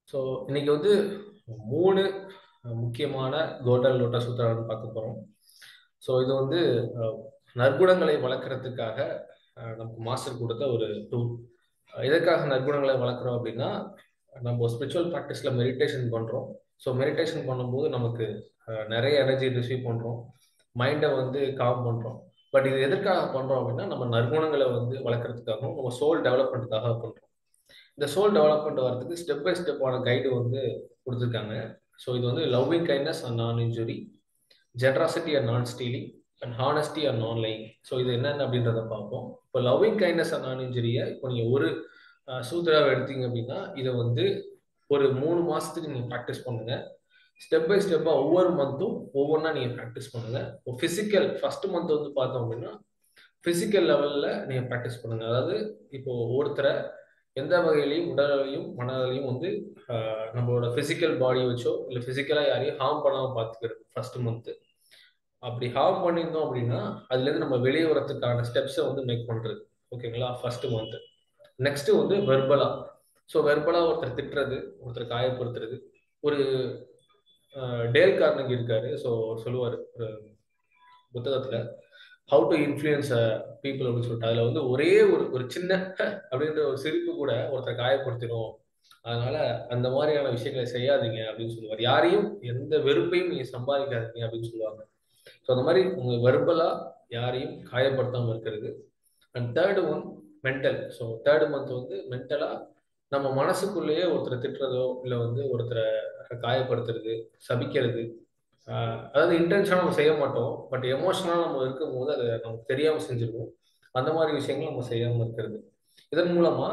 So இன்னைக்கு வந்து 3 முக்கியமான கோல்டன் லோட்டஸ் சூத்திரம்னு பார்க்க போறோம். ஸோ இது வந்து அஹ், நற்குணங்களை வளர்க்கறதுக்காக நமக்கு மாஸ்டர் கொடுத்த ஒரு டூல். எதற்காக நற்குணங்களை வளர்க்குறோம் அப்படின்னா, நம்ம ஸ்பிரிச்சுவல் ப்ராக்டிஸில் மெடிடேஷன் பண்ணுறோம். ஸோ மெடிடேஷன் பண்ணும்போது நமக்கு நிறைய எனர்ஜி ரிசீவ் பண்ணுறோம், மைண்டை வந்து காம் பண்ணுறோம். பட் இது எதற்காக பண்ணுறோம் அப்படின்னா, நம்ம நற்குணங்களை வந்து வளர்க்குறதுக்காகவும் நம்ம சோல் டெவலப்மெண்ட்டுக்காக பண்ணுறோம். இந்த சோல் டெவலப்மெண்ட் வரதுக்கு ஸ்டெப் பை ஸ்டெப்பான கைடு வந்து கொடுத்துருக்காங்க. ஸோ இது வந்து லவ்விங் கைண்ட்னஸ் அண்ட் நான் இன்ஜுரி, ஜெனராசிட்டி அண்ட் நான் ஸ்டீலிங், அண்ட் ஹானஸ்டி அண்ட் நான் லைங். ஸோ இது என்னென்ன அப்படின்றத பார்ப்போம். இப்போ லவ்விங் கைண்ட்னஸ் அண்ட் நான் இன்ஜுரியை இப்போ நீங்கள் ஒரு சூத்திராவை எடுத்தீங்க அப்படின்னா, இதை வந்து ஒரு 3 மாசத்துக்கு நீங்கள் ப்ராக்டிஸ் பண்ணுங்க. ஸ்டெப் பை ஸ்டெப்பாக ஒவ்வொரு மந்த்தும் ஒவ்வொன்றா நீங்கள் ப்ராக்டிஸ் பண்ணுங்க. இப்போ ஃபிசிக்கல் ஃபர்ஸ்ட் மந்த் வந்து பார்த்தோம் அப்படின்னா, ஃபிசிக்கல் லெவலில் நீங்கள் ப்ராக்டிஸ் பண்ணுங்க. அதாவது இப்போ ஒருத்தரை எந்த வகையிலையும் உடலையும் மனதையும் வந்து நம்மளோட பிசிக்கல் பாடி வச்சோ இல்லை பிசிக்கலா யாரையும் ஹார்ம் பண்ணாம பார்த்துக்கிறது ஃபர்ஸ்ட் மந்த். அப்படி ஹார்ம் பண்ணியிருந்தோம் அப்படின்னா அதுலேருந்து நம்ம வெளியே வரதுக்கான ஸ்டெப்ஸை வந்து மேக் பண்றது. ஓகேங்களா? First month. நெக்ஸ்ட் வந்து வெர்பலா. ஸோ வெர்பலா ஒருத்தர் திட்டுறது, ஒருத்தர் காயப்படுத்துறது. ஒரு டேல் கார்னகி இருக்காரு. ஸோ சொல்லுவார் ஒரு புத்தகத்துல, ஹவு டு இன்ஃப்ளூயன்ஸ் பீப்புள் அப்படின்னு சொல்லிட்டு, அதுல வந்து ஒரே ஒரு ஒரு சின்ன அப்படின்ற ஒரு சிரிப்பு கூட ஒருத்தர் காயப்படுத்திடும். அதனால அந்த மாதிரியான விஷயங்களை செய்யாதீங்க அப்படின்னு சொல்லுவார். யாரையும் எந்த வெறுப்பையும் நீங்க சம்பாதிக்காதீங்க அப்படின்னு சொல்லுவாங்க. ஸோ அந்த மாதிரி உங்க வெர்பலா யாரையும் காயப்படுத்தாம இருக்கிறது. And third one mental. So third month வந்து மென்டலா நம்ம மனசுக்குள்ளேயே ஒருத்தரை திட்டுறதோ இல்லை வந்து ஒருத்தரை காயப்படுத்துறது, சபிக்கிறது, அதாவது இன்டென்ஷனாக நம்ம செய்ய மாட்டோம், பட் எமோஷனலாக நம்ம இருக்கும்போது அதை நமக்கு தெரியாமல் செஞ்சிருவோம். அந்த மாதிரி விஷயங்கள் நம்ம செய்யாமல் இருக்கிறது. இதன் மூலமா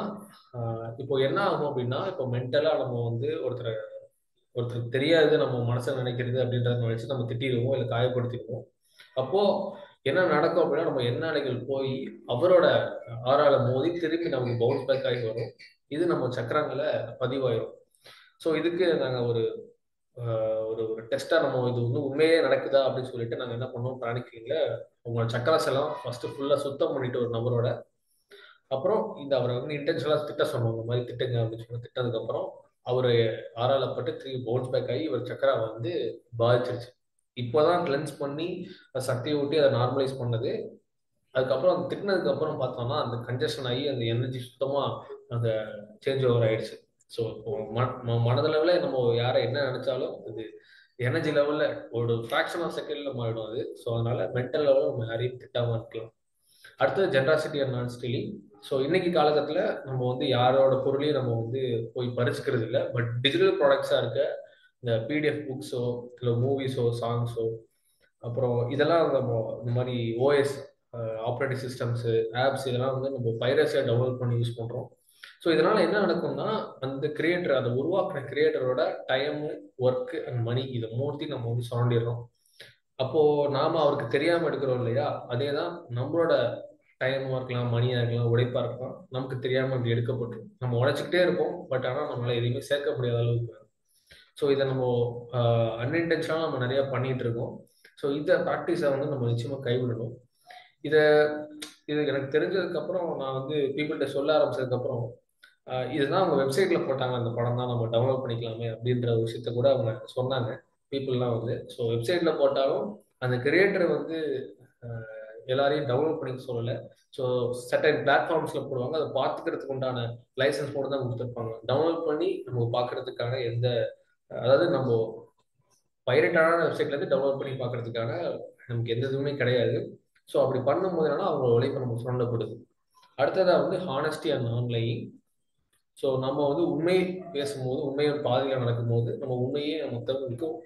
இப்போ என்ன ஆகும் அப்படின்னா, இப்போ மென்டலாக நம்ம வந்து ஒருத்தருக்கு தெரியாது நம்ம மனசை நினைக்கிறது அப்படின்றத நினைச்சு நம்ம திட்டிடுவோம் இல்லை காயப்படுத்திடுவோம். அப்போ என்ன நடக்கும் அப்படின்னா, நம்ம எண்ணாலைகள் போய் அவரோட ஆறால மோதி திருப்பி நமக்கு பவுன்ஸ் பேக் ஆகி வரும். இது நம்ம சக்கரங்களை பதிவாயிரும். ஸோ இதுக்கு நாங்கள் ஒரு ஒரு ஒரு டெஸ்ட்டாக நம்ம இது வந்து உண்மையே நடக்குதா அப்படின்னு சொல்லிட்டு நாங்கள் என்ன பண்ணோம், பிராணிக்கிங்ல உங்களோட சக்கராஸ் எல்லாம் ஃபர்ஸ்ட் ஃபுல்லாக சுத்தம் பண்ணிட்டு ஒரு நபரோட, அப்புறம் இந்த அவரை வந்து இன்டென்ஷனலாக திட்ட சொன்னோம். இந்த மாதிரி திட்டுங்க அப்படின்னு சொல்லி திட்டதுக்கப்புறம் அவர் ஆறாளப்பட்டு 3 பவுன்ஸ் பேக் ஆகி இவர் சக்கரா வந்து பாதிச்சிருச்சு. இப்போதான் கிளென்ஸ் பண்ணி சக்தியை ஊட்டி அதை நார்மலைஸ் பண்ணது. அதுக்கப்புறம் அந்த திட்டினதுக்கு அப்புறம் பார்த்தோம்னா அந்த கன்ஜஷன் ஆகி அந்த எனர்ஜி சுத்தமாக அந்த சேஞ்ச் ஓவர் ஆயிடுச்சு. ஸோ இப்போ மனதளவில் நம்ம யாரை என்ன நினைச்சாலும் அது எனர்ஜி லெவலில் ஒரு ஃப்ராக்ஷன் ஆஃப் செகண்ட்ல மாறிடும் அது. ஸோ அதனால மென்டல் லெவலில் நம்ம யாரையும் திட்டாமல் இருக்கலாம். அடுத்தது ஜென்ராசிட்டி அண்ட் நான் ஸ்டீலிங். ஸோ இன்னைக்கு காலகட்டத்தில் நம்ம வந்து யாரோட பொருளையும் நம்ம வந்து போய் பறிச்சுக்கிறது இல்லை. பட் டிஜிட்டல் ப்ராடக்ட்ஸாக இருக்க இந்த பிடிஎஃப் புக்ஸோ இல்லை மூவிஸோ சாங்ஸோ அப்புறம் இதெல்லாம் நம்ம இந்த மாதிரி ஓஎஸ் ஆப்ரேட்டிங் சிஸ்டம்ஸு ஆப்ஸ் இதெல்லாம் வந்து நம்ம பைரஸியாக டவுன்லோட் பண்ணி யூஸ் பண்ணுறோம். ஸோ இதனால என்ன நடக்கும்னா, அந்த கிரியேட்டர் அதை உருவாக்குற கிரியேட்டரோட டைமு, ஒர்க்கு அண்ட் மணி இதை மூர்த்தி நம்ம வந்து சுரண்டிடுறோம். அப்போ நாம அவருக்கு தெரியாம எடுக்கிறோம் இல்லையா? அதே தான் நம்மளோட டைமா இருக்கலாம், மணியா இருக்கலாம், உழைப்பா இருக்கலாம், நமக்கு தெரியாம இப்படி எடுக்கப்பட்டுரும். நம்ம உழைச்சிக்கிட்டே இருப்போம், பட் ஆனால் நம்மளால எதையுமே சேர்க்க முடியாத அளவுக்கு. ஸோ இதை நம்ம அன்இன்டென்ஷனாக நம்ம நிறைய பண்ணிட்டு இருக்கோம். ஸோ இந்த ப்ராக்டிஸை வந்து நம்ம நிச்சயமா கைவிடணும். இதை இது எனக்கு தெரிஞ்சதுக்கு அப்புறம் நான் வந்து பீப்புள்கிட்ட சொல்ல ஆரம்பிச்சதுக்கு அப்புறம் இதுதான் அவங்க வெப்சைட்ல போட்டாங்க, அந்த படம் தான் நம்ம டவுன்லோட் பண்ணிக்கலாமே அப்படின்ற ஒரு விஷயத்த கூட அவங்க சொன்னாங்க. பீப்புள்லாம் வந்து ஸோ வெப்சைட்ல போட்டாலும் அந்த கிரியேட்டர் வந்து எல்லாரையும் டவுன்லோட் பண்ணிக்க சொல்லலை. ஸோ சர்டன் பிளாட்ஃபார்ம்ஸ்ல போடுவாங்க, அதை பார்த்துக்கிறதுக்கு உண்டான லைசன்ஸ் போட்டு தான் கொடுத்துருப்பாங்க. டவுன்லோட் பண்ணி நம்ம பார்க்கறதுக்கான எந்த, அதாவது நம்ம பைரட்டான வெப்சைட்ல இருந்து டவுன்லோட் பண்ணி பார்க்கறதுக்கான நமக்கு எந்த இதுவுமே கிடையாது. ஸோ அப்படி பண்ணும்போது என்னன்னா அவங்க உழைப்பு நமக்கு சுரண்டப்படுது. அடுத்ததா வந்து ஹானஸ்டி அண்ட் ஆன்லைன். ஸோ நம்ம வந்து உண்மை பேசும்போது, உண்மையோட பாதையில் நடக்கும்போது நம்ம உண்மையே மற்றவங்களுக்கும்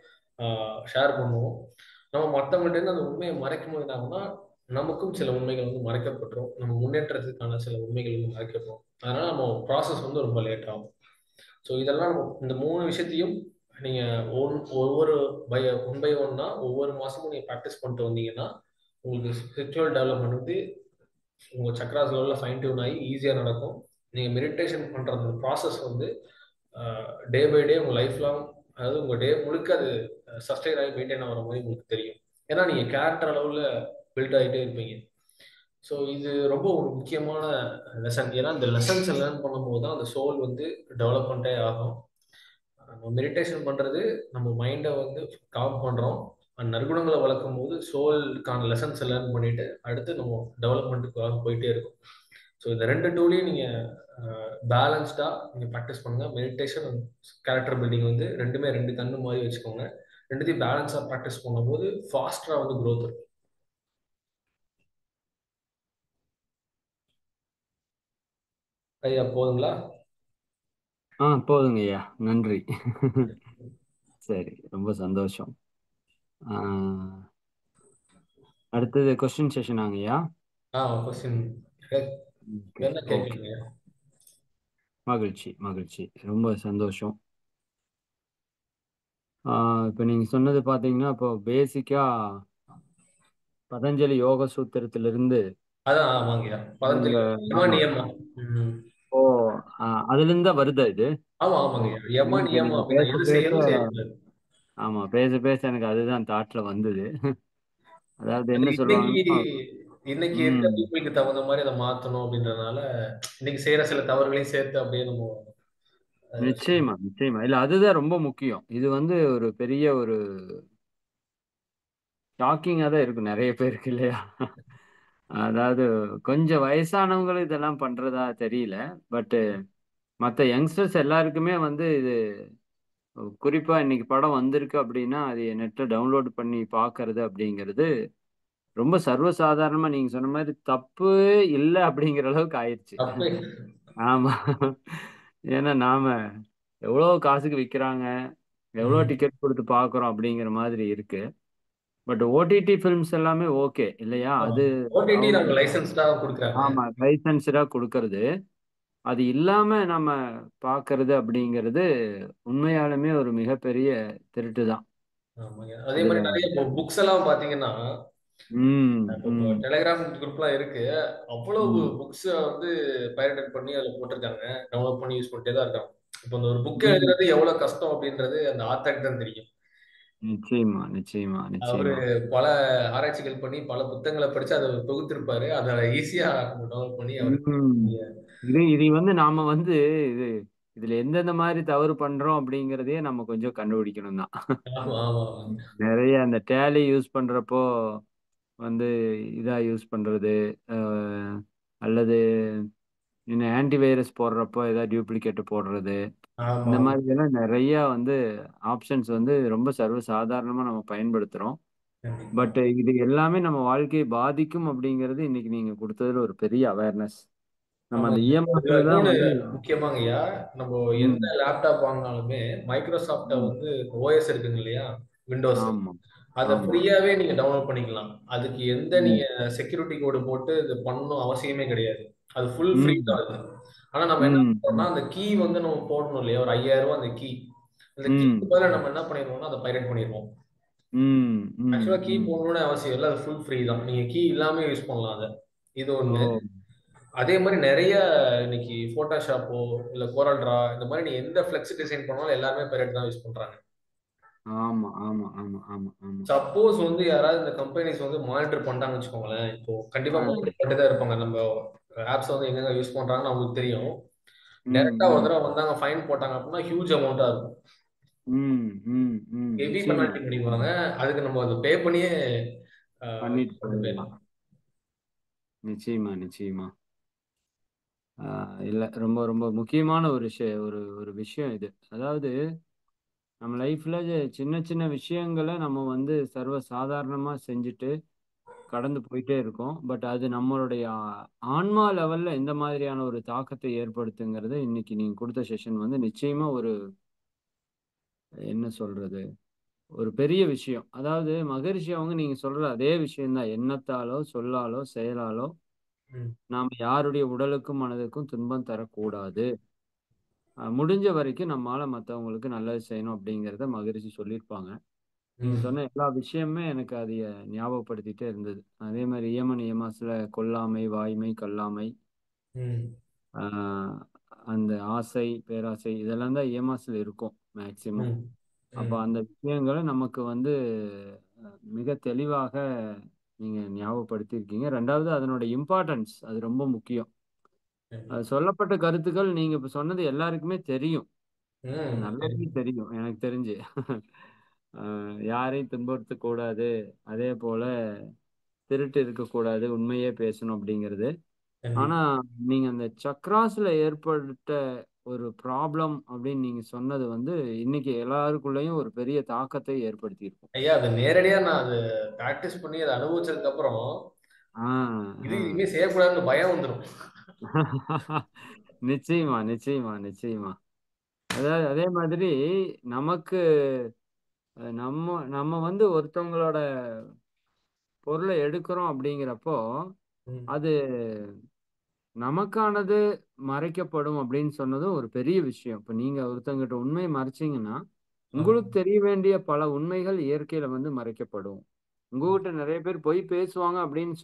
ஷேர் பண்ணுவோம். நம்ம மற்றவங்கள்ட்ட அந்த உண்மையை மறைக்கும் போது என்ன ஆகும்னா, நமக்கும் சில உண்மைகள் வந்து மறைக்கப்பட்டுரும். நம்ம முன்னேற்றத்துக்கான சில உண்மைகள் வந்து மறைக்கப்படும். அதனால நம்ம ப்ராசஸ் வந்து ரொம்ப லேட் ஆகும். ஸோ இதெல்லாம் இந்த 3 விஷயத்தையும் நீங்க ஒவ்வொரு ஒன் பை ஒன்னா ஒவ்வொரு மாசமும் நீங்க ப்ராக்டிஸ் பண்ணிட்டு வந்தீங்கன்னா உங்களுக்கு ஸ்பிரிச்சுவல் டெவலப்மெண்ட் வந்து உங்க சக்ராஸ் லெவலில் ஃபைன் டியூன் ஆகி ஈஸியாக நடக்கும். நீங்கள் மெடிடேஷன் பண்ணுற அந்த ப்ராசஸ் வந்து டே பை டே உங்கள் லைஃப் லாங், அதாவது உங்கள் டே முழுக்க அது சஸ்டைன் ஆகி மெயின்டைன் ஆகிற மாதிரி உங்களுக்கு தெரியும். ஏன்னா நீங்கள் கேரக்டர் அளவில் பில்ட் ஆகிட்டே இருப்பீங்க. ஸோ இது ரொம்ப ஒரு முக்கியமான லெசன். ஏன்னா இந்த லெசன்ஸை லேர்ன் பண்ணும்போது தான் அந்த சோல் வந்து டெவலப்மெண்ட்டே ஆகும். நம்ம மெடிடேஷன் பண்றது நம்ம மைண்டை வந்து காம் பண்றோம். அந்த நற்குணங்களை வளர்க்கும் போது சோல்கான லெசன்ஸ் லேர்ன் பண்ணிட்டு அடுத்து நம்ம டெவலப்மெண்ட்டுக்காக போயிட்டே இருக்கும். ஸோ இந்த ரெண்டு டூலையும் நீங்க பேலன்ஸ்டா நீங்க ப்ராக்டிஸ் பண்ணுங்க. மெடிடேஷன் அண்ட் கேரக்டர் பில்டிங் வந்து ரெண்டுமே ரெண்டு கண்ணு மாதிரி வச்சுக்கோங்க. ரெண்டுத்தையும் பேலன்ஸா ப்ராக்டிஸ் பண்ணும்போது ஃபாஸ்டா வந்து growth இருக்கும். ஐயா போதுங்களா? போதுங்க ஐயா, நன்றி. சரி, ரொம்ப சந்தோஷம். ஆ, அடுத்தது கொஸ்டின் செஷன் ஆங்கய்யா. கொஸ்டின் ஓகே, என்ன ஓகே. கேட்குறீங்க? மகிழ்ச்சி, மகிழ்ச்சி, ரொம்ப சந்தோஷம். இப்போ நீங்க சொன்னது பார்த்தீங்கன்னா, இப்போ பேசிக்கா பதஞ்சலி யோக சூத்திரத்திலிருந்து அதான் ஆமாங்கய்யா, நீங்க, பதஞ்சலி யம ஆமா, நியமம். ம். ஓ, அதுலேருந்து தான் வருதா இது? ஆமா ஓ, ஆமாங்கய்யா, யம எனக்கு நியமம் நீங்க அப்படின்னா பேச எது பேச, செய்யணும் செய்யக்கூடாது. ஆமா, பேச பேச எனக்கு அதுதான் தாட்ல வந்தது. அதாவது அது என்ன இன்னைக்கு சொல்லுவாங்கன்னா, இன்னைக்கு இருக்க ம், பீப்புளுக்கு தகுந்த மாதிரி அதை மாத்தணும் அப்படின்றதுனால இன்னைக்கு செய்யற சில தவறுகளையும் சேர்த்து அப்படியே நம்ம நிச்சயமா, நிச்சயமா. இல்ல, அதுதான் ரொம்ப முக்கியம். இது வந்து ஒரு பெரிய ஒரு ஷாக்கிங்கா தான் இருக்கும் நிறைய பேருக்கு, இல்லையா? அதாவது கொஞ்சம் வயசானவங்களும் இதெல்லாம் பண்றதா தெரியல. பட் மற்ற யங்ஸ்டர்ஸ் எல்லாருக்குமே வந்து இது, குறிப்பா இன்னைக்கு படம் வந்திருக்கு அப்படின்னா அது நெட்ல டவுன்லோட் பண்ணி பார்க்கிறது அப்படிங்கிறது ரொம்ப சர்வசாதாரணமா, நீங்க சொன்ன மாதிரி தப்பு இல்லை அப்படிங்கிற அளவுக்கு ஆயிடுச்சு. தப்பே. ஆமா. ஏன்னா நாம எவ்வளவு காசுக்கு விற்கிறாங்க, எவ்வளவு ம். டிக்கெட் கொடுத்து பார்க்குறோம் அப்படிங்கிற மாதிரி இருக்கு. பட் ஓடிடி ஃபிலிம்ஸ் எல்லாமே ஓகே இல்லையா? ஆமா, அது ஓடிடி அவங்க, நம்ம லைசன்ஸ்டா கொடுக்குறாங்க. ஆமா, லைசன்ஸ்டா கொடுக்கறது. அது இல்லாம நம்ம பார்க்கறது அப்படிங்கிறது உண்மையாலுமே ஒரு மிகப்பெரிய திருட்டு தான். ஆமாங்க, அதே அதுல மாதிரி நிறைய புக்ஸ் எல்லாம் பாத்தீங்கன்னா, ம், இப்போ ம், டெலிகிராம் குரூப்லாம் இருக்கு. அவ்வளவு ம், புக்ஸ் வந்து பைரேட்டட் பண்ணி அதில் போட்டிருக்காங்க. டவுன்லோட் பண்ணி யூஸ் பண்ணிட்டே தான் இருக்காங்க. இப்போ இந்த ஒரு புக் ம். எழுதுறது எவ்வளவு கஷ்டம் அப்படின்றது அந்த ஆத்தருக்கு தான் தெரியும். நிச்சயமா, நிச்சயமா, அவரு நிச்சயமா. பல ஆராய்ச்சிகள் பண்ணி பல புத்தகங்களை படிச்சு அதை தொகுத்திருப்பாரு. அதை ஈஸியா டவுன்லோட் பண்ணி அவரு ம். இது இது வந்து நாம வந்து இது இதுல எந்தெந்த மாதிரி தவறு பண்றோம் அப்படிங்கிறதையே நம்ம கொஞ்சம் கண்டுபிடிக்கணும் தான். ஆமா ஆமா ஆமாங்க. நிறைய அந்த டேலி யூஸ் பண்றப்போ வந்து இதா யூஸ் பண்றது, அஹ், அல்லது இன்னும் ஆன்டிவைரஸ் போடுறப்போ ஏதாவது டூப்ளிகேட் போடுறது, ஆமா இந்த ஆமா. மாதிரி எல்லாம் நிறைய வந்து ஆப்ஷன்ஸ் வந்து ரொம்ப சர்வசாதாரணமா நம்ம பயன்படுத்துறோம். கண்டிப்பா. பட் இது எல்லாமே நம்ம வாழ்க்கையை பாதிக்கும் அப்படிங்கிறது இன்னைக்கு நீங்க கொடுத்ததுல ஒரு பெரிய அவேர்னஸ். நம்ம அந்த ஆமாங்க. இதுல இஎம்எஸ்ல தான் இன்னொன்னு வந்து, முக்கியமாங்கய்யா, நம்ம எந்த ம், லேப்டாப் வாங்கினாலுமே மைக்ரோசாஃப்ட ம், வந்து ஓஎஸ் இருக்குங்க இல்லையா, விண்டோஸ், ஆமா, அதை ஆமா, ஃப்ரீயாவே நீங்க டவுன்லோட் பண்ணிக்கலாம். அதுக்கு எந்த ம், நீங்க செக்யூரிட்டி கோடு போட்டு இது பண்ணணும் அவசியமே கிடையாது. அது ஃபுல் ஃப்ரீ ம், தான் அது. ஆனா நம்ம என்ன ம், பண்றோம்னா அந்த கீ வந்து நம்ம போடணும் இல்லையா, ஒரு 5000 அந்த கீ, அந்த கீக்கு ம், பதிலா நம்ம என்ன பண்ணிடுவோம்னா அதை பைரேட் பண்ணிடுவோம். ம், ம், ஆக்சுவலா கீ ம். போடணும்னு அவசியம் இல்லை, அது ஃபுல் ஃப்ரீ தான். நீங்க கீ இல்லாம யூஸ் பண்ணலாம் அதை. இது ஒண்ணு. ஓ, அதே மாதிரி நிறைய இன்னைக்கு போட்டோஷாப்போ இல்ல கோரல் டிரா இந்த மாதிரி நீ எந்த ஃபிளெக்ஸ் டிசைன் பண்ணாலும் எல்லாமே பைரேட் தான் யூஸ் பண்றாங்க. ஆமா, ஆமா, ஆமா, ஆமா, ஆமா. சப்போஸ் வந்து யாராவது இந்த கம்பெனிஸ் வந்து மானிட்டர் பண்ணிட்டாங்கன்னு வச்சுக்கோங்களேன், இப்போ கண்டிப்பா ஆ, மானிட்டர் பண்ணிட்டு தான் இருப்பாங்க. நம்ம ஆப்ஸ் வந்து எங்கெங்க யூஸ் பண்றாங்கன்னு அவங்களுக்கு தெரியும். ம், டைரக்டா ஒரு ம், தடவை வந்தாங்க ஃபைன் போட்டாங்க அப்படின்னா ஹியூஜ் அமௌண்டா இருக்கும். ம், ம், ம். ஹெவி நிச்சயமா, பெனால்டி பண்ணிடுவாங்க. நிச்சயமா. அதுக்கு நம்ம அதை பே பண்ணியே பண்ணிட்டு கொண்டு போயிடலாம். போயிடலாம். நிச்சயமா, நிச்சயமா. இல்ல, ரொம்ப ரொம்ப முக்கியமான ஒரு ஒரு விஷயம் இது. அதாவது நம்ம லைஃப்ல சின்ன சின்ன விஷயங்களை நம்ம வந்து சர்வ சாதாரணமா செஞ்சுட்டு கடந்து போயிட்டே இருக்கோம். பட் அது நம்மளுடைய ஆன்மா லெவல்ல எந்த மாதிரியான ஒரு தாக்கத்தை ஏற்படுத்துங்கிறது இன்னைக்கு நீங்க கொடுத்த செஷன் வந்து நிச்சயமா ஒரு, என்ன சொல்றது, ஒரு பெரிய விஷயம். அதாவது மகரிஷி அவங்க நீங்க சொல்ற அதே விஷயம்தான். எண்ணத்தாலோ சொல்லாலோ செயலாலோ ம். நாம் யாருடைய உடலுக்கும் மனதுக்கும் துன்பம் தரக்கூடாது. முடிஞ்ச வரைக்கும் நம்மால மற்றவங்களுக்கு நல்லது செய்யணும் அப்படிங்கிறத மகரிஷி சொல்லியிருப்பாங்க. நீங்க ம். சொன்ன எல்லா விஷயமுமே எனக்கு அதை ஞாபகப்படுத்திட்டே இருந்தது. அதே மாதிரி இயமன் இயமாசுல கொல்லாமை, வாய்மை, கல்லாமை, ம். ஆஹ் அந்த ஆசை, பேராசை, இதெல்லாம் தான் இயமாசுல இருக்கும் மேக்சிமம். ம். அப்போ ம். அந்த விஷயங்களை நமக்கு வந்து மிக தெளிவாக நீங்க ஞாபகப்படுத்தியிருக்கீங்க. ரெண்டாவது அதனோட இம்பார்ட்டன்ஸ், அது ரொம்ப முக்கியம். அது கண்டிப்பா. சொல்லப்பட்ட கருத்துக்கள் நீங்க இப்ப சொன்னது எல்லாருக்குமே தெரியும். சரி. நல்லதே தெரியும் எனக்கு தெரிஞ்சு. யாரையும் துன்புறுத்தக் கூடாது. அதே போல திருட்டு இருக்கக்கூடாது. உண்மையே பேசணும் அப்படிங்கிறது. ஆனா கண்டிப்பா. நீங்க அந்த சக்ராஸ்ல ஏற்பட்ட ஒரு ப்ராப்ளம் அப்படின்னு நீங்க சொன்னது வந்து இன்னைக்கு எல்லாருக்குள்ளயும் ஒரு பெரிய தாக்கத்தை ஏற்படுத்தியிருக்கும். ஐயா அது நேரடியா நான் அது பிராக்டிஸ் பண்ணி அதை அனுபவிச்சதுக்கு அப்புறம் ஆ, இது ஆ. இனிமே செய்யக்கூடாதுன்னு பயம் வந்துடும். நிச்சயமா, நிச்சயமா, நிச்சயமா. அதாவது அதே மாதிரி நமக்கு நம்ம நம்ம வந்து ஒருத்தவங்களோட பொருளை எடுக்கிறோம் அப்படிங்கிறப்போ ம். அது நமக்கானது மறைக்கப்படும் அப்படின்னு சொன்னதும் ஒரு பெரிய விஷயம். இப்ப நீங்க ஒருத்தங்கிட்ட உண்மையை மறைச்சீங்கன்னா ஆமா. உங்களுக்கு தெரிய வேண்டிய பல உண்மைகள் இயற்கையில வந்து மறைக்கப்படும். ம். உங்ககிட்ட நிறைய பேர் பொய் பேசுவாங்க அப்படின்னு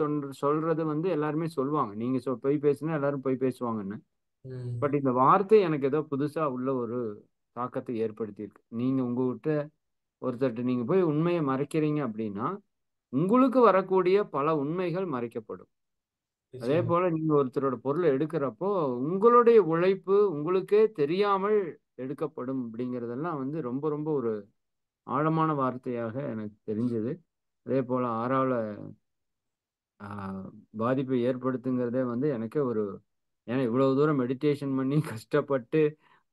சொல்றது வந்து எல்லாருமே சொல்லுவாங்க. நீங்க பொய் பேசுனா எல்லாரும் பொய் பேசுவாங்கன்னு. ம். பட் இந்த வார்த்தை எனக்கு ஏதோ புதுசா உள்ள ஒரு தாக்கத்தை ஏற்படுத்தியிருக்கு. நீங்க உங்ககிட்ட ஒருத்தர்ட்ட நீங்க போய் உண்மையை மறைக்கிறீங்க அப்படின்னா உங்களுக்கு வரக்கூடிய பல உண்மைகள் மறைக்கப்படும். அதே நிச்சயமா. போல நீங்க ஒருத்தரோட பொருளை எடுக்கிறப்போ உங்களுடைய உழைப்பு உங்களுக்கே தெரியாமல் எடுக்கப்படும் அப்படிங்கிறதெல்லாம் வந்து ரொம்ப ரொம்ப ஒரு ஆழமான வார்த்தையாக எனக்கு தெரிஞ்சது. அதே போல ஆறாவல பாதிப்பை ஏற்படுத்துங்கிறதே வந்து எனக்கே ஒரு ஏன்னா இவ்வளவு தூரம் மெடிடேஷன் பண்ணி கஷ்டப்பட்டு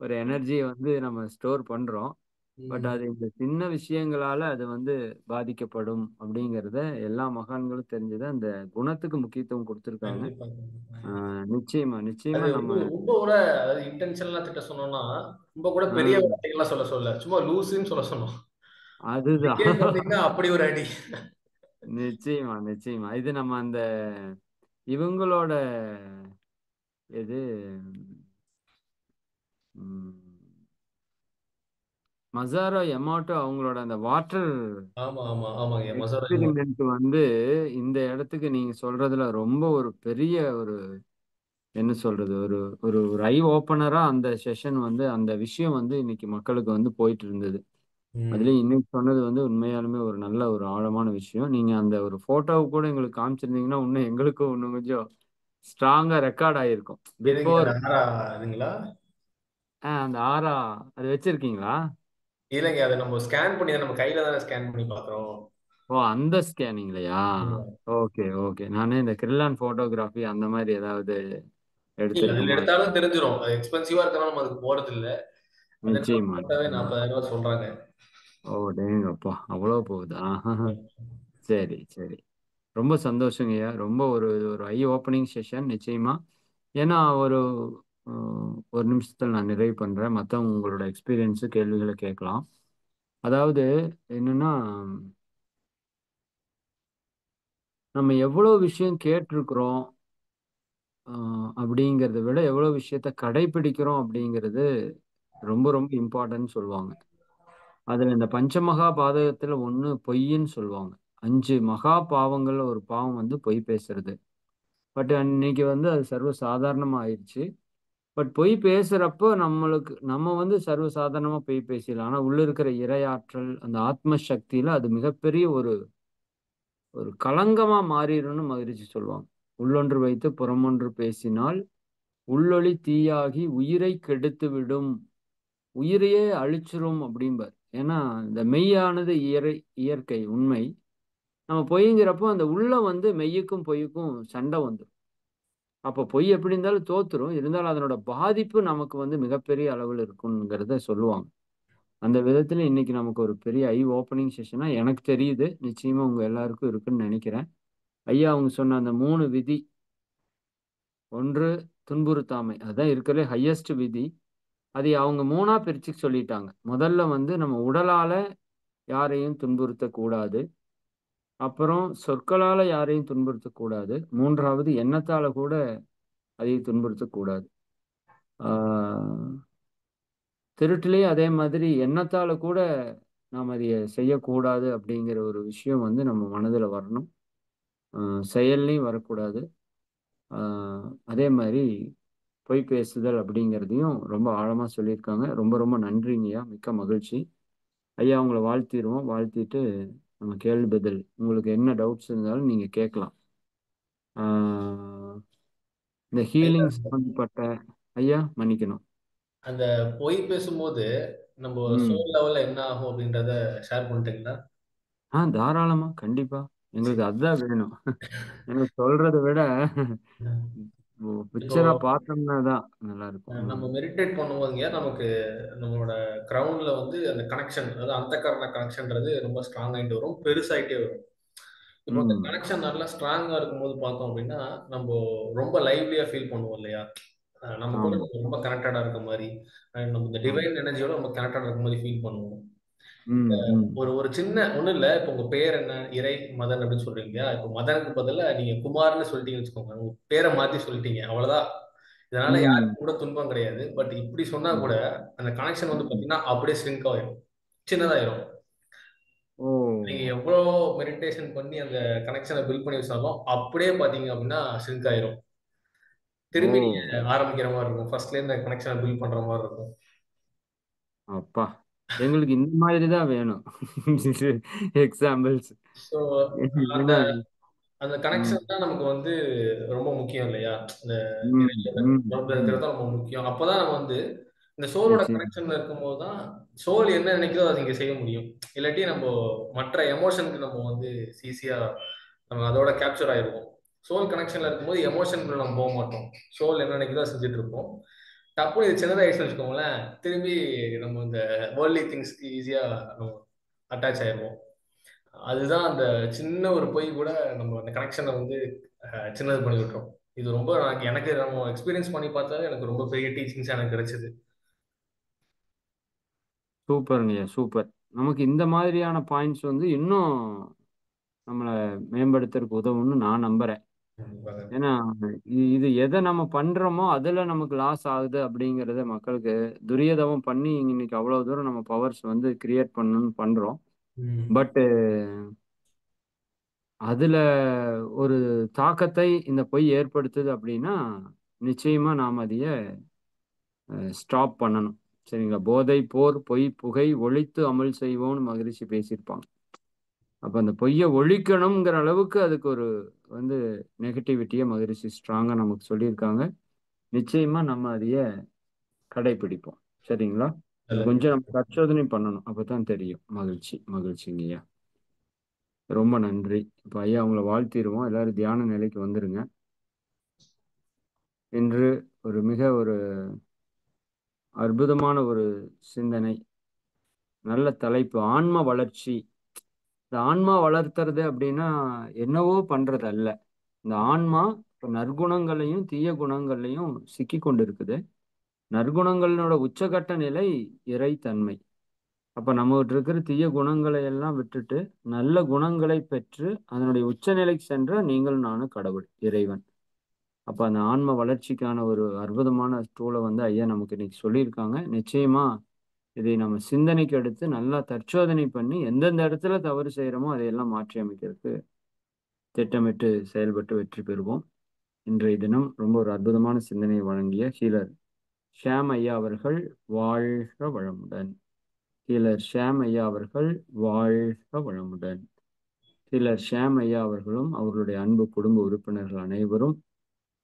ஒரு எனர்ஜியை வந்து நம்ம ஸ்டோர் பண்றோம். பட் ம். அது இந்த சின்ன விஷயங்களால அது வந்து பாதிக்கப்படும் அப்படிங்கிறத எல்லா மகான்களும் தெரிஞ்சது. அந்த குணத்துக்கு முக்கியத்துவம் கொடுத்துருக்காங்க. கண்டிப்பா, கண்டிப்பா. நிச்சயமா அது நிச்சயமா நம்ம ரொம்ப கூட அதாவது இன்டென்ஷனலா திட்ட சொன்னோம்னா, ரொம்ப கூட பெரிய ஆஹ் வார்த்தைகள்லாம் சொல்ல சும்மா லூசுன்னு சொன்னோம். அதுதான். அதுக்கே பாத்தீங்கன்னா அப்படி ஒரு அடி. நிச்சயமா நிச்சயமா இது நம்ம அந்த இவங்களோட இது ம், மசாரோ எமோட்டோ அவங்களோட அந்த வாட்டர் ஆமா, ஆமா, ஆமாங்க. மசாலா எமோட். எக்ஸ்பெரிமெண்ட் வந்து இந்த இடத்துக்கு நீங்க சொல்றதுல ரொம்ப ஒரு பெரிய ஒரு என்ன சொல்றது ஒரு ஒரு ஒரு ஐ ஓப்பனரா அந்த செஷன் வந்து அந்த விஷயம் வந்து இன்னைக்கு மக்களுக்கு வந்து போயிட்டு இருந்தது. ம். அதுலயும் இன்னைக்கு சொன்னது வந்து உண்மையாலுமே ஒரு நல்ல ஒரு ஆழமான விஷயம். நீங்க அந்த ஒரு போட்டோவை கூட எங்களுக்கு காமிச்சிருந்தீங்கன்னா இன்னும் எங்களுக்கும் இன்னும் கொஞ்சம் ஸ்ட்ராங்கா ரெக்கார்ட் ஆயிருக்கும். எதுங்க பிஃபோர் அது ஆறா இதுங்களா? அந்த ஆறா அது வச்சிருக்கீங்களா? இல்லைங்க. அத நம்ம ஸ்கேன் பண்ணி தான் நம்ம கையில தானே ஸ்கேன் பண்ணி பார்க்குறோம். ஓ அந்த ஸ்கேனிங்லையா? Okay okay. நானே இந்த கிரில்லான் போட்டோகிராஃபி அந்த மாதிரி ஏதாவது இல்ல அதுல எடுத்திருக்குமா? எடுத்தாலும் தெரிஞ்சிரும். அது எக்ஸ்பென்சிவா இருக்கனால நம்ம அதுக்கு போறதில்ல. அது என்னமோ நிச்சயமா போட்டாவே ரூ. நிச்சயமா. 40,000 சொல்றாங்க. ஓ டேங்கப்பா அவ்வளோ போகுதா? சரி சரி. ரொம்ப சந்தோஷங்கய்யா. ரொம்ப ஒரு ஒரு ஐ ஓப்பனிங் செஷன் நிச்சயமா. ஏன்னா ஒரு ஒரு நிமிஷத்துல நான் நிறைவு பண்றேன். மத்தவங்க உங்களோட எக்ஸ்பீரியன்ஸ் கேள்விகளை கேட்கலாம். அதாவது என்னன்னா நம்ம எவ்வளவு விஷயம் கேட்டிருக்கிறோம் அப்படிங்கிறத விட எவ்வளவு விஷயத்த கடைபிடிக்கிறோம் அப்படிங்கிறது ரொம்ப ரொம்ப இம்பார்ட்டன்ட் சொல்லுவாங்க. அதுல இந்த பஞ்சமகா பாதகத்துல ஒண்ணு பொய்ன்னு சொல்லுவாங்க. 5 மகா பாவங்கள்ல ஒரு பாவம் வந்து பொய் பேசுறது. பட் இன்னைக்கு வந்து அது சர்வ சாதாரணமா ஆயிடுச்சு. பட் பொய் பேசுறப்போ நம்மளுக்கு நம்ம வந்து சர்வ சாதாரணமா பொய் பேசலாம். ஆனா உள்ள இருக்கிற இரையாற்றல் அந்த ஆத்ம சக்தியில அது மிகப்பெரிய ஒரு ஒரு களங்கமா மாறிடும்னு மகிழ்ச்சி சொல்லுவாங்க. உள்ளொன்று வைத்து புறமொன்று பேசினால் உள்ளொளி தீயாகி உயிரை கெடுத்து விடும். உயிரையே அழிச்சிரும் அப்படிம்பார். ஏன்னா இந்த மெய்யானது இயற்கை உண்மை. நம்ம பொய்ங்கிறப்போ அந்த உள்ள வந்து மெய்யுக்கும் பொய்யுக்கும் சண்டை வந்துடும். அப்போ பொய் எப்படி இருந்தாலும் தோத்துரும். இருந்தாலும் அதனோட பாதிப்பு நமக்கு வந்து மிகப்பெரிய அளவில் இருக்குங்கிறத சொல்லுவாங்க. அந்த விதத்துல இன்னைக்கு நமக்கு ஒரு பெரிய ஐ ஓப்பனிங் செஷனா எனக்கு தெரியுது. நிச்சயமா உங்க எல்லாருக்கும் இருக்குன்னு நினைக்கிறேன். ஐயா அவங்க சொன்ன அந்த 3 விதி. ஒன்று துன்புறுத்தாமை. அதுதான் இருக்கிறதுலே ஹையஸ்ட் விதி. அதை அவங்க 3ஆ பிரிச்சு சொல்லிட்டாங்க. முதல்ல வந்து நம்ம உடலால யாரையும் துன்புறுத்தக் கூடாது. அப்புறம் சொற்களால யாரையும் துன்புறுத்தக் கூடாது. 3வது எண்ணத்தால கூட அதையும் துன்புறுத்தக் கூடாது. ஆஹ் திருட்டுலயும் அதே மாதிரி எண்ணத்தால கூட நாம் அதை செய்யக்கூடாது அப்படிங்கிற ஒரு விஷயம் வந்து நம்ம மனதுல வரணும். செயல்லையும் வரக்கூடாது. அதே மாதிரி பொய் பேசுதல் அப்படிங்கிறதையும் ரொம்ப ஆழமா சொல்லியிருக்காங்க. ரொம்ப ரொம்ப நன்றிங்கய்யா. மிக்க மகிழ்ச்சி. ஐயா உங்களை வாழ்த்திடுவோம். வாழ்த்திட்டு நம்ம கேள்வி பதில் உங்களுக்கு என்ன டவுட்ஸ் இருந்தாலும் நீங்க கேட்கலாம். ஆஹ் இந்த ஐயா ஹீலிங் சம்பந்தப்பட்ட ஐயா மன்னிக்கணும். அந்த பொய் பேசும்போது நம்ம ம். சோல் லெவல்ல என்ன ஆகும் அப்படின்றத ஷேர் பண்ணிட்டீங்களா? தாராளமா கண்டிப்பா. எங்களுக்கு அதுதான் வேணும். எனக்கு சொல்றத விட இப்போ பிக்சரா பார்த்தோம்னா தான் நல்லா இருக்கும். நம்ம மெடிடேட் பண்ணும்போதுங்க நமக்கு நம்மளோட கிரவுண்ட்ல வந்து அந்த கனெக்ஷன், அதாவது அந்தக்கரண கனெக்ஷன்ன்றது ரொம்ப ஸ்ட்ராங் ஆயிட்டு வரும், பெருசாயிட்டே வரும். இப்போ அந்த ம். கனெக்ஷன் நல்லா ஸ்ட்ராங்கா இருக்கும்போது பார்த்தோம் அப்படின்னா நம்ம ரொம்ப லைவ்லியா ஃபீல் பண்ணுவோம் இல்லையா? நம்ம கூட ஆமா, நம்ம ரொம்ப கனெக்டடா இருக்க மாதிரி, நம்ம இந்த ஆமா. டிவைன் எனர்ஜியோட ரொம்ப கனெக்டடா இருக்க மாதிரி ஃபீல் பண்ணுவோம். ம், ம், ஒரு ஒரு சின்ன ஒண்ணும் இல்ல. இப்போ உங்க பேர் என்ன? இறை மதன் அப்படின்னு சொல்றீங்க இல்லையா? இப்போ மதனுக்கு பதிலா நீங்க குமார்ன்னு சொல்லிட்டீங்கன்னு வச்சுக்கோங்க. உங்க பேர மாத்தி சொல்லிட்டீங்க. அவ்வளவுதான். இதனால ம், யாருக்கும் கூட துன்பம் கிடையாது. பட் இப்படி சொன்னா ம், கூட அந்த கனெக்ஷன் வந்து ம். பாத்தீங்கன்னா அப்படியே ஷ்ரிங்க் ஆயிரும். சின்னதாயிரும். ஓ! நீங்க எவ்வளோ மெடிடேஷன் பண்ணி அந்த கனெக்ஷனை பில்ட் பண்ணி வச்சாலும் அப்படியே பாத்தீங்க அப்படின்னா ஷ்ரிங்க் ஆயிரும். ஓ! திரும்பி நீங்க ஆரம்பிக்கிற மாதிரி இருக்கும். ஃபர்ஸ்ட்ல இருந்து அந்த கனெக்ஷனை பில்ட் பண்ற மாதிரி இருக்கும். அப்பா! எங்களுக்கு இந்த மாதிரி தான் வேணும். எக்ஸாம்பிள்ஸ். ஸோ அந்த ஏன்னா அந்த ம், கனெக்ஷன் தான் நமக்கு வந்து ரொம்ப முக்கியம் இல்லையா? இந்த ம், இறைவனோட ம், தொடர்புல ம். இருக்கிறது தான் ரொம்ப முக்கியம். அப்பதான் நம்ம வந்து இந்த சோலோட நிச்சயம். கனெக்ஷன்ல இருக்கும்போது தான் சோல் என்ன நினைக்குதோ அதை இங்க செய்ய முடியும். இல்லாட்டி நம்ம மற்ற எமோஷனுக்கு நம்ம வந்து ஈஸியா நம்ம அதோட கேப்சர் ஆயிருவோம். சோல் கனெக்ஷன்ல இருக்கும்போது எமோஷனுக்குள்ள நம்ம போக மாட்டோம். சோல் என்ன நினைக்குதோ அதை செஞ்சுட்டு இருப்போம். டப்புனு இது சின்னதாயிடுச்சுன்னு வச்சுக்கோங்களேன், திரும்பி நம்ம இந்த வேர்ல்ட்லி திங்ஸ்க்கு ஈஸியா நம்ம அட்டாச் ஆயிருவோம். அதுதான் அந்த சின்ன ஒரு பொய் கூட நம்ம அந்த கனெக்ஷனை வந்து சின்னது பண்ணி விட்டுரும். இது ரொம்ப எனக்கு நம்ம எக்ஸ்பீரியன்ஸ் பண்ணி பார்த்தா எனக்கு ரொம்ப பெரிய டீச்சிங்ஸ் எனக்கு கிடைச்சது. சூப்பருங்கய்யா, சூப்பர். நமக்கு இந்த மாதிரியான பாயிண்ட்ஸ் வந்து இன்னும் நம்மள மேம்படுத்துறதுக்கு உதவும்னு நான் நம்புறேன். கண்டிப்பாக. ஏன்னா, இது எத நம்ம பண்றோமோ, அதுல நமக்கு லாஸ் ஆகுது அப்படிங்கிறத மக்களுக்கு துரியதவம் பண்ணி இன்னைக்கு அவ்வளவு தூரம் நம்ம பவர்ஸ் வந்து கிரியேட் பண்ணணும்னு பண்றோம். ம். பட் அதுல ஒரு தாக்கத்தை இந்த பொய் ஏற்படுத்துது அப்படின்னா, நிச்சயமா நாம் அதைய ஸ்டாப் பண்ணணும். சரிங்களா? போதை, போர், பொய், புகை ஒழித்து அமல் செய்வோம்னு மகரிஷி பேசியிருப்பாங்க. அப்ப அந்த பொய்ய ஒழிக்கணுங்கிற அளவுக்கு அதுக்கு ஒரு வந்து நெகட்டிவிட்டிய மகரிஷி ஸ்ட்ராங்கா நமக்கு சொல்லியிருக்காங்க. நிச்சயமா நம்ம அதைய கடைபிடிப்போம். சரிங்களா? அது நல்லது. கொஞ்சம் நம்ம பரிசோதனை பண்ணணும். அப்பதான் தெரியும். மகிழ்ச்சி, மகிழ்ச்சிங்கய்யா. ரொம்ப நன்றி. இப்ப ஐயா உங்கள வாழ்த்திருவோம். எல்லாரும் தியான நிலைக்கு வந்துருங்க. இன்று ஒரு அற்புதமான ஒரு சிந்தனை. நல்ல தலைப்பு. ஆன்ம வளர்ச்சி. இந்த ஆன்மா வளர்த்துறது அப்படின்னா என்னவோ பண்றது அல்ல. இந்த ஆன்மா இப்ப நற்குணங்களையும் தீய குணங்களையும் சிக்கி கொண்டு இருக்குது. நற்குணங்களோட உச்சகட்ட நிலை இறைத்தன்மை. அப்ப நம்மகிட்ட இருக்கிற தீய குணங்களை எல்லாம் விட்டுட்டு நல்ல குணங்களை பெற்று அதனுடைய உச்சநிலைக்கு சென்ற நீங்கள் நானும் கடவுள் இறைவன். அப்ப அந்த ஆன்ம வளர்ச்சிக்கான ஒரு அற்புதமான டூலை வந்து ஐயா நமக்கு இன்னைக்கு சொல்லியிருக்காங்க. நிச்சயமா இதை நம்ம சிந்தனைக்கு எடுத்து நல்லா தற்சோதனை பண்ணி எந்தெந்த இடத்துல தவறு செய்யறோமோ அதையெல்லாம் மாற்றி அமைக்கிறதுக்கு திட்டமிட்டு செயல்பட்டு வெற்றி பெறுவோம். இன்றைய தினம் ரொம்ப ஒரு அற்புதமான சிந்தனையை வழங்கிய ஹீலர் ஷியாம் ஐயா அவர்கள் வாழ்க வளமுடன். ஹீலர் ஷியாம் ஐயா அவர்கள் வாழ்க வளமுடன். ஹீலர் ஷியாம் ஐயா அவர்களும் அவர்களுடைய அன்பு குடும்ப உறுப்பினர்கள் அனைவரும்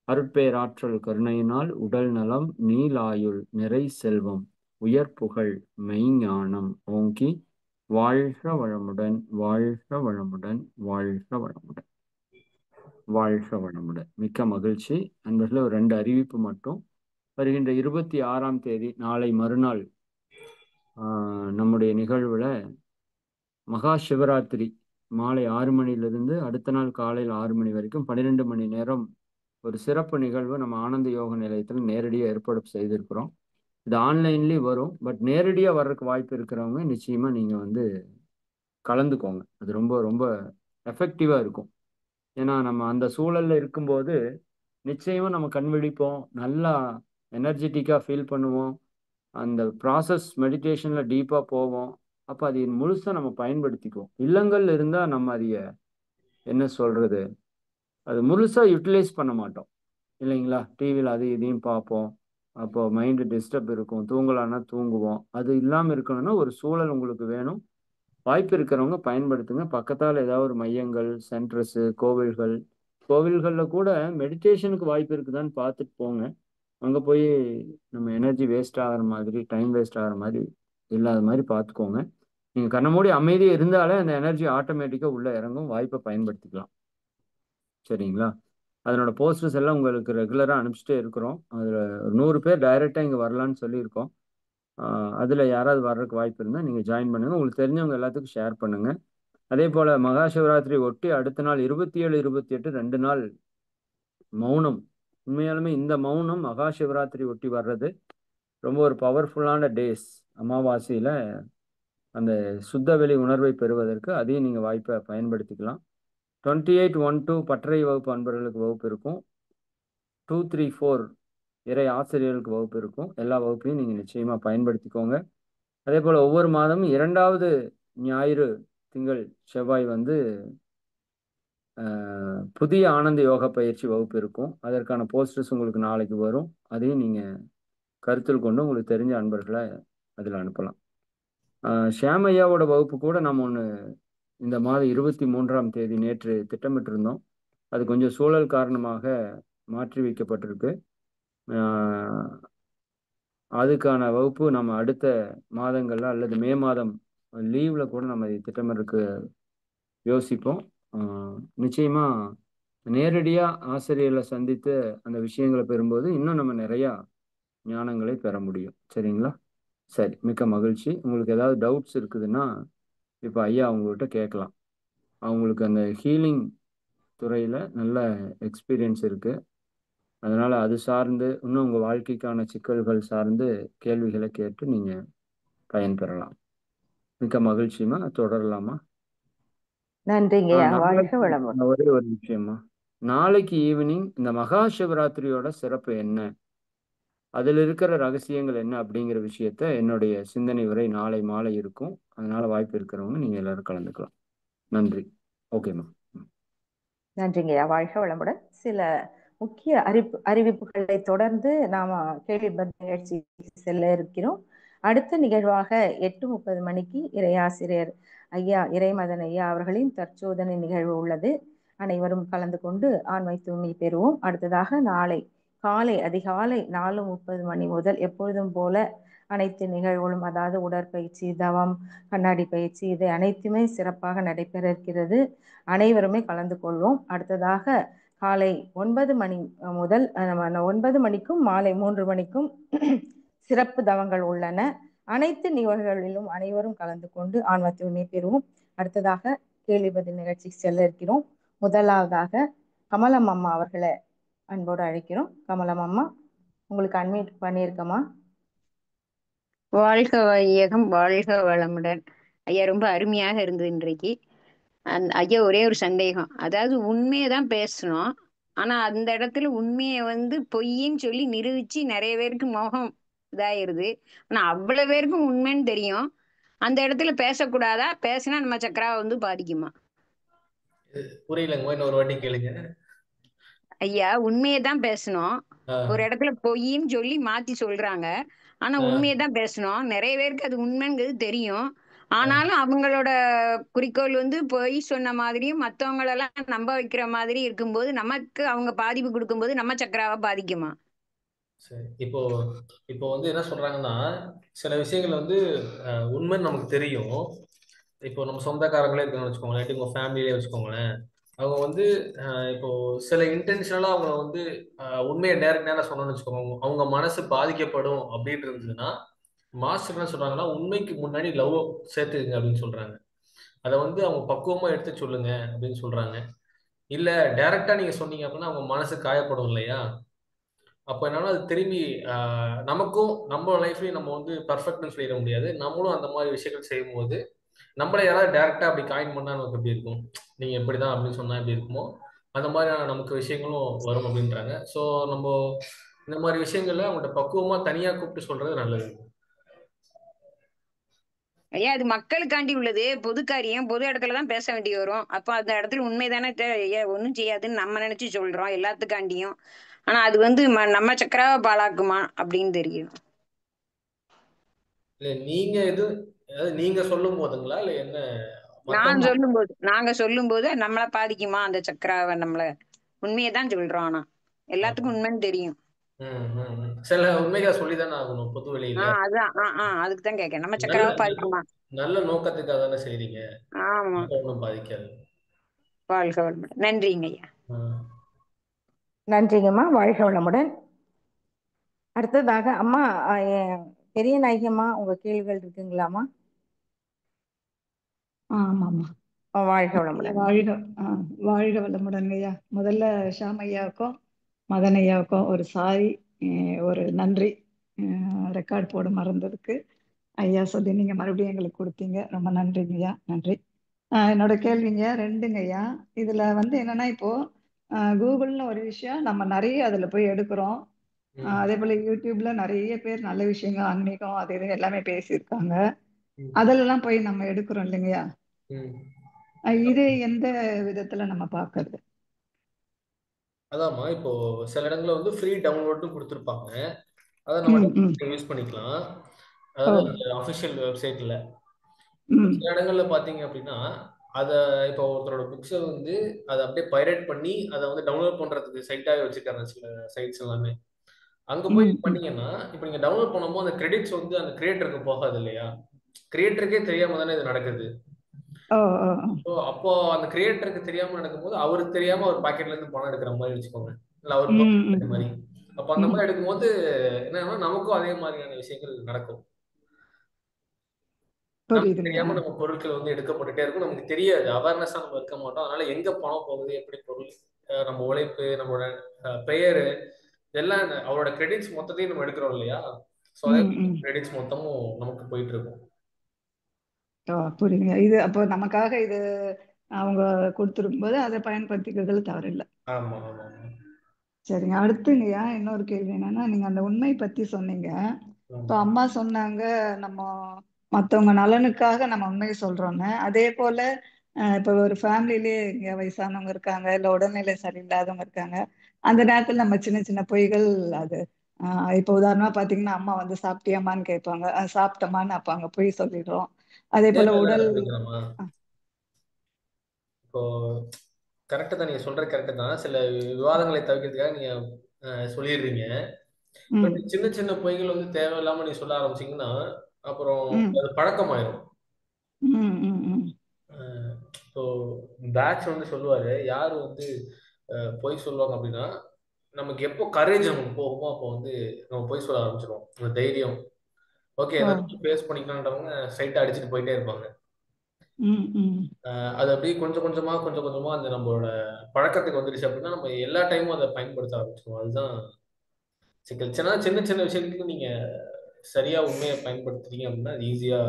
அருட்பேராற்றல் கருணையினால் உடல் நலம் நீலாயுள் நிறை செல்வம் உயர் புகழ் மெய்ஞானம் ஓங்கி வாழ்க வளமுடன் வாழ்க வளமுடன் வாழ்க வளமுடன் வாழ்க வளமுடன். மிக்க மகிழ்ச்சி. நண்பர்களே, ஒரு 2 அறிவிப்பு மட்டும். வருகின்ற 26ஆம் தேதி நாளை மறுநாள் நம்முடைய நிகழ்வுல மகா சிவராத்திரி மாலை 6 மணியிலிருந்து அடுத்த நாள் காலையில் 6 மணி வரைக்கும் 12 மணி நேரம் ஒரு சிறப்பு நிகழ்வு நம்ம ஆனந்த யோக நிலையத்தில் நேரடியாக ஏற்பாடு செய்திருக்கிறோம். இது ஆன்லைன்லயும் வரும். பட் நேரடியாக வர்றதுக்கு வாய்ப்பு இருக்கிறவங்க நிச்சயமா நீங்க வந்து கலந்துக்கோங்க. அது ரொம்ப ரொம்ப எஃபெக்டிவா இருக்கும். ஏன்னா நம்ம அந்த சூழல்ல இருக்கும்போது நிச்சயமா நம்ம கண் விழிப்போம். நல்லா எனர்ஜெட்டிக்கா ஃபீல் பண்ணுவோம். அந்த ப்ராசஸ் மெடிடேஷன்ல டீப்பா போவோம். அப்ப அதை முழுசா நம்ம பயன்படுத்திக்குவோம். இல்லங்கள்ல இருந்தா நம்ம அதைய என்ன சொல்றது? அது முழுசா யூட்டிலைஸ் பண்ண மாட்டோம். இல்லைங்களா? டிவியில அது இதையும் பார்ப்போம். அப்போ மைண்ட் டிஸ்டர்ப் இருக்கும். தூங்கலான்னா தூங்குவோம். அது இல்லாம இருக்கணும்னா ஒரு சூழல் உங்களுக்கு வேணும். வாய்ப்பு இருக்கிறவங்க பயன்படுத்துங்க. பக்கத்தால ஏதாவது ஒரு மையங்கள், சென்டர்ஸ், கோவில்கள், கோவில்கள்ல கூட மெடிடேஷனுக்கு வாய்ப்பு இருக்குதான்னு பார்த்துட்டு போங்க. அங்கே போய் நம்ம எனர்ஜி வேஸ்ட் ஆகிற மாதிரி, டைம் வேஸ்ட் ஆகிற மாதிரி இல்லாத மாதிரி பார்த்துக்கோங்க. நீங்கள் கண்ண மூடி அமைதியாக இருந்தாலே அந்த எனர்ஜி ஆட்டோமேட்டிக்காக உள்ளே இறங்கும். வாய்ப்பை பயன்படுத்திக்கலாம். சரிங்களா? அதனோட போஸ்டர்ஸ் எல்லாம் உங்களுக்கு ரெகுலராக அனுப்பிச்சிட்டே இருக்கிறோம். அதில் 100 பேர் டைரெக்டாக இங்கே வரலான்னு சொல்லியிருக்கோம். அதில் யாராவது வர்றதுக்கு வாய்ப்பு இருந்தால் நீங்கள் ஜாயின் பண்ணுங்கள். உங்களுக்கு தெரிஞ்சவங்க எல்லாத்துக்கும் ஷேர் பண்ணுங்கள். அதே போல் மகா சிவராத்திரி ஒட்டி அடுத்த நாள் 27, 28 2 நாள் மௌனம். உண்மையாலுமே இந்த மௌனம் மகா சிவராத்திரி ஒட்டி வர்றது ரொம்ப ஒரு பவர்ஃபுல்லான டேஸ். அமாவாசையில் அந்த சுத்தவெளி உணர்வை பெறுவதற்கு அதையும் நீங்கள் வாய்ப்பை பயன்படுத்திக்கலாம். 28-1-2 பட்டறை வகுப்பு அன்பர்களுக்கு வகுப்பு இருக்கும். 2-3-4 இறை ஆசிரியர்களுக்கு வகுப்பு இருக்கும். எல்லா வகுப்பையும் நீங்கள் நிச்சயமாக பயன்படுத்திக்கோங்க. அதே போல் ஒவ்வொரு மாதமும் 2வது ஞாயிறு, திங்கள், செவ்வாய் வந்து புதிய ஆனந்த யோகா பயிற்சி வகுப்பு இருக்கும். அதற்கான போஸ்டர்ஸ் உங்களுக்கு நாளைக்கு வரும். அதையும் நீங்கள் கருத்தில் கொண்டு உங்களுக்கு தெரிஞ்ச அன்பர்களை அதில் அனுப்பலாம். ஷியாமையாவோட வகுப்பு கூட நம்ம ஒன்று இந்த மாதம் 23ஆம் தேதி நேற்று திட்டமிட்டிருந்தோம். அது கொஞ்சம் சூழல் காரணமாக மாற்றி வைக்கப்பட்டிருக்கு. அதுக்கான வகுப்பு நம்ம அடுத்த மாதங்களில் அல்லது மே மாதம் லீவில் கூட நம்ம திட்டமிடறதுக்கு யோசிப்போம். நிச்சயமா நேரடியாக ஆசிரியர்களை சந்தித்து அந்த விஷயங்களை பெறும்போது இன்னும் நம்ம நிறையா ஞானங்களை பெற முடியும். சரிங்களா? சரி, மிக்க மகிழ்ச்சி. உங்களுக்கு ஏதாவது டவுட்ஸ் இருக்குதுன்னா இப்போ ஐயா அவங்ககிட்ட கேட்கலாம். அவங்களுக்கு அந்த ஹீலிங் துறையில் நல்ல எக்ஸ்பீரியன்ஸ் இருக்குது. அதனால் அது சார்ந்து இன்னும் உங்கள் வாழ்க்கைக்கான சிக்கல்கள் சார்ந்து கேள்விகளை கேட்டு நீங்கள் பயன்பெறலாம். மிக்க மகிழ்ச்சிமா. தொடரலாமா? நன்றிங்கய்யா. வாழ்க வளமுடன். ஒரே ஒரு விஷயமா, நாளைக்கு ஈவினிங் இந்த மகா சிவராத்திரியோட சிறப்பு என்ன, அதில் இருக்கிற ரகசியங்கள் என்ன அப்படிங்கிற விஷயத்த என்னுடைய சிந்தனை உரை நாளை மாலை இருக்கும். அதனால வாய்ப்பு இருக்கிறவங்க நீங்கள் எல்லாரும் கலந்துக்கலாம். நன்றி. ஓகேம்மா. நன்றிங்கய்யா. வாழ்க வளமுடன். சில முக்கிய அறிவிப்புகளை தொடர்ந்து நாம கேள்வி பதில் நிகழ்ச்சி செல்ல இருக்கிறோம். அடுத்த நிகழ்வாக 8:30 மணிக்கு இறையாசிரியர் ஐயா இறைமதன் ஐயா அவர்களின் தற்சோதனை நிகழ்வு உள்ளது. அனைவரும் கலந்து கொண்டு ஆண்மை தூய்மை பெறுவோம். அடுத்ததாக நாளை காலை அதிகாலை 4:30 மணி முதல் எப்பொழுதும் போல அனைத்து நிகழ்வுகளும், அதாவது உடற்பயிற்சி, தவம், கண்ணாடி பயிற்சி, இது அனைத்துமே சிறப்பாக நடைபெற இருக்கிறது. அனைவருமே கலந்து கொள்வோம். அடுத்ததாக காலை 9 மணி முதல் 9 மணிக்கும் மாலை 3 மணிக்கும் சிறப்பு தவங்கள் உள்ளன. அனைத்து நிகழ்வுகளிலும் அனைவரும் கலந்து கொண்டு ஆன்ம தூய்மை பெறுவோம். அடுத்ததாக கேள்வி பதில் நிகழ்ச்சி செல்ல இருக்கிறோம். முதலாவதாக கமலம் அம்மா அவர்களை அன்போடு அழைக்கிறோம். கமலம் அம்மா, உங்களுக்கு அன்மியூட் பண்ணியிருக்கமா? வாழ்க வையகம், வாழ்க வளமுடன். ஐயா ரொம்ப அருமையாக இருந்தது இன்றைக்கு. ஐயா ஒரே ஒரு சந்தேகம், அதாவது உண்மையை தான் பேசணும், ஆனா அந்த இடத்துல உண்மையை பொய்ன்னு சொல்லி நிரூபிச்சு நிறைய பேருக்கு மோகம் இதாயிருது. ஆனா அவ்வளவு பேருக்கும் உண்மைன்னு தெரியும். அந்த இடத்துல பேசக்கூடாதா? பேசினா நம்ம சக்கரா பாதிக்குமா? புரியலங்க, இன்னொரு வாட்டி கேளுங்க. ஐயா உண்மையை தான் பேசணும், ஒரு இடத்துல பொய்ன்னு சொல்லி மாத்தி சொல்றாங்க. ஆனா உண்மையை தான் பேசணும், நிறைய பேருக்கு அது உண்மைங்கிறது தெரியும். ஆனாலும் அவங்களோட குறிக்கோள் பொய் சொன்ன மாதிரியும் மத்தவங்களெல்லாம் நம்ப வைக்கிற மாதிரி இருக்கும்போது நமக்கு அவங்க பாதிப்பு கொடுக்கும்போது நம்ம சக்கராவை பாதிக்குமா? சரி, இப்போ இப்போ என்ன சொல்றாங்கன்னா, சில விஷயங்கள் உண்மைன்னு நமக்கு தெரியும். இப்போ நம்ம சொந்தக்காரங்களே இருக்காங்கன்னு வச்சுக்கோங்களேன், உங்க ஃபேமிலியே வச்சுக்கோங்களேன். அவங்க இப்போ சில இன்டென்ஷனலா அவங்க உண்மையை நேரா சொன்னோம்னு வச்சுக்கோங்க, அவங்க மனசு பாதிக்கப்படும் அப்படின்னு இருந்ததுன்னா, மாஸ்டர் என்ன சொல்றாங்கன்னா, உண்மைக்கு முன்னாடி லவ் சேர்த்துக்குங்க அப்படின்னு சொல்றாங்க. அதை அவங்க பக்குவமா எடுத்து சொல்லுங்க அப்படின்னு சொல்றாங்க. இல்ல டைரக்டா நீங்க சொன்னீங்க அப்படின்னா அவங்க மனசு காயப்படும் இல்லையா? அப்போ என்னன்னா அது திரும்பி நமக்கும் நம்ம லைஃப்லயும் நம்ம பர்ஃபெக்ட்னு சொல்லிட முடியாது. நம்மளும் அந்த மாதிரி விஷயங்கள் செய்யும்போது நம்மள யாராவது டைரக்டா அப்படி காயின் பண்ணா நமக்கு எப்படி இருக்கும்? நீங்க எப்படிதான் அப்படின்னு சொன்னா எப்படி இருக்குமோ அந்த மாதிரியான நமக்கு விஷயங்களும் வரும் அப்படின்றாங்க. ஸோ நம்ம இந்த மாதிரி விஷயங்கள்ல அவங்கள்ட்ட பக்குவமா தனியா கூப்பிட்டு சொல்றது நல்லது. ஐயா அது மக்களுக்காண்டி உள்ளது, பொது காரியம், பொது இடத்துலதான் பேச வேண்டி வரும். அப்ப அந்த இடத்துல உண்மைதானே ஒண்ணும் செய்யாதுன்னு நம்ம நினைச்சு சொல்றோம் எல்லாத்துக்காண்டியும். ஆனா அது நம்ம சக்கராவை பாழாக்குமா அப்படின்னு தெரியும். இல்ல நீங்க நீங்க சொல்லும் போதுங்களா இல்ல என்ன? நாங்க சொல்லும் போது நம்மள பாதிக்குமா அந்த சக்கராவை? நம்மள உண்மையை தான் சொல்றோம், ஆனா எல்லாத்துக்கும் உண்மைன்னு தெரியும். சில உண்மைகளை சொல்லிதானே ஆகணும் பொது வெளியில. அதான் அதுக்கு தான் கேட்கேன். நம்ம நல்ல சக்கரவா பாதிக்குமா? நல்ல நோக்கத்துக்காக தானே செய்றீங்க, ஆமா. அப்ப ஒன்றும் பாதிக்காது. வாழ்க வளமுடன். நன்றிங்க ஐயா. நன்றிங்கம்மா, வாழ்க வளமுடன். அடுத்ததாக அம்மா, பெரிய நாயகியம்மா, உங்க கேள்விகள் இருக்குங்களாம்மா? ஆமாம்மா. வாழ்க வளமுடன். வாழ்க வளமுடன் ஐயா. முதல்ல ஷாம் ஐயாவுக்கும் மதன் ஐயாவுக்கும் ஒரு சாரி, ஒரு நன்றி. ரெக்கார்ட் போட மறந்ததுக்கு ஐயா சொல்லி நீங்க மறுபடியும் எங்களுக்கு கொடுத்தீங்க. ரொம்ப நன்றிங்க ஐயா, நன்றி. என்னோட கேள்விங்க ரெண்டுங்க ஐயா. இதுல என்னன்னா, இப்போ கூகுள்னு ஒரு விஷயம் நம்ம நிறைய அதுல போய் எடுக்கிறோம். அதே போல யூடியூப்ல நிறைய பேர் நல்ல விஷயங்கள், ஆன்மீகம், அது இது எல்லாமே பேசியிருக்காங்க. அதெல்லாம் போய் நம்ம எடுக்கிறோம் இல்லைங்கய்யா. இது எந்த விதத்துல நம்ம பாக்குறது? அதாம்மா, இப்போ சில இடங்கள்ல ஃப்ரீ டவுன்லோட்டும் கொடுத்துருப்பாங்க, அதை நம்ம யூஸ் பண்ணிக்கலாம். அதாவது அந்த அஃபிஷியல் வெப்சைட்ல சில இடங்கள்ல பாத்தீங்க அப்படின்னா, அதை இப்போ ஒருத்தரோட புக்ஸை அதை அப்படியே பைரேட் பண்ணி அதை டவுன்லோட் பண்றதுக்கு சைட்டாகவே வச்சிருக்காங்க சில சைட்ஸ் எல்லாமே. அங்க போய் பண்ணீங்கன்னா, இப்போ நீங்க டவுன்லோட் பண்ணும்போது அந்த கிரெடிட்ஸ் அந்த கிரியேட்டருக்கு போகாது இல்லையா? கிரியேட்டருக்கே தெரியாம தானே இது நடக்குது. அப்போ அந்த கிரியேட்டருக்கு தெரியாம நடக்கும்போது அவருக்கு தெரியாம ஒரு பாக்கெட்ல இருந்து பணம் எடுக்கிற மாதிரி வச்சுக்கோங்க, இல்ல அவர் மாதிரி. அப்ப அந்த மாதிரி எடுக்கும்போது என்னன்னா, நமக்கும் அதே மாதிரியான விஷயங்கள் நடக்கும். நமக்கு தெரியாம நம்ம பொருட்கள் எடுக்கப்பட்டுட்டே இருக்கும், நமக்கு தெரியாது, அவேர்னஸா நம்ம இருக்க மாட்டோம். அதனால எங்க பணம் போகுது, எப்படி பொருள், நம்ம உழைப்பு, நம்மளோட பெயரு, இதெல்லாம் அவரோட கிரெடிட்ஸ் மொத்தத்தையும் நம்ம எடுக்கிறோம் இல்லையா? ஸோ அதே கிரெடிட்ஸ் மொத்தமும் நமக்கு போயிட்டு இருக்கும். புரியுங்க. இது அப்போ நமக்காக இது அவங்க கொடுத்துருக்கும் போது அதை பயன்படுத்திக்கிறதுல தவறில்லை. ஆமா ஆமா. சரிங்க. அடுத்துங்கய்யா இன்னொரு கேள்வி என்னன்னா, நீங்க அந்த உண்மை பத்தி சொன்னீங்க. இப்போ அம்மா சொன்னாங்க நம்ம மற்றவங்க நலனுக்காக நம்ம உண்மையை சொல்றோம்னு. அதே போல இப்போ ஒரு ஃபேமிலிலே இங்க வயசானவங்க இருக்காங்க, இல்லை உடல்நிலை சரியில்லாதவங்க இருக்காங்க. அந்த நேரத்தில் நம்ம சின்ன சின்ன பொய்கள், அது இப்போ உதாரணமா பார்த்தீங்கன்னா, அம்மா சாப்பிட்டியாமான்னு கேட்பாங்க, சாப்பிட்டோமான்னு அப்போ அங்கே பொய் சொல்லிடுறோம். அதே போல உடல் இப்போ கரெக்டு தான், நீங்க சொல்றது கரெக்டு தான். சில விவாதங்களை தவிர்க்கிறதுக்காக நீங்க சொல்லிடுறீங்க. பட் சின்ன சின்ன பொய்கள் தேவையில்லாம நீ சொல்ல ஆரம்பிச்சீங்கன்னா அப்புறம் அது பழக்கமாயிரும். ஸோ பேட்ச் சொல்லுவாரு, யார் பொய் சொல்லுவாங்க அப்படின்னா, நமக்கு எப்போ கரேஜ் நமக்கு போகுமோ அப்போ நம்ம பொய் சொல்ல ஆரம்பிச்சிருவோம். அந்த தைரியம், ஓகே ஏதாச்சும் ஃபேஸ் பண்ணிக்கலான்றவங்க ஸ்ட்ரைட்டா அடிச்சுட்டு போயிட்டே இருப்பாங்க. அது அப்படியே கொஞ்சம் கொஞ்சமா அந்த நம்மளோட பழக்கத்துக்கு வந்துருச்சு அப்படின்னா நம்ம எல்லா டைமும் அதை பயன்படுத்த ஆரம்பிச்சிருவோம். அதுதான் சிக்கல். சின்ன சின்ன விஷயத்துக்கு நீங்க சரியா உண்மையை பயன்படுத்துறீங்க அப்படின்னா அது ஈஸியா.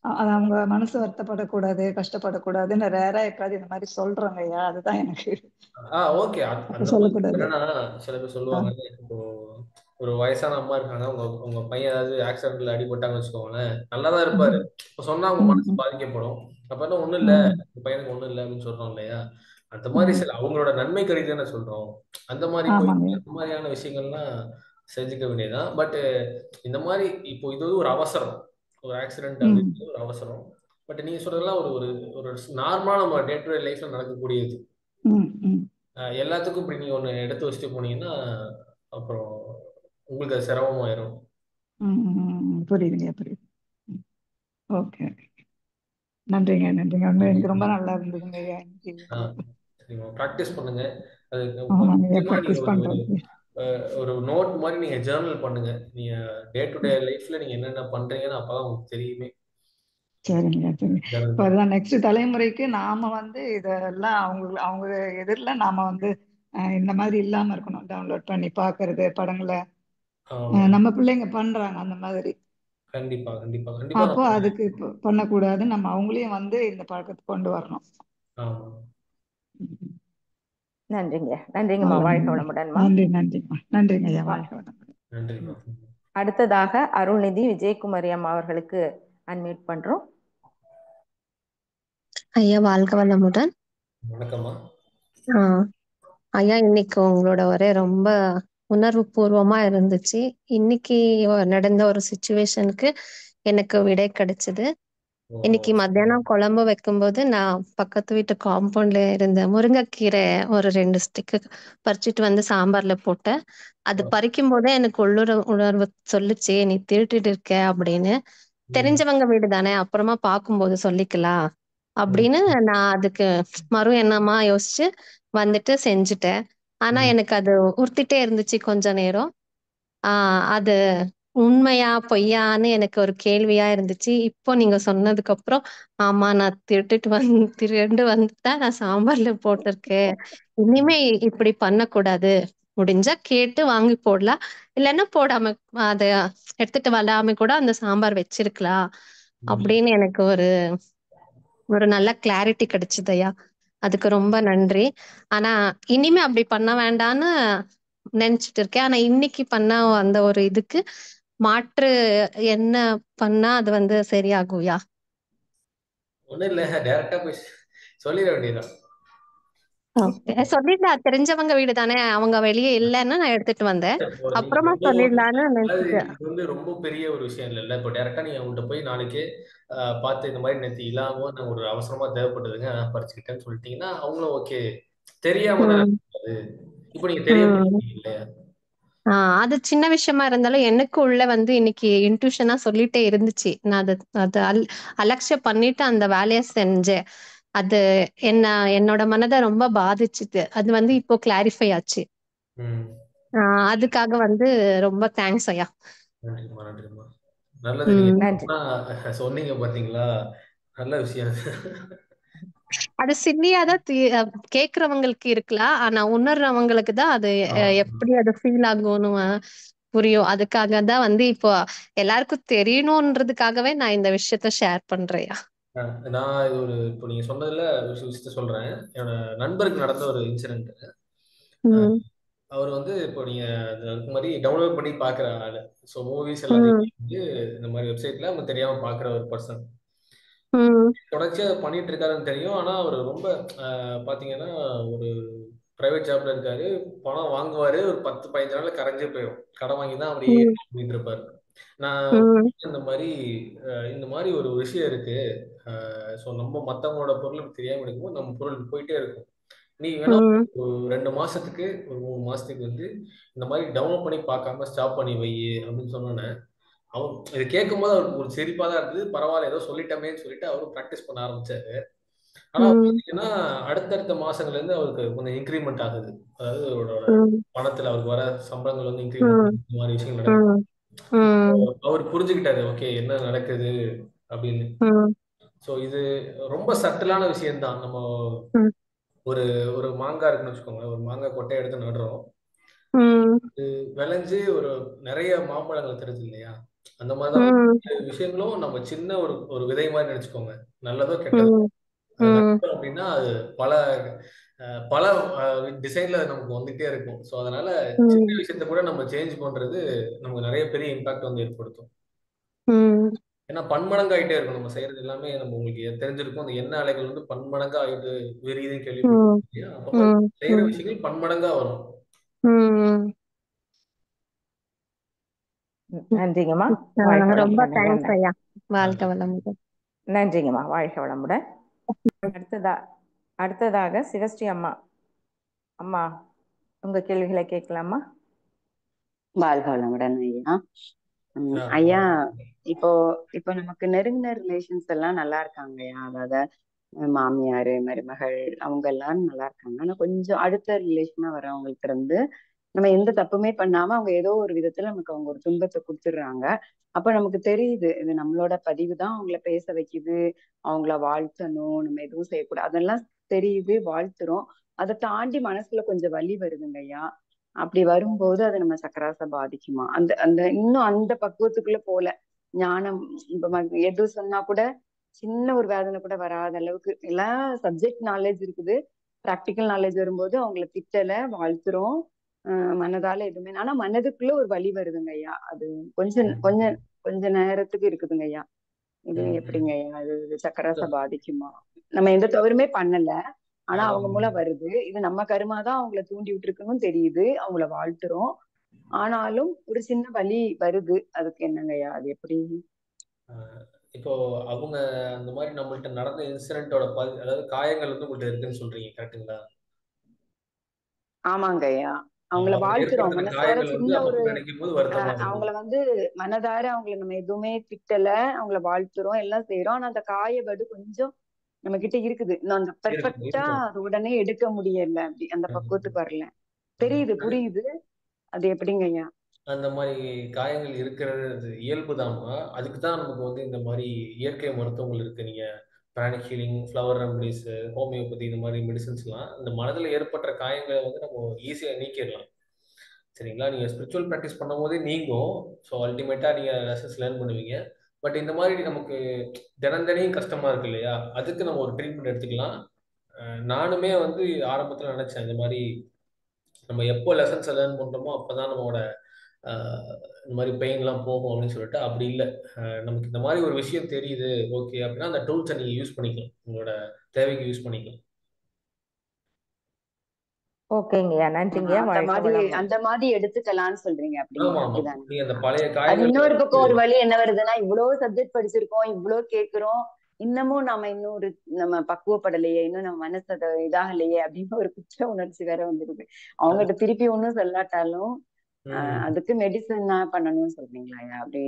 அது அவங்க மனசு வருத்தப்படக்கூடாது, கஷ்டப்படக்கூடாதுன்னு ரேரா எப்பயாவது இந்த மாதிரி சொல்றாங்க ஐயா. அதுதான் எனக்கு ஓகே. சொல்லக்கூடாது. என்னன்னா, சில பேர் சொல்லுவாங்க, இப்போ ஒரு வயசான அம்மா இருக்காங்க, உங்க உங்க பையன் ஏதாவது ஆக்சிடென்ட்ல அடிபட்டாங்கன்னு வச்சுக்கோங்களேன், நல்லாதான் இருப்பாரு, இப்போ சொன்னா அவங்க மனசு பாதிக்கப்படும். அப்ப என்ன, ஒண்ணும் இல்ல, உங்க பையனுக்கு ஒண்ணும் இல்லை அப்படின்னு சொல்றோம் இல்லையா? அந்த மாதிரி சில அவங்களோட நன்மை கருதி தானே சொல்றோம். அந்த மாதிரி அந்த மாதிரியான விஷயங்கள்லாம் செஞ்சுக்க வேண்டியதுதான். பட் இந்த மாதிரி இப்போ இது ஒரு அவசரம், ஒரு ஆக்சிடென்ட் அப்படின்றது ஒரு அவசரம். பட் நீங்க சொல்றதெல்லாம் ஒரு ஒரு ஒரு நார்மலா நம்ம டே டு டே லைஃப்ல நடக்கக்கூடியது. எல்லாத்துக்கும் இப்படி நீங்க ஒண்ணு எடுத்து வச்சுட்டு போனீங்கன்னா அப்புறம் உங்களுக்கு அது சிரமமாயிரும். புரியுதுங்க, புரியுது. ஓகே, நன்றிங்க நன்றிங்க. எனக்கு ரொம்ப நல்லா இருந்ததுங்க. ப்ராக்டிஸ் பண்ணுங்க. அது ஒரு நோட் மாதிரி நீங்க ஜர்னல் பண்ணுங்க. நீங்க டே டு டே லைஃப்ல நீங்க என்னென்ன பண்றீங்கன்னு அப்பதான் உங்களுக்கு தெரியுமே. சரிங்க, சரிங்க. இப்போ அதுதான் நெக்ஸ்ட் தலைமுறைக்கு நாம இதெல்லாம் அவங்க எதிரில் நாம இந்த மாதிரி இல்லாம இருக்கணும். டவுன்லோட் பண்ணி பாக்குறது படங்களை நம்ம பிள்ளைங்க பண்றாங்க அந்த மாதிரி. கண்டிப்பா கண்டிப்பா கண்டிப்பா. அப்போ அதுக்கு பண்ணக்கூடாது, நம்ம அவங்களையும் இந்த பழக்கத்துக்கு கொண்டு வரணும். நன்றிங்க, நன்றிங்கம்மா, வாழ்க வளமுடன். நன்றி நன்றிம்மா, நன்றிங்க ஐயா, வாழ்க வளமுடன். நன்றிம்மா. அடுத்ததாக அருள்நிதி விஜயகுமாரி அம்மா அவர்களுக்கு அன்மியூட் பண்றோம். ஐயா வாழ்க வளமுடன். வணக்கம்மா. ஐயா இன்னைக்கு உங்களோட உரை ரொம்ப உணர்வு பூர்வமா இருந்துச்சு. இன்னைக்கு நடந்த ஒரு சுச்சுவேஷனுக்கு எனக்கு விடை கிடைச்சது. இன்னைக்கு மத்தியானம் குழம்பு வைக்கும்போது நான் பக்கத்து வீட்டு காம்பவுண்ட்ல இருந்த முருங்கைக்கீரை ஒரு 2 ஸ்டிக்கு பறிச்சுட்டு வந்து சாம்பார்ல போட்டேன். அது பறிக்கும் போதே எனக்கு உணர்வு சொல்லுச்சு, நீ திருட்டிட்டு இருக்க அப்படின்னு. தெரிஞ்சவங்க வீடு தானே, அப்புறமா பார்க்கும்போது சொல்லிக்கலாம் அப்படின்னு நான் அதுக்கு மறு எண்ணமா யோசிச்சு வந்துட்டு செஞ்சுட்டேன். ஆனா எனக்கு அது உறுத்திட்டே இருந்துச்சு கொஞ்ச நேரம். அது உண்மையா பொய்யான்னு எனக்கு ஒரு கேள்வியா இருந்துச்சு. இப்போ நீங்க சொன்னதுக்கு அப்புறம், ஆமா நான் திருண்டு வந்து தான் நான் சாம்பார்ல போட்டிருக்கேன். இனிமே இப்படி பண்ணக்கூடாது. முடிஞ்சா கேட்டு வாங்கி போடலாம். இல்லன்னா போடாம அத எடுத்துட்டு வராம கூட அந்த சாம்பார் வச்சிருக்கலாம். அப்படின்னு எனக்கு ஒரு ஒரு நல்ல கிளாரிட்டி கிடைச்சதுய்யா. அதுக்கு ரொம்ப நன்றி. ஆனா இனிமே அப்படி பண்ண வேண்டான்னு நினைச்சிட்டு இருக்கேன். ஆனா இன்னைக்கு பண்ண அந்த ஒரு இதுக்கு மாற்று என்ன பண்ணா அது வந்து சரியாகும்யா? ஒண்ணும் இல்ல, டைரக்டா போய் சொல்லிட வேண்டியதுதான். சொல்லிடலாம், தெரிஞ்சவங்க வீடு தானே, அவங்க வெளியே இல்லைன்னு நான் எடுத்துட்டு வந்தேன். இப்போ நீங்க அப்புறமா ரொம்ப சொல்லிடலான்னு அதாவது நினைச்சிட்டேன். இது வந்து ரொம்ப பெரிய ஒரு விஷயம் இல்லைல்ல. இப்போ டைரக்டா நீங்க அவங்கள்ட்ட போய் நாளைக்கே பார்த்து இந்த மாதிரி நேற்று இல்லாம நான் ஒரு அவசரமா தேவைப்படுதுங்க பறிச்சுக்கிட்டேன்னு சொல்லிட்டீங்கன்னா அவங்களும் ஓகே. தெரியாம தானே உம் அது. இப்போ நீங்க தெரியாம உம் இருக்கீங்க இல்லையா? அது சின்ன விஷயமா இருந்தாலும் எனக்கு உள்ள வந்து இன்னைக்கு இன்ட்யூஷனா சொல்லிட்டே இருந்துச்சு. நான் அது அது அலட்சியம் பண்ணிட்டு அந்த வேலையை செஞ்சேன். அது என்னோட மனதை ரொம்ப பாதிச்சுது. அது வந்து இப்போ கிளாரிஃபை ஆச்சு. ம். அதுக்காக வந்து ரொம்ப தேங்க்ஸ் ஐயா. நன்றிம்மா, நன்றிம்மா. நல்லது, நீங்க உம் நன்றி. சொன்னீங்க பாத்தீங்களா? நல்ல விஷயம். அது சில்லியாதான் கேக்குறவங்களுக்கு இருக்கலாம். ஆனா உணர்றவங்களுக்கு தான் அது எப்படி அது ஃபீல் ஆகும்னு புரியும். அதுக்காக தான் வந்து இப்போ எல்லாருக்கும் தெரியணும்ன்றதுக்காகவே நான் இந்த விஷயத்த ஷேர் பண்றேன்யா. நான் இது ஒரு இப்போ நீங்க சொன்னதுல ஒரு விஷயத்த சொல்றேன். என்னோட நண்பருக்கு நடந்த ஒரு இன்சிடென்ட். உம் அவர் வந்து இப்போ நீங்க அதுக்கு மாதிரி டவுன்லோட் பண்ணி பாக்குற ஆளு. ஸோ மூவிஸ் உம் எல்லாத்தையும் வந்து இந்த மாதிரி வெப்சைட்ல அவங்க தெரியாம பாக்குற ஒரு பர்சன். உம் தொடர்ச்சியா பண்ணிட்டு இருக்காருன்னு தெரியும். ஆனா அவர் ரொம்ப பாத்தீங்கன்னா ஒரு பிரைவேட் ஜாப்ல இருக்காரு. பணம் வாங்குவாரு, ஒரு 10-15 நாள்ல கரைஞ்சே போயிடும். கடன் வாங்கி தான் அவர் உம் பண்ணிட்டு இருப்பாரு. நான் உம் இந்த மாதிரி ஒரு விஷயம் இருக்கு. ஸோ நம்ம மத்தவங்களோட பொருள் தெரியாம இருக்கும்போது நம்ம பொருள் போயிட்டே இருக்கும். நீ வேணா உம் ஒரு 2 மாசத்துக்கு ஒரு 3 மாசத்துக்கு வந்து இந்த மாதிரி டவுன்லோட் பண்ணி பார்க்காம ஸ்டாப் பண்ணி வை அப்படின்னு சொன்னோன்னே அவன் இது கேட்கும்போது அவருக்கு ஒரு சிரிப்பா தான் இருந்தது. பரவாயில்ல ஏதோ சொல்லிட்டமேன்னு சொல்லிட்டு அவரும் ப்ராக்டிஸ் பண்ண ஆரம்பிச்சாரு. ஆனா உம் பாத்தீங்கன்னா அடுத்தடுத்த மாசங்கள்ல இருந்து அவருக்கு கொஞ்சம் இன்க்ரிமெண்ட் ஆகுது. அதாவது அவரோட உம் பணத்துல அவருக்கு வர சம்பளங்கள் வந்து இன்க்ரிமெண்ட் உம் இந்த மாதிரி விஷயங்கள் நடக்குது. உம் உம் அவர் புரிஞ்சுக்கிட்டாரு, ஓகே என்ன நடக்குது அப்படின்னு. உம் ஸோ இது ரொம்ப சட்டிலான விஷயம்தான். நம்ம உம் ஒரு ஒரு மாங்காய் இருக்குன்னு வச்சுக்கோங்க. ஒரு மாங்காய் கொட்டையை எடுத்து நடுறோம். உம் விளைஞ்சு ஒரு நிறைய மாம்பழங்கள் தருது இல்லையா? அந்த மாதிரிதான் உம் விஷயங்களும் நம்ம சின்ன ஒரு ஒரு விதை மாதிரி நினைச்சுக்கோங்க. நல்லதோ கெட்டதோ உம் அது உம் நட்டோம் அப்படின்னா அது பல பல டிசைன்ல நமக்கு வந்துட்டே இருக்கும். ஸோ அதனால சின்ன உம் விஷயத்த கூட நம்ம சேஞ்ச் பண்றது நமக்கு நிறைய பெரிய இம்பாக்ட் வந்து ஏற்படுத்தும். உம் ஏன்னா பன்மடங்கு ஆயிட்டே இருக்கும் நம்ம செய்யறது எல்லாமே. நம்ம உங்களுக்கு தெரிஞ்சிருக்கும் அந்த எண்ணெய் அலைகள் வந்து பன்மடங்கா ஆயிட்டு விரியுதுன்னு உம் கேள்விப்பட்டிருக்கீங்க. அப்ப மாதிரி உம் செய்யற உம் விஷயங்கள் பன்மடங்கா வரும். உம் நன்றிங்கம்மா. வாழ்க ரொம்ப வளமுடன் ஐயா. தேங்க்ஸ் ஐயா. வாழ்க வளமுடன். நன்றிங்கம்மா. வாழ்க வளமுடன். அடுத்ததாக சிவஸ்ரீ அம்மா. அம்மா உங்க கேள்விகளை கேட்கலாமா? வாழ்க வளமுடன் ஐயா. ஐயா, இப்போ இப்போ நமக்கு நெருங்கின ரிலேஷன்ஸ் எல்லாம் நல்லா இருக்காங்க ஐயா. அதாவது மாமியாரு, மருமகள் அவங்க எல்லாம் நல்லா இருக்காங்க. ஆனா கொஞ்சம் அடுத்த ரிலேஷனா வரவங்களுக்கு இருந்து நம்ம எந்த தப்புமே பண்ணாம அவங்க ஏதோ ஒரு விதத்துல நமக்கு அவங்க ஒரு துன்பத்தை கொடுத்துடுறாங்க. அப்ப நமக்கு தெரியுது இது நம்மளோட பதிவு தான் அவங்கள பேச வைக்குது, அவங்கள வாழ்த்தணும், நம்ம எதுவும் செய்யக்கூடாது, அதெல்லாம் தெரியுது, வாழ்த்துறோம். அதை தாண்டி மனசுல கொஞ்சம் வலி வருதுங்க ஐயா. அப்படி வரும்போது அது நம்ம சக்கராசை பாதிக்குமா? அந்த அந்த இன்னும் அந்த பக்குவத்துக்குள்ள போல ஞானம் இப்ப எது சொன்னா கூட சின்ன ஒரு வேதனை கூட வராத அளவுக்கு எல்லாம் சப்ஜெக்ட் நாலேஜ் இருக்குது. ப்ராக்டிக்கல் நாலேஜ் வரும்போது அவங்கள திட்டல, வாழ்த்துறோம். மனதால எதுவுமே, ஆனா மனதுக்குள்ள ஒரு வலி வருதுங்க ஐயா. அது கொஞ்சம் கொஞ்சம் கொஞ்ச நேரத்துக்கு இருக்குதுங்க ஐயா. இது எப்படிங்க ஐயா? அது சக்கராசை பாதிக்குமா? நம்ம எந்த தவறுமே பண்ணல, ஆனா அவங்க மூலம் வருது. இது நம்ம கருமா தான் அவங்கள தூண்டி விட்டுருக்குன்னு தெரியுது, அவங்கள வாழ்த்துறோம். ஆனாலும் ஒரு சின்ன வலி வருது. அதுக்கு என்னங்கய்யா? அது எப்படி? இப்போ அவங்க அந்த மாதிரி நம்மள்ட்ட நடந்த இன்சிடென்ட்டோட அதாவது காயங்கள் வந்து உங்கள்ட்ட இருக்குன்னு சொல்றீங்க, கரெக்ட்டுங்களா? ஆமாங்க ஐயா. அவங்கள அவங்க வாழ்த்துறோம் ஏற்படுத்தின மனசார. காயங்கள் வந்து சின்ன ஒரு அப்பப்ப நினைக்கும் போது வருத்தமா இருக்கு. அவங்கள வந்து மனதார அவங்கள நம்ம எதுவுமே திட்டல, அவங்கள வாழ்த்துறோம், எல்லாம் செய்யறோம். ஆனா அந்த காயவடு கொஞ்சம் நம்ம கிட்ட இருக்குது. இன்னும் அந்த பெர்ஃபெக்ட்டா இருக்கும். அது உடனே எடுக்க முடியல, அப்படி அந்த பக்குவத்துக்கு வரல. தெரியுது, புரியுது. அது எப்படிங்க ஐயா? அந்த மாதிரி காயங்கள் இருக்கிறது அது இயல்புதாம்மா. அதுக்கு தான் நமக்கு வந்து இந்த மாதிரி இயற்கை மருத்துவங்கள் இருக்கு. நீங்க pranic healing, flower remedies, homeopathy, இந்த மாதிரி மெடிசன்ஸ்லாம் இந்த மனதில் ஏற்பட்ட காயங்களை வந்து நம்ம ஈஸியாக நீக்கிடலாம். சரிங்களா? நீங்க ஸ்பிரிச்சுவல் ப்ராக்டிஸ் பண்ணும்போதே நீங்கும். ஸோ அல்டிமேட்டா நீங்க லெசன்ஸ் லேர்ன் பண்ணுவீங்க. பட் இந்த மாதிரி நமக்கு தினந்தனியும் கஷ்டமா இருக்கு இல்லையா? அதுக்கு நம்ம ஒரு ட்ரீட்மெண்ட் எடுத்துக்கலாம். நானுமே வந்து ஆரம்பத்தில் நினைச்சேன் இந்த மாதிரி நம்ம எப்போ லெசன்ஸை லேர்ன் பண்றோமோ அப்பதான் நம்மளோட இந்த மாதிரி பெயின்லாம் போகும் அப்படின்னு சொல்லிட்டு. அப்படி இல்லை. நமக்கு இந்த மாதிரி ஒரு விஷயம் தெரியுது ஓகே அப்படின்னா அந்த டூல்ஸை நீங்க யூஸ் பண்ணிக்கலாம், உங்களோட தேவைக்கு யூஸ் பண்ணிக்கலாம். ஓகேங்கய்யா, நன்றிங்கய்யா. அந்த வாழ்க மாதிரி வளமுடன். அந்த மாதிரி எடுத்துக்கலாம்னு சொல்றீங்க, அப்படிங்க? ஆமா ஆமா. அப்படிதானே? நீங்க அந்த பழைய அது காயங்கள் இன்னொரு பக்கம் ஒரு வழி என்ன வருதுன்னா, இவ்வளவு சப்ஜெக்ட் படிச்சிருக்கோம், இவ்வளவு கேட்கிறோம், இன்னமும் நம்ம பக்குவப்படலையே, இன்னும் நம்ம மனசு அதை இதாகலையே அப்படின்னு ஒரு குற்ற உணர்ச்சி வேற வந்துருது. அவங்ககிட்ட திருப்பி ஒன்னும் சொல்லாட்டாலும் அதுக்கு மெடிசன் பண்ணணும்னு சொல்றீங்களா? அப்படி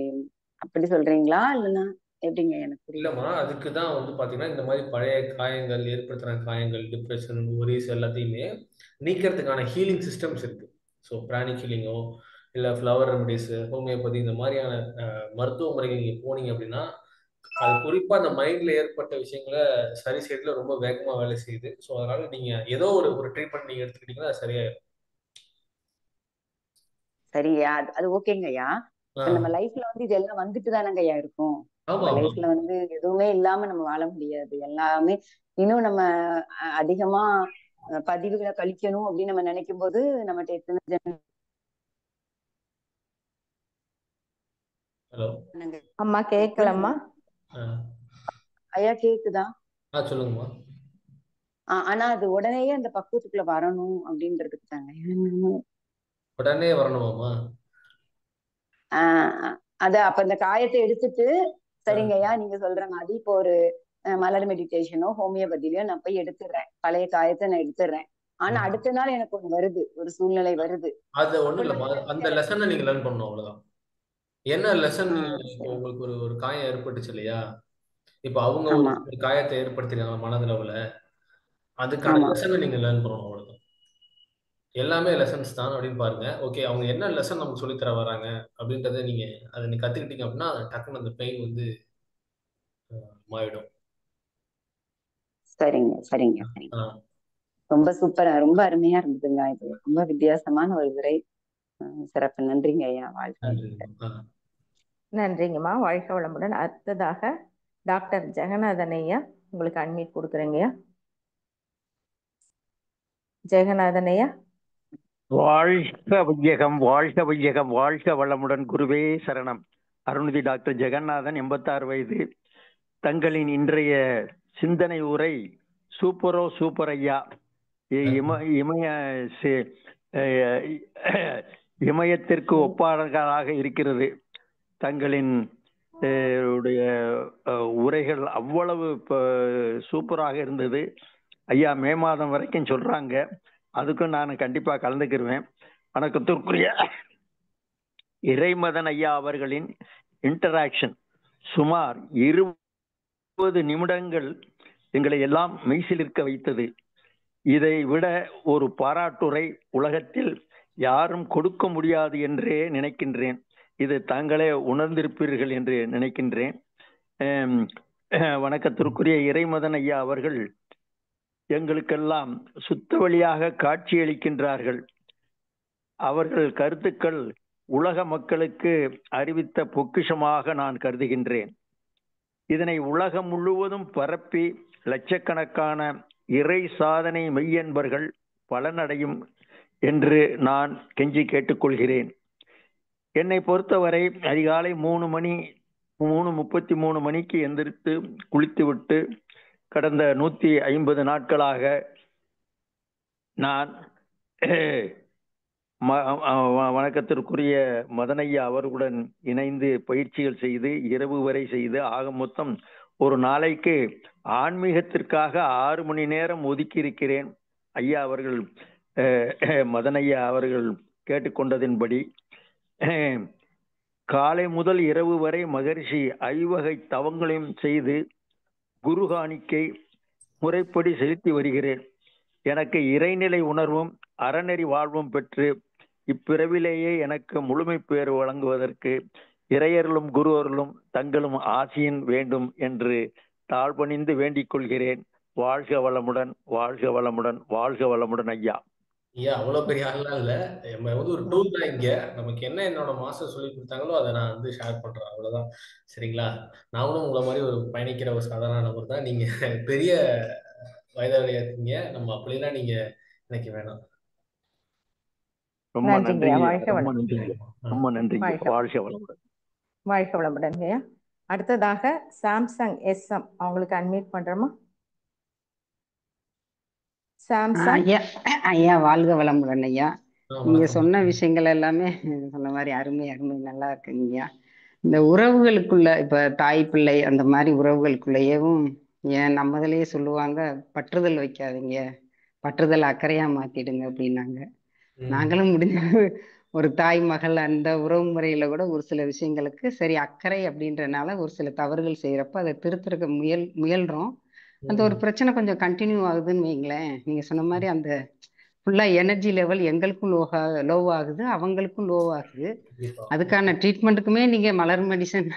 அப்படி சொல்றீங்களா இல்லைன்னா எப்படிங்க? எனக்கு புரியல. இல்லம்மா, அதுக்கு தான் வந்து பாத்தீங்கன்னா இந்த மாதிரி பழைய காயங்கள், ஏற்படுத்தின காயங்கள், டிப்ரெஷன், ஒரிஸ் எல்லாத்தையுமே நீக்கிறதுக்கான ஹீலிங் சிஸ்டம்ஸ் இருக்கு. ஸோ பிராணிக் ஹீலிங்கோ இல்லை ஃப்ளவர் ரெமடிஸ், ஹோமியோபதி, இந்த மாதிரியான மருத்துவ முறைகள் நீங்க போனீங்க அப்படின்னா அது குறிப்பா அந்த மைண்ட்ல ஏற்பட்ட விஷயங்களை சரி செய்யறதுல ரொம்ப வேகமா வேலை செய்யுது. ஸோ அதனால நீங்க ஏதோ ஒரு ட்ரீட்மெண்ட் நீங்க எடுத்துக்கிட்டீங்கன்னா அது சரியாயிடும். சரியா? அது ஓகேங்கய்யா. இப்ப நம்ம லைஃப்ல வந்து இதெல்லாம் வந்துட்டு தானங்கய்யா இருக்கும். ஆமா நம்ம ஆமா. லைஃப்ல வந்து எதுவுமே இல்லாம நம்ம வாழ முடியாது. எல்லாமே இன்னும் நம்ம அதிகமா பதிவுகளை கழிக்கணும் அப்படின்னு நம்ம நினைக்கும் போது நம்மகிட்ட எத்தனை ஹலோ அம்மா கேட்கலம்மா. ஐயா கேக்குதா? சொல்லுங்கம்மா. ஆனா அது உடனேயே அந்த பக்குவத்துக்குள்ள வரணும் அப்படின்றதுக்கு தாங்க. உடனே வரணுமாம்மா? அத அப்ப இந்த காயத்தை எடுத்துட்டு சரிங்கய்யா நீங்க சொல்ற மாதிரி இப்போ ஒரு மலர் மெடிடேஷனோ ஹோமியோபதியிலயோ நான் போய் எடுத்துடுறேன், பழைய காயத்தை நான் எடுத்துடுறேன். ஆனா அடுத்த நாள் எனக்கு ஒண்ணு வருது, ஒரு சூழ்நிலை வருது. அது ஒண்ணும் இல்லம்மா, அந்த லெசனை நீங்க லேர்ன் பண்ணணும், அவ்வளவுதான். என்ன லெசன்? இப்போ உங்களுக்கு ஒரு காயம் ஏற்பட்டுச்சு இல்லையா? இப்போ அவங்க ஒரு காயத்தை ஏற்படுத்திருக்காங்க மனதளவுல, அதுக்கான லெசனை நீங்க லேர்ன் பண்ணணும், அவ்வளவுதான். எல்லாமே லெசன்ஸ் தான் அப்படின்னு பாருங்க. ஓகே, அவங்க என்ன லெசன் நமக்கு சொல்லித்தர வராங்க அப்படின்றத நீங்க கத்துக்கிட்டீங்க அப்படின்னா டக்குன்னு அந்த பெயின் வந்து மாறிடும். சரிங்க சரிங்க சரிங்க. ரொம்ப சூப்பரா, ரொம்ப அருமையா இருந்ததுங்க. இது ரொம்ப வித்தியாசமான ஒரு உரை. சிறப்பு. நன்றிங்க ஐயா. வாழ்க்கை. நன்றிங்கம்மா. வாழ்க வளமுடன். அடுத்ததாக டாக்டர் ஜெகநாதன் ஐயா, உங்களுக்கு அன்மியூட் கொடுக்குறேங்கய்யா. ஜெகநாதன் ஐயா. வாழ்க வையகம், வாழ்க வையகம், வாழ்க வளமுடன். குருவே சரணம். அருள்நிதி டாக்டர் ஜெகநாதன், 86 வயது. தங்களின் இன்றைய சிந்தனை உரை சூப்பரோ சூப்பர் ஐயா. இமயத்திற்கு ஒப்பாளர்களாக இருக்கிறது. தங்களின் உரைகள் அவ்வளவு சூப்பராக இருந்தது ஐயா. மே மாதம் வரைக்கும் சொல்றாங்க, அதுக்கும் நான் கண்டிப்பா கலந்துக்கிருவேன். வணக்கத்திற்குரிய இறைமதன் ஐயா அவர்களின் இன்டராக்ஷன் சுமார் 20 நிமிடங்கள் எங்களை எல்லாம் மெய்சிலிருக்க வைத்தது. இதை விட ஒரு பாராட்டுரை உலகத்தில் யாரும் கொடுக்க முடியாது என்றே நினைக்கின்றேன். இது தாங்களே உணர்ந்திருப்பீர்கள் என்று நினைக்கின்றேன். வணக்கத்திற்குரிய இறைமதன் ஐயா அவர்கள் எங்களுக்கெல்லாம் சுத்த வழியாக காட்சியளிக்கின்றார்கள். அவர்கள் கருத்துக்கள் உலக மக்களுக்கு அறிவித்த பொக்கிஷமாக நான் கருதுகின்றேன். இதனை உலகம் முழுவதும் பரப்பி லட்சக்கணக்கான இறை சாதனை மெய்யன்பர்கள் பலனடையும் என்று நான் கெஞ்சி கேட்டுக்கொள்கிறேன். என்னை பொறுத்தவரை அதிகாலை 3:33 மணிக்கு எந்திரித்து குளித்துவிட்டு கடந்த 150 நாட்களாக நான் வணக்கத்திற்குரிய மதனையா அவர்களுடன் இணைந்து பயிற்சிகள் செய்து இரவு வரை செய்து ஆக மொத்தம் ஒரு நாளைக்கு ஆன்மீகத்திற்காக 6 மணி நேரம் ஒதுக்கி இருக்கிறேன். ஐயா அவர்கள் மதனையா அவர்கள் கேட்டுக்கொண்டதின்படி காலை முதல் இரவு வரை மகரிஷி 5 வகை தவங்களையும் செய்து குரு காணிக்கை முறைப்படி செலுத்தி வருகிறேன். எனக்கு இறைநிலை உணர்வும் அறநெறி வாழ்வும் பெற்று இப்பிறவிலேயே எனக்கு முழுமை பேர் வழங்குவதற்கு இறையர்களும் குரு அருளும் தங்களும் ஆசியின் வேண்டும் என்று தாழ்பணிந்து வேண்டிக் கொள்கிறேன். வாழ்க வளமுடன், வாழ்க வளமுடன், வாழ்க வளமுடன் ஐயா. ஐயா அவ்வளவு பெரிய ஆள்லாம் இல்ல. நம்ம வந்து ஒரு டூல் தான் இங்க. நமக்கு என்ன என்னோட மாஸ்டர் சொல்லி கொடுத்தாங்களோ அதை நான் வந்து ஷேர் பண்றேன், அவ்வளவுதான். சரிங்களா? நானும் உங்களை மாதிரி ஒரு பயணிக்கிற ஒரு சாதாரண நபர் தான். நீங்க பெரிய வயதாளியா இருக்கீங்க. நம்ம அப்படிலாம் நீங்க நினைக்க வேணாம். ரொம்ப நன்றி, நன்றிங்கய்யா. வாழ்க ரொம்ப வளம். நன்றிங்க, ரொம்ப நன்றிங்க. வாழ்க வாழ்க வளமுடன். வாழ்க வளமுடன்ங்கய்யா. அடுத்ததாக சாம்சங் எஸ்எம் அவங்களுக்கு அன்மியூட் பண்றோமா? சாம்சங். ஐயா ஐயா வாழ்க வளமுடன் ஐயா. நீங்க வணக்கம். சொன்ன விஷயங்கள் எல்லாமே சொன்ன மாதிரி அருமை அருமை நல்லா இருக்குங்கய்யா. இந்த உறவுகளுக்குள்ள இப்ப தாய் பிள்ளை அந்த மாதிரி உறவுகளுக்குள்ளேயும் ஏன் நம்மதிலேயே சொல்லுவாங்க, பற்றுதல் வைக்காதீங்க, பற்றுதல் அக்கறையா மாத்திடுங்க அப்படின்னாங்க. நாங்களும் முடிஞ்ச ஒரு தாய் மகள் அந்த உறவு முறையில கூட ஒரு சில விஷயங்களுக்கு சரி அக்கறை அப்படின்றனால ஒரு சில தவறுகள் செய்யறப்ப அதை திருத்துறக்க முயல்றோம். அந்த ஒரு பிரச்சனை கொஞ்சம் கண்டினியூ ஆகுதுன்னு வைங்களேன். நீங்க சொன்ன மாதிரி அந்த ஃபுல்லா எனர்ஜி லெவல் எங்களுக்கும் லோ ஆகுது, அவங்களுக்கும் லோ ஆகுது. அதுக்கான ட்ரீட்மெண்ட்டுக்குமே நீங்க மலர் மெடிசன்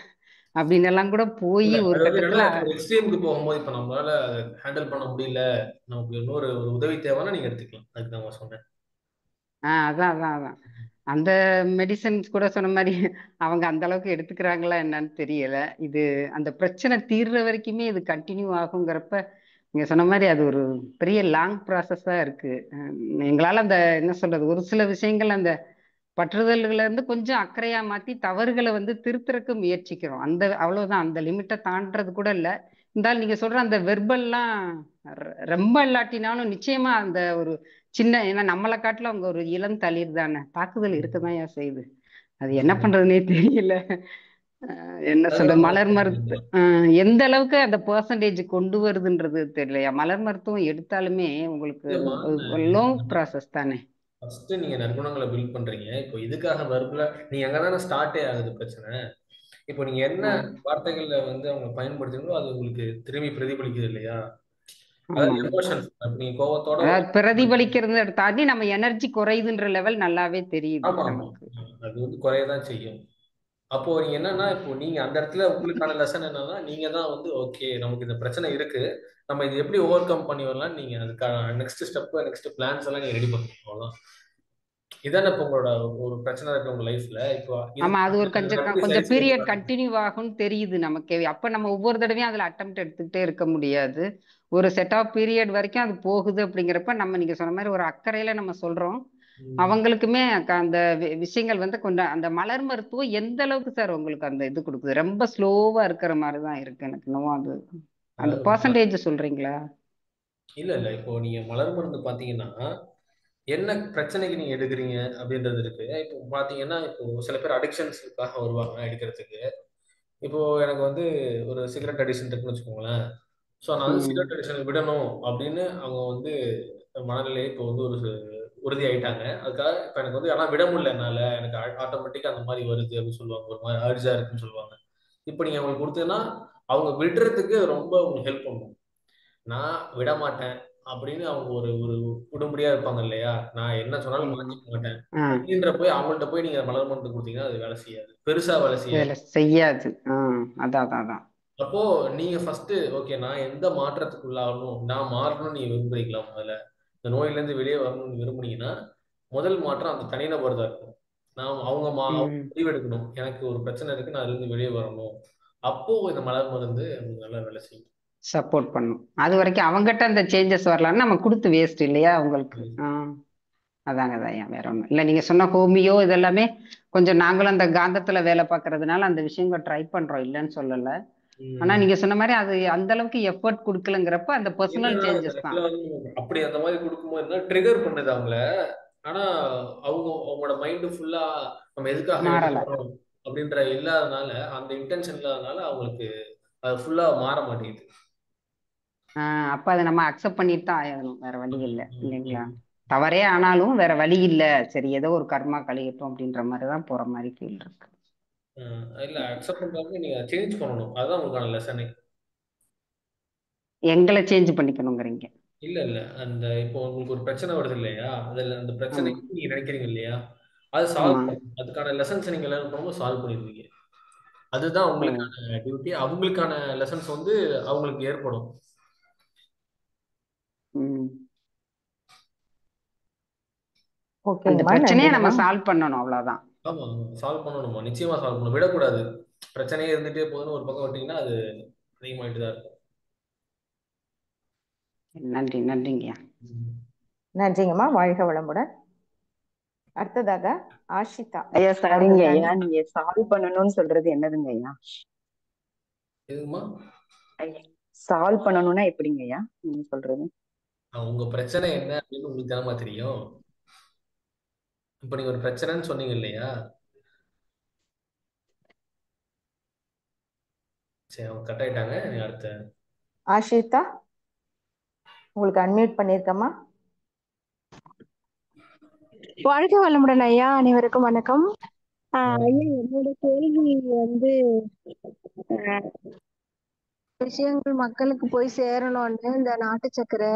அப்படின்னு எல்லாம் கூட போய் ஒரு கட்டத்துல எக்ஸ்ட்ரீமுக்கு போகும்போது இப்ப நம்மளால ஹேண்டில் பண்ண முடியல, நமக்கு இன்னொரு ஒரு உதவி தேவைன்னா நீங்க எடுத்துக்கலாம். அதுக்கு நான் சொன்னேன். அதான் அந்த மெடிசன்ஸ் கூட சொன்ன மாதிரி அவங்க அந்த அளவுக்கு எடுத்துக்கிறாங்களா என்னன்னு தெரியல. இது அந்த பிரச்சனை தீர்ற வரைக்குமே இது கண்டினியூ ஆகுங்கிறப்ப நீங்க சொன்ன மாதிரி அது ஒரு பெரிய லாங் ப்ராசஸா இருக்கு. எங்களால அந்த என்ன சொல்றது, ஒரு சில விஷயங்கள் அந்த பற்றுதல்களை இருந்து கொஞ்சம் அக்கறையா மாத்தி தவறுகளை வந்து திருத்துறக்கு முயற்சிக்கிறோம். அந்த அவ்வளவுதான், அந்த லிமிட்டை தாண்டறது கூட இல்லை. இருந்தாலும் நீங்க சொல்ற அந்த வெர்பல்லாம் ரொம்ப இல்லாட்டினாலும் நிச்சயமா அந்த ஒரு சின்ன, ஏன்னா நம்மளை காட்டுல அவங்க ஒரு இளம் தளிர் தானே, தாக்குதல் இருக்கதான் ஏன் செய்யுது. அது என்ன பண்றதுன்னே தெரியல. என்ன சொல்ற மலர் மருத்துவம் எந்த அளவுக்கு அந்த பெர்சன்டேஜ் கொண்டு வருதுன்றது தெரியலையா. மலர் மருத்துவம் எடுத்தாலுமே உங்களுக்கு லாங் ப்ராசஸ் தானே. ஃபர்ஸ்ட் நீங்க நற்குணங்களை பில்ட் பண்றீங்க. இப்போ இதுக்காக வர்பல நீங்க அங்கதானே ஸ்டார்டே ஆகுது பிரச்சனை. இப்போ நீங்க என்ன வார்த்தைகள்ல வந்து அவங்க பயன்படுத்துறீங்களோ அது உங்களுக்கு திரும்பி பிரதிபலிக்குது இல்லையா? அதாவது எமோஷன்ஸ். நீங்க கோவத்தோட பிரதிபலிக்கிறது தாண்டி நம்ம எனர்ஜி குறையுதுன்ற லெவல் நல்லாவே தெரியுது நமக்கு. அது வந்து குறையதான் செய்யும். அப்போ நீங்க என்னன்னா, இப்போ நீங்க அந்த இடத்துல உங்களுக்கான லெசன் என்னன்னா, நீங்க தான் வந்து ஓகே நமக்கு இந்த பிரச்சனை இருக்கு, நம்ம இது எப்படி ஓவர் கம் பண்ணி வரலாம், நீங்க அதுக்கான நெக்ஸ்ட் ஸ்டெப் நெக்ஸ்ட் பிளான்ஸ் எல்லாம் நீங்க ரெடி பண்ணுங்க. அவ்வளவுதான். இதான இப்போ உங்களோட ஒரு பிரச்சனை இருக்கு உங்க லைஃப்ல. இப்போ ஆமா, அது ஒரு கொஞ்சம் பீரியட் கண்டினியூ ஆகும்னு தெரியுது நமக்கு. அப்ப நம்ம ஒவ்வொரு தடவையும் அதுல அட்டெம்ப்ட் எடுத்துக்கிட்டே இருக்க முடியாது. ஒரு செட் ஆஃப் பீரியட் வரைக்கும் அது போகுது. அப்படிங்கிறப்ப நம்ம நீங்க சொன்ன மாதிரி ஒரு அக்கறையில நம்ம சொல்றோம். அவங்களுக்குமே அந்த விஷயங்கள் வந்து கொஞ்சம் அந்த மலர் மருத்துவம் எந்த அளவுக்கு சார் உங்களுக்கு அந்த இது கொடுக்குது? ரொம்ப ஸ்லோவா இருக்கிற மாதிரிதான் இருக்கு எனக்கு. இன்னும் அது அந்த பெர்சன்டேஜ் சொல்றீங்களா? இல்ல இப்போ நீங்க மலர் மருந்து பாத்தீங்கன்னா என்ன பிரச்சனைக்கு நீங்க எடுக்கிறீங்க அப்படின்றது இருக்கு. இப்போ பாத்தீங்கன்னா இப்போ சில பேர் அடிக்ஷன்ஸுக்காக வருவாங்க எடுக்கிறதுக்கு. இப்போ எனக்கு வந்து ஒரு சிகரெட் அடிக்ஷன் இருக்குன்னு வச்சுக்கோங்களேன். ஸோ நான் வந்து சிகரெட் அடிக்ஷன் விடணும் அப்படின்னு அவங்க வந்து மனநிலையை இப்போ வந்து ஒரு உறுதி ஆயிட்டாங்க. அதுக்காக இப்போ எனக்கு வந்து ஆனால் விட முடியல, என்னால எனக்கு ஆட்டோமேட்டிக்காக அந்த மாதிரி வருது அப்படின்னு சொல்லுவாங்க, ஒரு மாதிரி அர்ஜா இருக்குன்னு சொல்லுவாங்க. இப்போ நீங்க அவங்களுக்கு கொடுத்தீங்கன்னா அவங்க விடுறதுக்கு ரொம்ப உங்களுக்கு ஹெல்ப் பண்ணும். நான் விட மாட்டேன் அப்படின்னு அவங்க ஒரு ஒரு உடம்படியா இருப்பாங்க இல்லையா, நான் என்ன சொன்னாலும் மாற்றிக்க மாட்டேன் அப்படின்ற போய் அவங்கள்ட்ட போய் நீங்க மலர் மருந்து கொடுத்தீங்கன்னா அது வேலை செய்யாது, பெருசா வேலை செய்யாது. அதான் அப்போ நீங்க ஃபர்ஸ்ட் ஓகே நான் எந்த மாற்றத்துக்குள்ளாகணும், நான் மாறணும்னு நீங்க விரும்புறீங்களா, முதல்ல இந்த நோயில இருந்து வெளியே வரணும்னு விரும்புனீங்கன்னா முதல் மாற்றம் அந்த தனிநபர் தான் இருக்கும். நான் அவங்க முடிவெடுக்கணும், எனக்கு ஒரு பிரச்சனை இருக்கு, நான் அதுல இருந்து வெளியே வரணும். அப்போ இந்த மலர் மருந்து நல்லா வேலை செய்யும், சப்போர்ட் பண்ணும். அது வரைக்கும் அவங்ககிட்ட அந்த சேஞ்சஸ் வரலாம்னு நம்ம கொடுத்து வேஸ்ட் இல்லையா உங்களுக்கு. அதாங்க வேற ஒண்ணும் இல்ல. நீங்க சொன்ன ஹோமியோ இதெல்லாமே கொஞ்சம் நாங்களும் அந்த காந்தத்துல வேலை பார்க்கறதுனால அந்த விஷயங்கள் ட்ரை பண்றோம், இல்லைன்னு சொல்லல. ஆனா நீங்க சொன்ன மாதிரி அது அந்த அளவுக்கு எஃபர்ட் கொடுக்கலங்கிறப்ப அந்த பர்சனல் சேஞ்சஸ் தான். அப்படி அந்த மாதிரி கொடுக்கும்போது ட்ரிகர் பண்ணுது அவங்கள. ஆனா அவங்களோட மைண்டு ஃபுல்லா நம்ம எதுக்காக மாறல. எடுக்கிறோம் அப்படின்ற இல்லாதனால, அந்த இன்டென்ஷன் இல்லாதனால அவங்களுக்கு அது ஃபுல்லா மாற மாட்டேங்குது. அப்ப அதை நம்ம அக்செப்ட் பண்ணிட்டு தான் ஆகணும், வேற வழி இல்லை இல்லைங்களா? ம். தவறே ஆனாலும் வேற வழி இல்லை, சரி ஏதோ ஒரு கர்மா கழியட்டும் அப்படின்ற மாதிரி தான் போற மாதிரி ஃபீல் இருக்கு. இல்ல அக்செப்ட் பண்றாங்க, நீங்க சேஞ்ச் பண்ணணும். அதுதான் உங்களுக்கான லெசனே. எங்களை சேஞ்ச் பண்ணிக்கணுங்கிறீங்க? இல்ல அந்த இப்போ உங்களுக்கு ஒரு பிரச்சனை வருது இல்லையா, அதுல அந்த பிரச்சனை ஆமா நீங்க நினைக்கிறீங்க இல்லையா, அது ஆமா. சால்வ் பண்ணணும். அதுக்கான லெசன்ஸ் நீங்க லேர்ன் பண்ணும்போது சால்வ் பண்ணிடுவீங்க. அதுதான் ஓ. உங்களுக்கான டியூட்டி. அவங்களுக்கான லெசன்ஸ் வந்து அவங்களுக்கு ஏற்படும். ம். அந்த ஓகேங்கம்மா, பிரச்சனையை நம்ம நன்றிங்கம்மா. சால்வ் பண்ணணும், அவ்வளவுதான். ஆமா, சால்வ் பண்ணணுமா, நிச்சயமா சால்வ் பண்ணணும். விடக்கூடாது. பிரச்சனையே இருந்துட்டே போகுதுன்னு ஒரு பக்கம் விட்டீங்கன்னா அது அதிகமாயிட்டு தான் இருக்கும். நன்றி, நன்றிங்கய்யா. நன்றிங்கம்மா, வாழ்க வளமுடன். அடுத்ததாக ஆஷிதா. ஐயா அவங்க சரிங்க ஐயா, தனி நீங்க சால்வ் பண்ணணும்னு சொல்றது என்னதுங்க ஐயா? எதுமா? சால்வ் பண்ணணும்னா எப்படிங்க ஐயா நீங்க சொல்றது? உங்க பிரச்சனை என்ன அப்படின்னு உங்களுக்கு தானமா தெரியும். இப்ப நீங்க ஒரு பிரச்சனைன்னு சொன்னீங்க இல்லையா, சரி அவங்க கட் ஆயிட்டாங்க. நீ அடுத்த. ஆஷிதா, உங்களுக்கு அன்மியூட் பண்ணியிருக்கம்மா. வாழ்க வளமுடன் ஐயா, அனைவருக்கும் வணக்கம். ஐயா, என்னோட கேள்வி வந்து விஷயங்கள் மக்களுக்கு போய் சேரணும்னு இந்த நாட்டு சக்கரை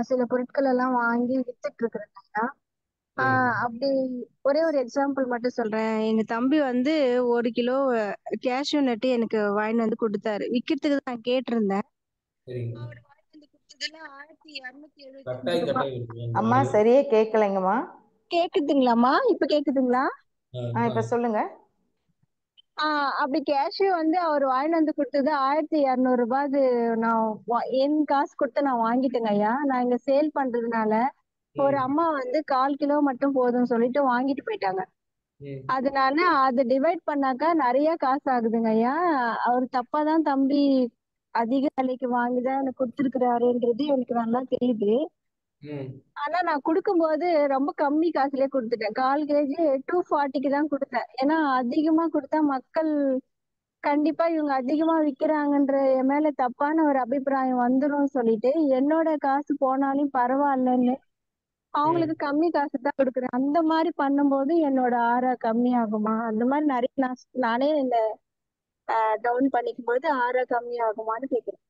சில பொருட்கள் எல்லாம் வாங்கி வித்துட்டு இருக்கிறேன் ஐயா. அப்படி ஒரே ஒரு எக்ஸாம்பிள் மட்டும் சொல்றேன். எங்க தம்பி வந்து 1 கிலோ கேஷ்யூ நட்டு எனக்கு வாங்கிட்டு வந்து கொடுத்தாரு. விக்கிறதுக்கு தான் நான் கேட்டிருந்தேன். சரிங்க. அவர் வாங்கிட்டு வந்து கொடுத்ததுல 1275 கட்டாய் ரூபாய். வருது அம்மா ஆடியோ. சரியே கேட்கலைங்கம்மா. கேக்குதுங்களாம்மா? இப்ப கேக்குதுங்களா? இப்ப சொல்லுங்க. அப்படி கேஷ்யூ வந்து அவர் வாங்கிட்டு வந்து கொடுத்தது 1200 ரூபாய். நான் என் காசு கொடுத்து நான் வாங்கிட்டேங்க ஐயா. நான் இங்க சேல் பண்றதுனால ஒரு அம்மா வந்து 1/4 கிலோ மட்டும் போதும்னு சொல்லிட்டு வாங்கிட்டு போயிட்டாங்க. அதனால அது டிவைட் பண்ணாக்கா நிறைய காசு ஆகுதுங்க ஐயா. அவர் தப்பாதான் தம்பி அதிக விலைக்கு வாங்கிதான் எனக்கு கொடுத்துருக்கிறாருன்றது எனக்கு நல்லா தெரியுது. ஆனா நான் கொடுக்கும்போது ரொம்ப கம்மி காசுலயே கொடுத்துட்டேன். 1/4 கேஜி 240க்கு தான் கொடுத்தேன். ஏன்னா அதிகமா கொடுத்தா மக்கள் கண்டிப்பா இவங்க அதிகமா விக்கிறாங்கன்ற என் மேல தப்பான ஒரு அபிப்பிராயம் வந்துரும் சொல்லிட்டு என்னோட காசு போனாலும் பரவாயில்லன்னு அவங்களுக்கு கம்மி காசு தான் கொடுக்குறேன். அந்த மாதிரி பண்ணும்போது என்னோட ஆறா கம்மி ஆகுமா? அந்த மாதிரி நிறைய நானே இந்த டவுன் பண்ணிக்கும் போது ஆறா கம்மி ஆகுமான்னு கேக்குறேன்.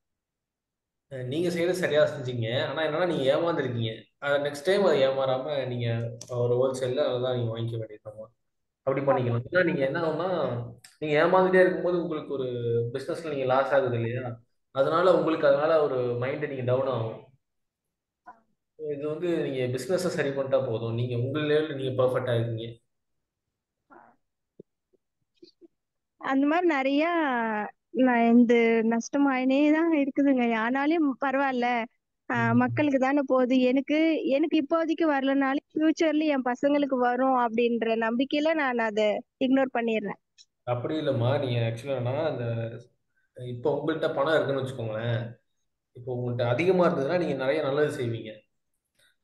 நீங்க செய்யறது சரியா செஞ்சீங்க. ஆனா என்னன்னா நீங்க ஏமாந்துருக்கீங்க. நெக்ஸ்ட் டைம் அதை ஏமாறாம நீங்க ஒரு ஹோல்சேல்ல அதான் நீங்க வாங்கிக்க வேண்டியதாமா. அப்படி பண்ணிக்கணும். ஏன்னா நீங்க என்ன ஆகும்னா, நீங்க ஏமாந்துட்டே இருக்கும்போது உங்களுக்கு ஒரு பிசினஸ்ல நீங்க லாஸ் ஆகுது இல்லையா, அதனால உங்களுக்கு அதனால ஒரு மைண்ட் நீங்க டவுன் ஆகும். இது வந்து நீங்க பிசினஸை சரி பண்ணிட்டா போதும். நீங்க உங்க லெவலில் நீங்க பெர்ஃபெக்டா இருக்கீங்க. அந்த மாதிரி நிறைய இந்த நஷ்டமாயினே தான் இருக்குதுங்க. ஆனாலும் பரவாயில்ல, மக்களுக்கு தானே போகுது. எனக்கு எனக்கு இப்போதைக்கு வரலனாலும் ஃபியூச்சர்ல என் பசங்களுக்கு வரும் அப்படின்ற நம்பிக்கையில நான் அதை இக்னோர் பண்ணிடுறேன். அப்படி இல்லைம்மா, நீங்க ஆக்சுவலா அந்த இப்போ உங்கள்கிட்ட பணம் இருக்குன்னு வச்சுக்கோங்களேன். இப்போ உங்கள்கிட்ட அதிகமா இருந்ததுன்னா நீங்க நிறைய நல்லது செய்வீங்க.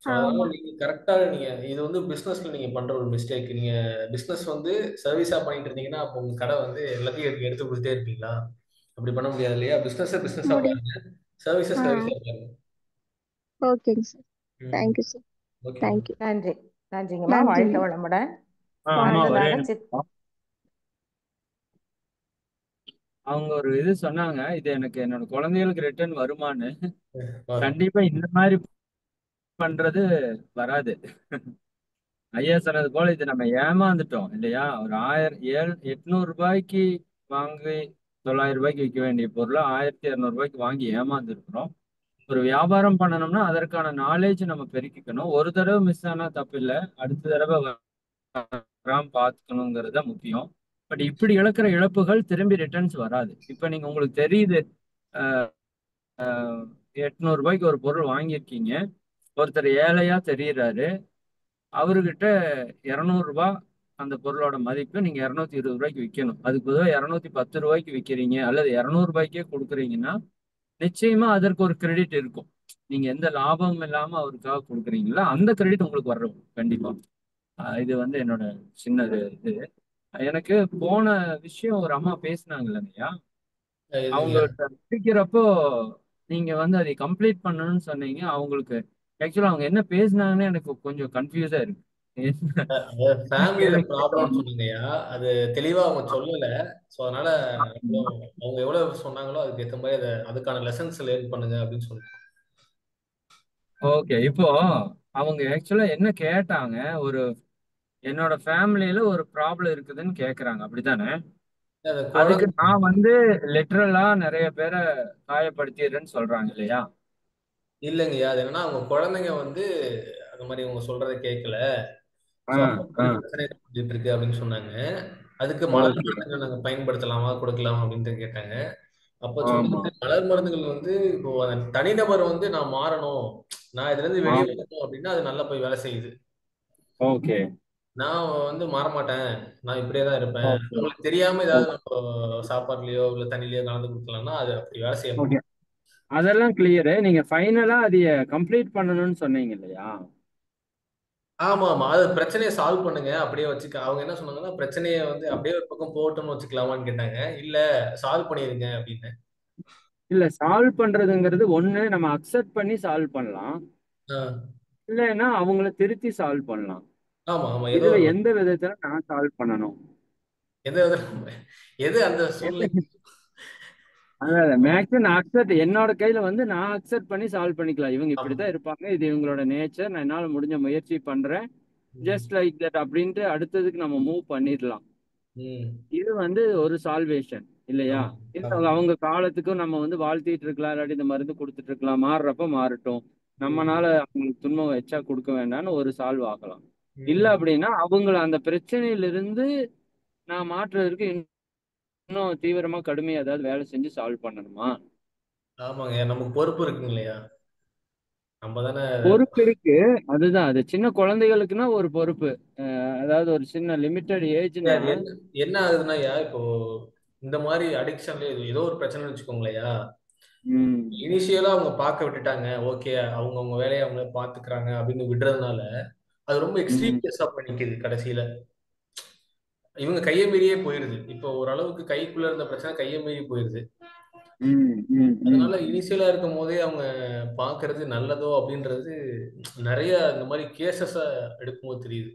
ஸோ அதனால நீங்க கரெக்டா நீங்க இது வந்து பிசினஸ்ல நீங்க பண்ற ஒரு மிஸ்டேக். நீங்க பிசினஸ் வந்து சர்வீஸா பண்ணிட்டு இருந்தீங்கன்னா அப்போ உங்க கடை வந்து எல்லாத்தையும் எடுத்து கொடுத்துட்டே இருப்பீங்களா? அப்படி பண்ண முடியாது இல்லையா? பிசினஸா பாருங்க, சர்வீஸை சர்வீஸா பாருங்க. ஓகேங்க sir, thank you sir. Okay, thank you. நன்றி. நன்றிங்கம்மா, வாழ்க வளமுடன். அம்மா ஒரே அடுத்ததாக நிமிஷம். அவங்க ஒரு இது சொன்னாங்க, இது எனக்கு என்னோட குழந்தைகளுக்கு ரிட்டர்ன் வருமான்னு. கண்டிப்பா இந்த மாதிரி பண்றது வராது. ஐயா சொன்னது போல இது நம்ம ஏமாந்துட்டோம் இல்லையா? ஒரு 800 ரூபாய்க்கு வாங்கி 900 ரூபாய்க்கு விற்க வேண்டிய பொருளை 1200 ரூபாய்க்கு வாங்கி ஏமாந்துருக்கிறோம். ஒரு வியாபாரம் பண்ணணும்னா அதற்கான நாலேஜ் நம்ம பெருக்கிக்கணும். ஒரு தடவை மிஸ் ஆனா தப்பு இல்லை, அடுத்த தடவை வராம பார்த்துக்கணுங்கிறது தான் முக்கியம். பட் இப்படி இழக்கிற இழப்புகள் திரும்பி ரிட்டர்ன்ஸ் வராது. இப்ப நீங்க உங்களுக்கு தெரியுது 800 ரூபாய்க்கு ஒரு பொருள் வாங்கியிருக்கீங்க, ஒருத்தர் ஏழையா தெரியுறாரு, அவர்கிட்ட 200 ரூபாய் அந்த பொருளோட மதிப்பு, நீங்க 220 ரூபாய்க்கு விற்கணும். அதுக்கு பொதுவாக 210 ரூபாய்க்கு விற்கிறீங்க அல்லது 200 ரூபாய்க்கே கொடுக்குறீங்கன்னா நிச்சயமா அதற்கு ஒரு கிரெடிட் இருக்கும். நீங்க எந்த லாபமும் இல்லாம அவருக்காக கொடுக்குறீங்களோ அந்த கிரெடிட் உங்களுக்கு வரும் கண்டிப்பா. இது வந்து என்னோட சின்ன இது. எனக்கு போன விஷயம் ஒரு அம்மா பேசினாங்க இல்லைங்கய்யா, எதுங்கய்யா? அவங்கள்ட்ட முடிக்கிறப்போ நீங்க வந்து அதை கம்ப்ளீட் பண்ணணும்னு சொன்னீங்க. அவங்களுக்கு ஆக்சுவலா அவங்க என்ன பேசினாங்கன்னு எனக்கு கொஞ்சம் கன்ஃபியூஸா இருக்கு. ஃபேமிலியில எனக்கு ப்ராப்ளம்னு சொன்னீங்கய்யா, அது தெளிவா அவங்க சொல்லல. ஸோ அதனால நம்மளும் அவங்க எவ்வளவு சொன்னாங்களோ அதுக்கு ஏற்ற மாதிரி அதுக்கான லெசன்ஸ் லேர்ன் பண்ணுங்க அப்படின்னு சொல்லிட்டு. ஓகே. இப்போ அவங்க ஆக்சுவலா என்ன கேட்டாங்க, ஒரு என்னோட ஃபேமிலியில ஒரு ப்ராப்ளம் இருக்குதுன்னு கேக்குறாங்க, அப்படித்தானே? அந்த அதுக்கு குழந்தை நான் வந்து லிட்ரலா நிறைய பேரை காயப்படுத்திடுறேன்னு சொல்றாங்க இல்லையா? இல்லைங்கய்யா, அது என்னன்னா அவங்க குழந்தைங்க வந்து அந்த மாதிரி அவங்க சொல்றதை கேட்கல. ஆ ஸோ அந்த ஆ மாதிரி பிரச்சனை ஏற்பட்டுட்டு இருக்கு அப்படின்னு சொன்னாங்க. அதுக்கு மலர் ஓகே. மருந்துகள் நாங்கள் பயன்படுத்தலாமா கொடுக்கலாமா அப்படின்ட்டு கேட்டாங்க. அப்போ ஆமா. சொன்னது மலர் மருந்துகள் வந்து இப்போ அந்த தனிநபர் வந்து நான் மாறணும், நான் இதுல இருந்து வெளியே ஆமா. வரணும் அப்படின்னா அது நல்லா போய் வேலை செய்யுது. ஓகே. நான் வந்து மாற மாட்டேன், நான் இப்படியே தான் இருப்பேன், ஓகே. அவங்களுக்கு தெரியாம ஏதாவது நம்ம சாப்பாட்டுலயோ இல்ல தண்ணிலயோ கலந்து கொடுக்கலாம்னா அது அப்படி வேலை செய்ய ஓகே. மாட்டேன். அதெல்லாம் கிளியரு. நீங்க ஃபைனலா அதைய கம்ப்ளீட் பண்ணணும்னு சொன்னீங்க இல்லையா? ஆமா ஆமா, அது பிரச்சனையை சால்வ் பண்ணுங்க அப்படியே வச்சுக்க. அவங்க என்ன சொன்னாங்கன்னா பிரச்சனையை வந்து அப்படியே ஒரு பக்கம் போகட்டும்னு வச்சுக்கலாமான்னு கேட்டாங்க. இல்ல, சால்வ் பண்ணிருங்க அப்படின்னு. இல்ல, சால்வ் பண்றதுங்கிறது ஒண்ணு நம்ம அக்செப்ட் பண்ணி சால்வ் பண்ணலாம், ஆ, இல்லைன்னா அவங்கள திருத்தி சால்வ் பண்ணலாம். ஆமா ஆமா, ஏதோ இதுல ஒரு எந்த விதத்துல நான் சால்வ் பண்ணணும்? எந்த வித எது அந்த சூழ்நிலை. அதான் மேக்ஸிமம் நான் அக்செப்ட், என்னோட கையில வந்து நான் அக்செப்ட் பண்ணி சால்வ் பண்ணிக்கலாம். இவங்க ஆமா. இப்படித்தான் இருப்பாங்க, இது இவங்களோட நேச்சர், நான் என்னால முடிஞ்ச முயற்சி பண்றேன், ம், ஜஸ்ட் லைக் தட் அப்படின்ட்டு அடுத்ததுக்கு நம்ம மூவ் பண்ணிடலாம். ம், இது வந்து ஒரு சால்வேஷன் இல்லையா? ஆமா இல்ல ஆமா. அவங்க காலத்துக்கும் நம்ம வந்து வாழ்த்திட்டு இருக்கலாம், இல்லாட்டி இந்த மருந்து கொடுத்துட்டு இருக்கலாம், மாறுறப்ப மாறட்டும், ம், நம்மனால அவங்களுக்கு துன்பம் எச்சா கொடுக்க வேண்டாம்னு ஒரு சால்வ் ஆகலாம். இல்ல ம். அப்படின்னா அவங்கள அந்த பிரச்சனையிலிருந்து நான் மாற்றுறதுக்கு இன்னும் தீவிரமா கடுமையா ஏதாவது வேலை செஞ்சு சால்வ் பண்ணணுமா? ஆமாங்க, நமக்கு பொறுப்பு இருக்குங்க இல்லையா, நம்ம தானே. பொறுப்பு இருக்கு. அதுதான், அது சின்ன குழந்தைகளுக்குன்னா ஒரு பொறுப்பு. அதாவது ஒரு சின்ன லிமிட்டட் ஏஜ்னா. அது என்ன என்ன ஆகுதுன்னா இப்போ இந்த மாதிரி அடிக்ஷன்ல ஏதோ ஒரு பிரச்சனைன்னு வச்சுக்கோங்களேயா, ம் இனிஷியலா அவங்க பார்க்க விட்டுட்டாங்க, ஓகே அவங்க அவங்க வேலையை அவங்களே பார்த்துக்கிறாங்க அப்படின்னு விடுறதுனால அது ரொம்ப எக்ஸ்ட்ரீம் ம் கேஸா போய் நிக்குது கடைசியில. இவங்க கையை மீறியே போயிருது. இப்போ ஓரளவுக்கு கைக்குள்ள இருந்த பிரச்சனை கையை மீறி போயிருது. ம் ம் ம் அதனால இனிஷியலா இருக்கும் போதே அவங்க பாக்குறது நல்லதோ அப்படின்றது நிறைய இந்த மாதிரி கேசஸ எடுக்கும்போது தெரியுது.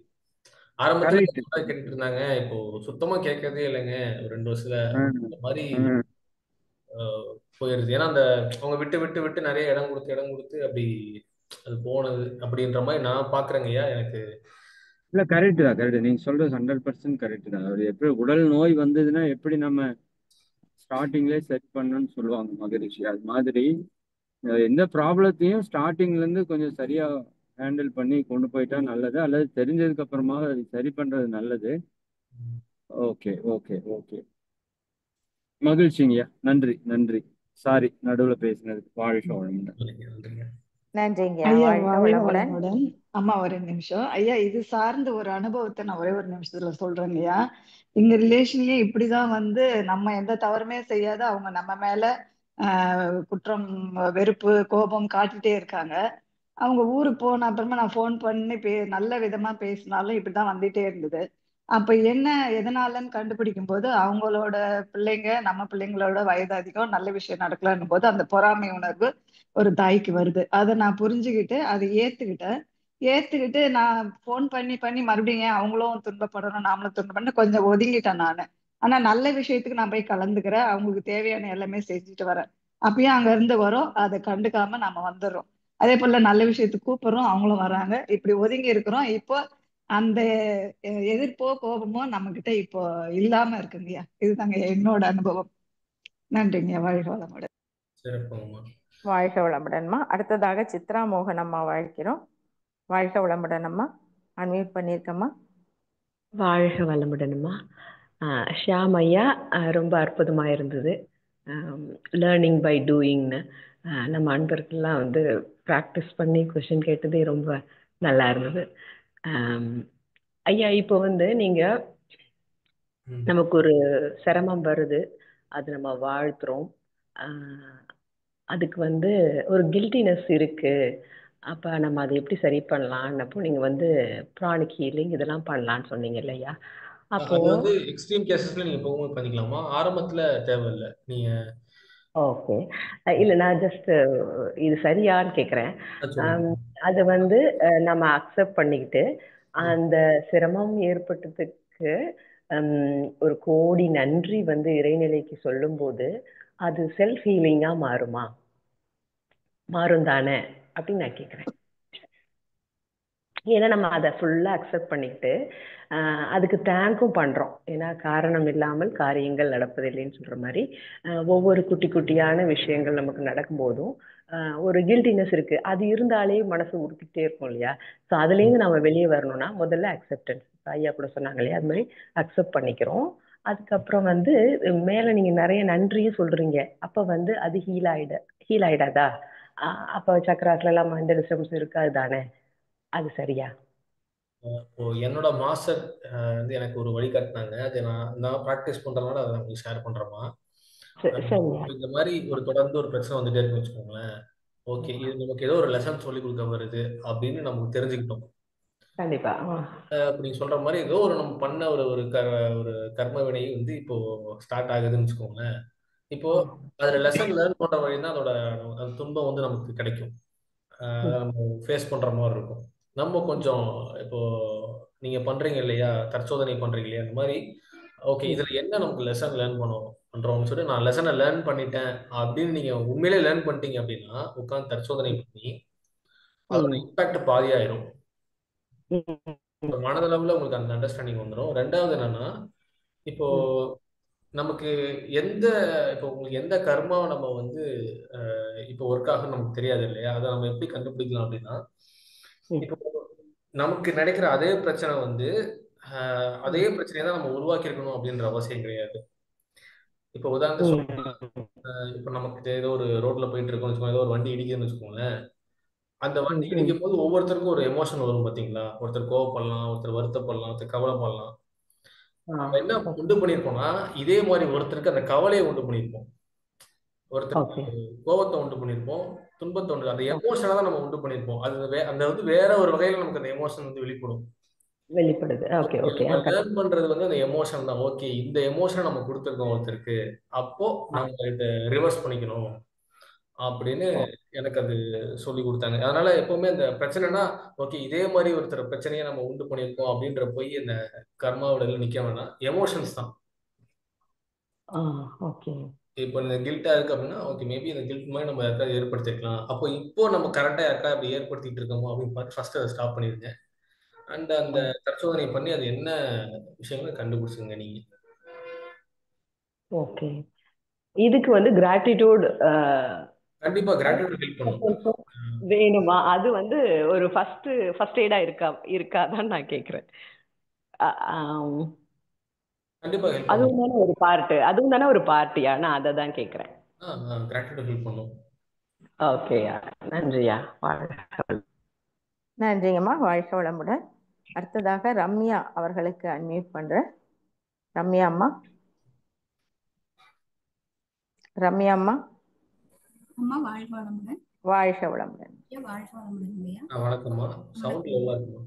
ஆரம்பத்துல கரெக்ட். கேட்டுட்டு இருந்தாங்க, இப்போ சுத்தமா கேட்கறதே இல்லைங்க ஒரு 2 வருஷத்துல. இந்த மாதிரி போயிருது. ஏன்னா அந்த அவங்க விட்டு விட்டு விட்டு நிறைய இடம் கொடுத்து இடம் கொடுத்து அப்படி அது போனது அப்படின்ற மாதிரி நான் பாக்குறேங்கய்யா. எனக்கு இல்ல, கரெக்ட் தான், கரெக்ட். நீங்க சொல்றது 100% கரெக்ட் தான். அது எப்படி உடல் நோய் வந்ததுன்னா எப்படி நம்ம ஸ்டார்டிங்லேயே செட் பண்ணணும்னு சொல்லுவாங்க மகரிஷி, அது மாதிரி எந்த ப்ராப்ளத்தையும் ஸ்டார்டிங்ல இருந்து கொஞ்சம் சரியா ஹேண்டில் பண்ணி கொண்டு போயிட்டா நல்லது, அல்லது தெரிஞ்சதுக்கு அப்புறமா அது சரி பண்றது நல்லது. Okay okay okay. மகிழ்ச்சிங்கய்யா, நன்றி நன்றி. சாரி நடுவில் பேசினதுக்கு. வாழ்க வளமுடன். நன்றிங்கய்யா. ஐயா வாழ்க வாழ்க வளமுடன். வளமுடன். அம்மா ஒரு நிமிஷம் ஐயா, இது சார்ந்த ஒரு அனுபவத்தை நான் ஒரே ஒரு நிமிஷத்துல சொல்றேங்க ஐயா. எங்க ரிலேஷன்லயே இப்படிதான் வந்து நம்ம எந்த தவறுமே செய்யாத அவங்க நம்ம மேல குற்றம், வெறுப்பு, கோபம் காட்டிட்டே இருக்காங்க. அவங்க ஊருக்கு போன அப்புறமா நான் ஃபோன் பண்ணி நல்ல விதமா பேசினாலும் இப்படிதான் வந்துட்டே இருந்தது. அப்ப என்ன எதனாலன்னு கண்டுபிடிக்கும் போது அவங்களோட பிள்ளைங்க நம்ம பிள்ளைங்களோட வயது அதிகம், நல்ல விஷயம் நடக்கலன்னும் போது அந்த பொறாமை உணர்வு ஒரு தாய்க்கு வருது. அதை நான் புரிஞ்சுக்கிட்டு அதை ஏத்துக்கிட்டு நான் ஃபோன் பண்ணி பண்ணி மறுபடியும் ஏன் அவங்களும் துன்பப்படணும் நாமளும் துன்பப்படணும் கொஞ்சம் ஒதுங்கிட்டேன் நானு. ஆனா நல்ல விஷயத்துக்கு நான் போய் கலந்துக்கிறேன், அவங்களுக்கு தேவையான எல்லாமே செஞ்சுட்டு வரேன். அப்பயும் அங்க இருந்து வரோம், அதை கண்டுக்காம நம்ம வந்துடுறோம். அதே போல நல்ல விஷயத்துக்கு கூப்பிடுறோம், அவங்களும் வராங்க. இப்படி ஒதுங்கி இருக்கிறோம். இப்போ அந்த எதிர்ப்போ கோபமோ நம்ம கிட்ட இப்போ இல்லாம இருக்குங்கய்யா. இதுதாங்க என்னோட அனுபவம். நன்றிங்க. வாழ்க வளமுடன். சிறப்புங்கம்மா. வாழ்க வளமுடன்மா. அடுத்ததாக சித்ரா மோகன் அம்மா வாழ்க்கிறோம். வாழ்க வளமுடன் அம்மா. அன்மியூட் பண்ணியிருக்கம்மா. வாழ்க வளமுடன்மா. ஷியாம் ஐயா ரொம்ப அற்புதமாக இருந்தது. லேர்னிங் பை டூயிங்னு நம்ம அன்பர்கள்லாம் வந்து ப்ராக்டிஸ் பண்ணி கொஷின் கேட்டதே ரொம்ப நல்லா இருந்தது. ஐயா இப்போ வந்து நீங்கள் நமக்கு ஒரு சிரமம் வருது, அது நம்ம வாழ்த்துறோம். அதுக்கு வந்து ஒரு கில்ட்டினஸ் இருக்கு. அப்ப நம்ம அதை எப்படி சரி பண்ணலாம்னப்போ நீங்க வந்து ப்ராணிக் ஹீலிங் இதெல்லாம் பண்ணலாம்னு சொன்னீங்க இல்லையா? அப்போ அது வந்து எக்ஸ்ட்ரீம் கேசஸ்ல நீங்க போகும்போது பண்ணிக்கலாமா? ஆரம்பத்துல தேவையில்லை. நீங்க ஓகே. இல்ல நான் ஜஸ்ட் இது சரியான்னு கேக்குறேன். சொல்லுங்க. அது வந்து நம்ம அக்செப்ட் பண்ணிக்கிட்டு அந்த சிரமம் ஏற்பட்டதுக்கு ஒரு கோடி நன்றி வந்து இறைநிலைக்கு சொல்லும்போது அது செல்ஃப் ஹீலிங்கா மாறுமா? மாறும் தானே அப்படின்னு நான் கேக்குறேன். ஏன்னா நம்ம அதை ஃபுல்லா அக்செப்ட் பண்ணிக்கிட்டு அதுக்கு தேங்க்கும் பண்றோம். ஏன்னா காரணம் இல்லாமல் காரியங்கள் நடப்பதில்லைன்னு சொல்ற மாதிரி ஒவ்வொரு குட்டி குட்டியான விஷயங்கள் நமக்கு நடக்கும்போதும் ஒரு கில்ட்டினஸ் இருக்கு. அது இருந்தாலே மனசு உறுத்திக்கிட்டே இருக்கும் இல்லையா? ஸோ அதுலேருந்து நம்ம வெளியே வரணும்னா முதல்ல அக்செப்டன்ஸ். ஐயா கூட சொன்னாங்க இல்லையா? அது மாதிரி அக்செப்ட் பண்ணிக்கிறோம். அதுக்கப்புறம் வந்து மேல நீங்க நிறைய நன்றியும் சொல்றீங்க. அப்ப வந்து அது ஹீல் ஆயிடாதா? அப்ப சக்கராஸ்ல எல்லாம் எந்த டிஸ்டர்பன்ஸ் இருக்காது தானே? அது சரியா? இப்போ என்னோட மாஸ்டர் வந்து எனக்கு ஒரு வழி காட்டினாங்க. அதை நான் ப்ராக்டிஸ் பண்றதுனால அதை உங்களுக்கு ஷேர் பண்றேமா. சரியா? இந்த மாதிரி தொடர்ந்து ஒரு பிரச்சனை வந்துட்டே இருக்குன்னு வச்சுக்கோங்களேன். ஓகே, இது நமக்கு ஏதோ ஒரு லெசன் சொல்லி கொடுக்க வருது அப்படின்னு நமக்கு தெரிஞ்சுக்கிட்டோம். கண்டிப்பா. அப்ப நீங்க சொல்ற மாதிரி ஏதோ ஒரு நம்ம பண்ண ஒரு ஒரு கர்ம வினை வந்து இப்போ ஸ்டார்ட் ஆகுதுன்னு வச்சுக்கோங்களேன். இப்போ அதுல லெசன் லேர்ன் பண்ற வழி தான் அதோட அந்த துன்பம் வந்து நமக்கு கிடைக்கும். நம்ம ஃபேஸ் பண்ற மாதிரி இருக்கும். நம்ம கொஞ்சம் இப்போ நீங்க பண்றீங்க இல்லையா, தற்சோதனை பண்றீங்க இல்லையா, அந்த மாதிரி ஓகே இதுல என்ன நமக்கு லெசன் லேர்ன் பண்றோம்னு சொல்லி நான் லெசனை லேர்ன் பண்ணிட்டேன் அப்படின்னு நீங்க உண்மையிலே லேர்ன் பண்ணிட்டீங்க அப்படின்னா உட்காந்து தற்சோதனை பண்ணி அதோட இம்பாக்ட் பாதியாயிரும். மனதளவுல உங்களுக்கு அந்த அண்டர்ஸ்டாண்டிங் வந்துடும். ரெண்டாவது என்னன்னா, இப்போ நமக்கு இப்போ உங்களுக்கு எந்த கர்மாவை நம்ம வந்து இப்போ ஒர்க் ஆகும் நமக்கு தெரியாது இல்லையா? அதை நம்ம எப்படி கண்டுபிடிக்கலாம் அப்படின்னா, இப்போ நமக்கு கிடைக்கிற அதே பிரச்சனை வந்து அதே பிரச்சனையை தான் நம்ம உருவாக்கி இருக்கணும் அப்படின்ற அவசியம் கிடையாது. இப்போ உதாரணத்துக்கு சொல்லணும்னா, இப்போ நமக்கு ஏதோ ஒரு ரோட்ல போயிட்டு இருக்கோம்னு வச்சுக்கோங்க, ஏதோ ஒரு வண்டி இடிக்குதுன்னு வச்சுக்கோங்களேன். அந்த வண்டி இடிக்கும் போது ஒவ்வொருத்தருக்கும் ஒரு எமோஷன் வரும் பாத்தீங்களா? ஒருத்தர் கோவப்படலாம், ஒருத்தர் வருத்தப்படலாம், ஒருத்தர் கவலைப்படலாம். நம்ம என்ன உண்டு பண்ணியிருப்போம்னா, இதே மாதிரி ஒருத்தருக்கு அந்த கவலையை உண்டு பண்ணியிருப்போம், ஒருத்தருக்கு கோபத்தை உண்டு பண்ணியிருப்போம், துன்பத்தை உண்டு, அந்த எமோஷனை தான் நம்ம உண்டு பண்ணியிருப்போம். அந்த வந்து வேற ஒரு வகையில நமக்கு அந்த எமோஷன் வந்து வெளிப்படுது. Okay okay. நம்ம லேர்ன் பண்றது வந்து அந்த எமோஷன் தான். ஓகே, இந்த எமோஷனை நம்ம கொடுத்துருக்கோம் ஒருத்தருக்கு, அப்போ நம்ம இதை ரிவர்ஸ் பண்ணிக்கணும் அப்படின்னு எனக்கு அது சொல்லி கொடுத்தாங்க. அதனால எப்பவுமே இந்த பிரச்சனைனா ஓகே இதே மாதிரி ஒருத்தர் பிரச்சனையை நம்ம உண்டு பண்ணியிருக்கோம் அப்படின்ற போய் இந்த கர்மாவோட நிக்க வேணாம், எமோஷன்ஸ் தான். இப்போ இந்த கில்ட்டா இருக்கு அப்படின்னா ஓகே மேபி இந்த கில்ட் மாதிரி நம்ம யாருக்காவது ஏற்படுத்திருக்கலாம். அப்போ இப்போ நம்ம கரெக்டா யாருக்கா அப்படி ஏற்படுத்திட்டு இருக்கோமோ அப்படின்னு பார்த்து ஃபர்ஸ்ட் அதை ஸ்டாப் பண்ணிருங்க. அண்ட் அந்த பரிசோதனை பண்ணி அது என்ன விஷயங்கள் கண்டுபிடிச்சுங்க நீங்க. ஓகே, இதுக்கு வந்து கிராட்டிடியூட் கண்டிப்பா கிராட்டிடியூட் ஹெல்ப் பண்ணும். வேணுமா? அது வந்து ஒரு ஃபர்ஸ்ட் எய்டா இருக்காதான் நான் கேக்குறேன். கண்டிப்பா ஹெல்ப் அதுவும் தானே ஒரு பார்ட், அதுவும் தானே ஒரு பார்ட்டியா? நான் அதை தான் கேக்குறேன். கிராட்டிடியூட் ஹெல்ப் பண்ணும். ஓகேயா, நன்றியா. நன்றிங்கம்மா, வாழ்க வளமுடன். அடுத்ததாக ரம்யா அவர்களுக்கு அன்மியூட் பண்றேன். ரம்யா அம்மா. ரம்யா அம்மா. அம்மா வாழ்க வளமுடன். வாழ்க வளமுடன். ஐயா வாழ்க வளமுடன் ஐயா. வணக்கம்மா. சவுண்ட் லோவா இருக்குமா?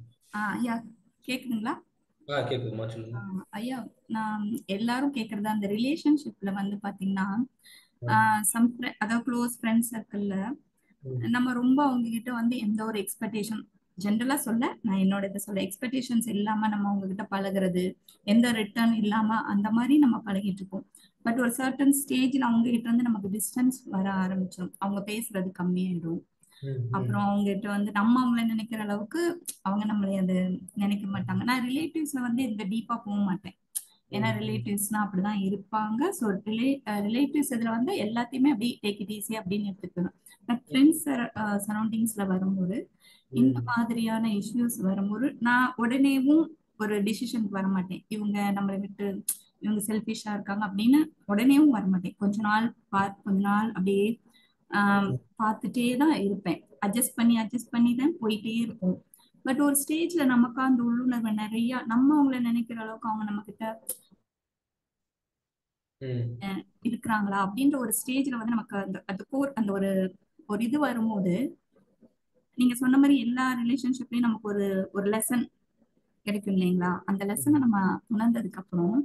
ஐயா கேக்குதுங்களா? கேக்குதுமா, சொல்லுங்க. ஐயா, நான் எல்லாரும் கேக்குறது அந்த ரிலேஷன்ஷிப்ல வந்து பாத்தீங்கன்னா அதாவது க்ளோஸ் ஃப்ரெண்ட்ஸ் சர்க்கிள்ல நம்ம ரொம்ப அவங்க கிட்ட வந்து எந்த ஒரு எக்ஸ்பெக்டேஷன், ஜென்ரலா சொல்ல நான் என்னோட இதை சொல்ல, எக்ஸ்பெக்டேஷன்ஸ் இல்லாம நம்ம அவங்க கிட்ட பழகுறது, எந்த ரிட்டர்ன் இல்லாம அந்த மாதிரி நம்ம பழகிட்டு இருக்கோம். பட் ஒரு சர்டன் ஸ்டேஜ்ல அவங்க கிட்ட வந்து நமக்கு டிஸ்டன்ஸ் வர ஆரம்பிச்சிடும், அவங்க பேசுறது கம்மியாயிடும். அப்புறம் அவங்க கிட்ட வந்து நம்ம அவங்கள நினைக்கிற அளவுக்கு அவங்க நம்மளை அது நினைக்க மாட்டாங்க. நான் ரிலேட்டிவ்ஸ்ல வந்து இந்த டீப்பா போக மாட்டேன், ஏன்னா ரிலேட்டிவ்ஸ்னா அப்படிதான் இருப்பாங்க. ஸோ ரிலேட்டிவ்ஸ் இதுல வந்து எல்லாத்தையுமே அப்படி டேக் இட் ஈஸி அப்படின்னு எடுத்துக்கணும். பட் ஃப்ரெண்ட்ஸ் சரௌண்டிங்ஸ்ல வரும்போது இந்த மாதிரியான இஷ்யூஸ் வரும்போது நான் உடனேவும் ஒரு டிசிஷனுக்கு வர மாட்டேன். இவங்க நம்மளை விட்டு இவங்க செல்ஃபிஷா இருக்காங்க அப்படின்னு உடனேவும் வரமாட்டேன். கொஞ்ச நாள் அப்படியே பார்த்துட்டே தான் இருப்பேன். அட்ஜஸ்ட் பண்ணி தான் போயிட்டே இருக்கும். பட் ஒரு ஸ்டேஜ்ல நமக்கு அந்த உள்ளுணர்வு நிறைய நம்ம அவங்கள நினைக்கிற அளவுக்கு அவங்க நம்ம கிட்ட இருக்கிறாங்களா அப்படின்ற ஒரு ஸ்டேஜ்ல வந்து நமக்கு அந்த கோர் அந்த ஒரு ஒரு இது வரும்போது நீங்க சொன்ன மாதிரி எல்லா ரிலேஷன்ஷிப்லயும் நமக்கு ஒரு ஒரு லெசன் கிடைக்கும் இல்லைங்களா? அந்த லெசனை நம்ம உணர்ந்ததுக்கு அப்புறம்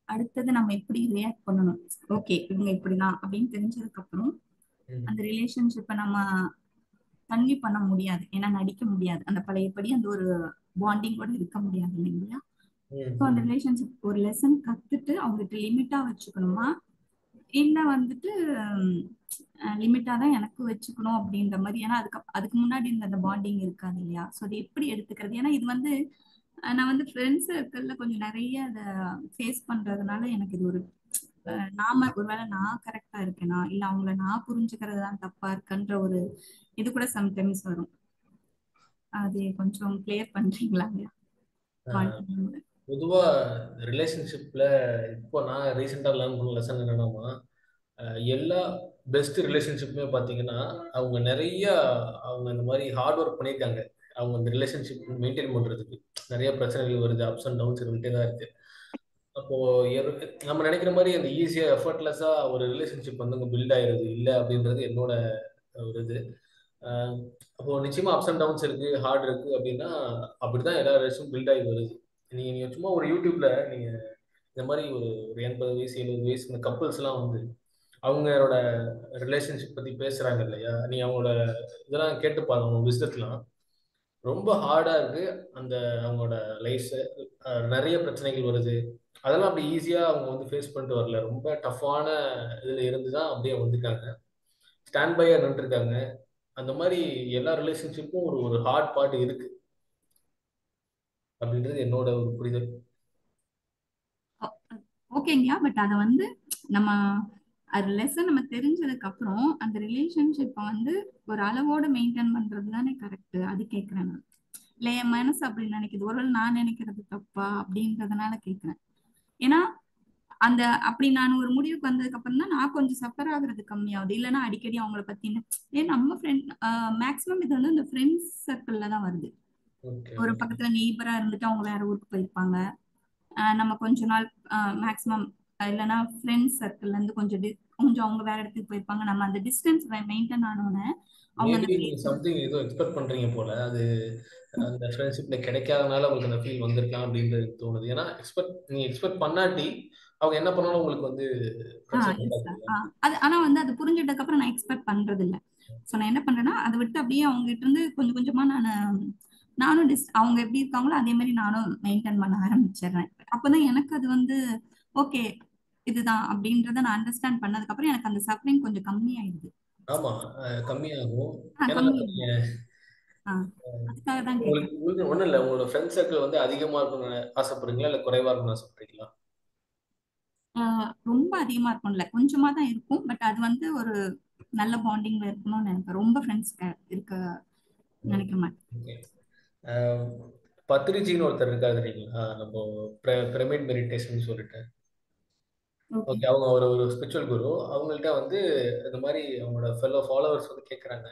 அடுத்தது நம்ம எப்படி ரியாக்ட் பண்ணணும், ஓகே இவங்க இப்படிதான் அப்படின்னு தெரிஞ்சதுக்கு அப்புறம் அந்த ரிலேஷன்ஷிப்பை நம்ம கன்டினியூ பண்ண முடியாது. ஏன்னா நடிக்க முடியாது, அந்த பழையபடி அந்த ஒரு பாண்டிங்கோட இருக்க முடியாது இல்லைங்களா? ஸோ அந்த ரிலேஷன்ஷிப் ஒரு லெசன் கத்துட்டு அவங்ககிட்ட லிமிட்டா வச்சுக்கணுமா, இல்ல வந்துட்டு லிமிட்டா தான் எனக்கு வச்சுக்கணும் அப்படின்ற மாதிரி? ஏன்னா அதுக்கு முன்னாடி இந்த பாண்டிங் இருக்காது இல்லையா? ஸோ அது எப்படி எடுத்துக்கிறது? ஏன்னா இது வந்து நான் வந்து ஃப்ரெண்ட்ஸ் சர்க்கிள்ல கொஞ்சம் நிறைய அதை ஃபேஸ் பண்றதுனால எனக்கு இது ஒரு நாம ஒருவேளை நான் கரெக்டா இருக்கேனா இல்ல அவங்கள நான் புரிஞ்சுக்கிறது தான் தப்பா இருக்குன்ற ஒரு இது கூட சம்டைம்ஸ் வரும். அது கொஞ்சம் கிளியர் பண்றீங்களா? பொதுவா ரிலேஷன்ஷிப்ல இப்போ நான் ரீசெண்டா லேர்ன் பண்ண லெசன் என்னன்னா, எல்லா பெஸ்ட் ரிலேஷன்ஷிப்புமே பார்த்தீங்கன்னா அவங்க நிறைய அவங்க இந்த மாதிரி ஹார்ட் ஒர்க் பண்ணியிருக்காங்க. அவங்க அந்த ரிலேஷன்ஷிப் மெயின்டைன் பண்றதுக்கு நிறைய பிரச்சனைகள் வருது, அப்ஸ் அண்ட் டவுன்ஸ் இருந்துகிட்டே தான் இருக்கு. அப்போ நம்ம நினைக்கிற மாதிரி அந்த ஈஸியா எஃபர்ட்லெஸ்ஸா ஒரு ரிலேஷன்ஷிப் வந்து பில்ட் ஆயிருது இல்லை அப்படின்றது என்னோட ஒரு இது. அப்போ நிச்சயமா அப்ஸ் அண்ட் டவுன்ஸ் இருக்கு, ஹார்ட் இருக்கு அப்படின்னா அப்படிதான் எல்லா ரிலேஷனும் பில்ட் ஆகி வருது. நீங்க சும்மா ஒரு யூடியூப்ல நீங்க இந்த மாதிரி ஒரு 80 வயசு 70 வயசு இந்த கப்புள்ஸ் எல்லாம் வந்து அவங்களோட ரிலேஷன்ஷிப் பத்தி பேசுறாங்க இல்லையா, நீ அவங்களோட இதெல்லாம் கேட்டு பாருங்க, அவங்க விசிட்லாம் ரொம்ப ஹார்டா இருக்கு. அந்த அவங்களோட லைஃப் நிறைய பிரச்சனைகள் வருது. அதெல்லாம் அப்படி ஈஸியா அவங்க வந்து ஃபேஸ் பண்ணிட்டு வரல, ரொம்ப டஃப்பான இதுல இருந்துதான் அப்படியே வந்துட்டாங்க, ஸ்டாண்ட் பையா நின்றுருக்காங்க. அந்த மாதிரி எல்லா ரிலேஷன்ஷிப்பும் ஒரு ஒரு ஹார்ட் பார்ட் இருக்கு அப்படின்றது என்னோட ஒரு புரிதல். ஓகேங்கய்யா, பட் அதை வந்து நம்ம அது லெசன் நம்ம தெரிஞ்சதுக்கு அப்புறம் அந்த ரிலேஷன்ஷிப்பை வந்து ஒரு அளவோட மெயின்டைன் பண்றது தானே கரெக்ட்? அது கேட்கிறேன் நான். இல்லை என் மனசு அப்படி நினைக்குது, ஒருவேளை நான் நினைக்கிறது தப்பா அப்படின்றதுனால கேட்கிறேன். ஏன்னா அந்த அப்படி நான் ஒரு முடிவுக்கு வந்ததுக்கு அப்புறம் தான் நான் கொஞ்சம் சஃபர் ஆகுறது கம்மியாகுது. இல்லைன்னா அடிக்கடி அவங்கள பத்தி ஏன் நம்ம ஃப்ரெண்ட் மேக்சிமம் இது வந்து இந்த ஃப்ரெண்ட்ஸ் சர்க்கிள்ல தான் வருது. ஒரு பக்கத்துல நெய்பரா இருந்துட்டு அவங்க வேற ஊருக்கு போயிருப்பாங்க, நம்ம கொஞ்ச நாள் மேக்சிமம் இல்லைன்னா ஃப்ரெண்ட்ஸ் சர்க்கிள்ல இருந்து கொஞ்சம் அவங்க வேற இடத்துக்கு போயிருப்பாங்க, நம்ம அந்த டிஸ்டன்ஸ் மெயின்டைன் ஆனோன்னு அவங்க சம்திங் ஏதோ எக்ஸ்பெக்ட் பண்றீங்க போல, அது அந்த ஃப்ரெண்ட்ஷிப்ல கிடைக்காதனால உங்களுக்கு அந்த ஃபீல் வந்திருக்கலாம் அப்படின்றது தோணுது. ஏன்னா நீங்க எக்ஸ்பெக்ட் பண்ணாட்டி அவங்க என்ன பண்ணாலும் உங்களுக்கு வந்து அது ஆனா வந்து அது புரிஞ்சிட்டதுக்கு அப்புறம் நான் எக்ஸ்பெக்ட் பண்றது இல்லை. ஸோ நான் என்ன பண்றேன்னா அதை விட்டு அப்படியே அவங்க கிட்ட இருந்து கொஞ்சம் கொஞ்சமா நானும் அவங்க எப்படி இருக்காங்களோ அதே மாதிரி நானும் மெயின்டைன் பண்ண ஆரம்பிச்சிடுறேன். அப்பதான் எனக்கு அது வந்து ஓகே இதுதான் அப்படின்றத நான் அண்டர்ஸ்டாண்ட் பண்ணதுக்கு அப்புறம் எனக்கு அந்த சஃபரிங் கொஞ்சம் கம்மி ஆயிடுது. ஆமா, கம்மியாகும். அதுக்காக தான் உங்களுக்கு ஒண்ணும் இல்ல, உங்களோட ஃப்ரெண்ட் சர்க்கிள் வந்து அதிகமா இருக்கணும்னு ஆசைப்படுறீங்களா இல்ல குறைவா இருக்கணும்னு ஆசைப்படுறீங்களா? ரொம்ப அதிகமா இருக்கும்ல, கொஞ்சமா தான் இருக்கும், பட் அது வந்து ஒரு நல்ல பாண்டிங்ல இருக்கணும்னு நினைப்பேன். ரொம்ப ஃப்ரெண்ட்ஸ் இருக்க நினைக்க மாட்டேன். பத்ரிஜின்னு ஒருத்தர் இருக்காரு தெரியுங்களா, நம்ம பிரமிட் மெடிடேஷன் சொல்லிட்டு. ஓகே, அவங்க ஒரு ஸ்பிரிச்சுவல் குரு. அவங்கள்ட்ட வந்து இந்த மாதிரி அவங்களோட ஃபெல்லோ ஃபாலோவர்ஸ் வந்து கேட்குறாங்க,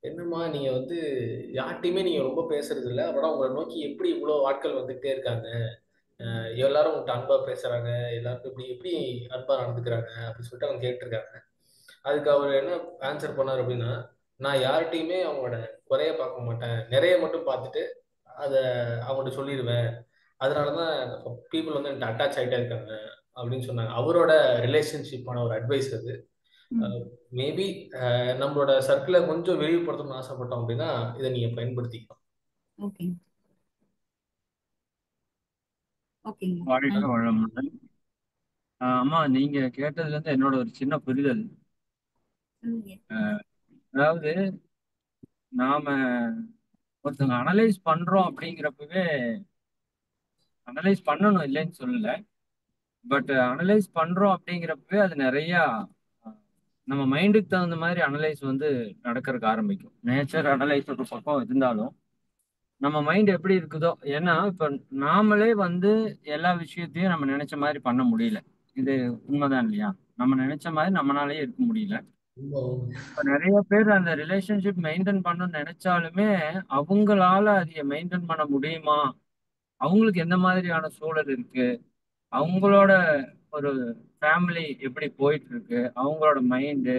என்னம்மா நீங்க வந்து யார்ட்டையுமே நீங்க ரொம்ப பேசுறது இல்லை, ஆனால் உங்களை நோக்கி எப்படி இவ்வளோ ஆட்கள் வந்துகிட்டே இருக்காங்க, எல்லாரும் உங்கள்கிட்ட அன்பா பேசுறாங்க, எல்லாருக்கும் இப்படி எப்படி அன்பா நடந்துக்கிறாங்க அப்படின்னு சொல்லிட்டு அவங்க கேட்டிருக்காங்க. அதுக்கு அவர் என்ன ஆன்சர் பண்ணார் அப்படின்னா, நான் யார்கிட்டையுமே அவங்களோட குறைய பார்க்க மாட்டேன், நிறைய மட்டும் பார்த்துட்டு அதை அவங்கள்ட்ட சொல்லிடுவேன், அதனாலதான் பீப்புள் வந்து என்கிட்ட அட்டாச் ஆகிட்டே இருக்காங்க அப்படின்னு சொன்னாங்க. அவரோட ரிலேஷன்ஷிப்பான ஒரு அட்வைஸ் அது. மேபி நம்மளோட சர்க்கிளை கொஞ்சம் விரிவுபடுத்தணும்னு ஆசைப்பட்டோம் அப்படின்னா இதை நீங்க பயன்படுத்திக்கலாம். அம்மா, நீங்க கேட்டதுல இருந்து என்னோட ஒரு சின்ன புரிதல், அதாவது நாம ஒருத்தவங்க அனலைஸ் பண்றோம் அப்படிங்கிறப்பவே அனலைஸ் பண்ணணும் இல்லைன்னு சொல்லல, பட் அனலைஸ் பண்றோம் அப்படிங்கிறப்பவே அது நிறைய நம்ம மைண்டுக்கு தகுந்த மாதிரி அனலைஸ் வந்து நடக்கிறதுக்கு ஆரம்பிக்கும். நேச்சர் அனலைஸ் ஒரு பக்கம் இருந்தாலும் நம்ம மைண்ட் எப்படி இருக்குதோ, ஏன்னா இப்ப நாமளே வந்து எல்லா விஷயத்தையும் நம்ம நினைச்ச மாதிரி பண்ண முடியல, இது உண்மைதான் இல்லையா? நம்ம நினைச்ச மாதிரி நம்மளாலேயே இருக்க முடியல. நிறைய பேர் அந்த ரிலேஷன்ஷிப் மெயின்டைன் பண்ணணும்னு நினைச்சாலுமே அவங்களால அதை மெயின்டைன் பண்ண முடியுமா, அவங்களுக்கு எந்த மாதிரியான சூழல் இருக்கு, அவங்களோட ஒரு ஃபேமிலி எப்படி போயிட்டு இருக்கு, அவங்களோட மைண்டு,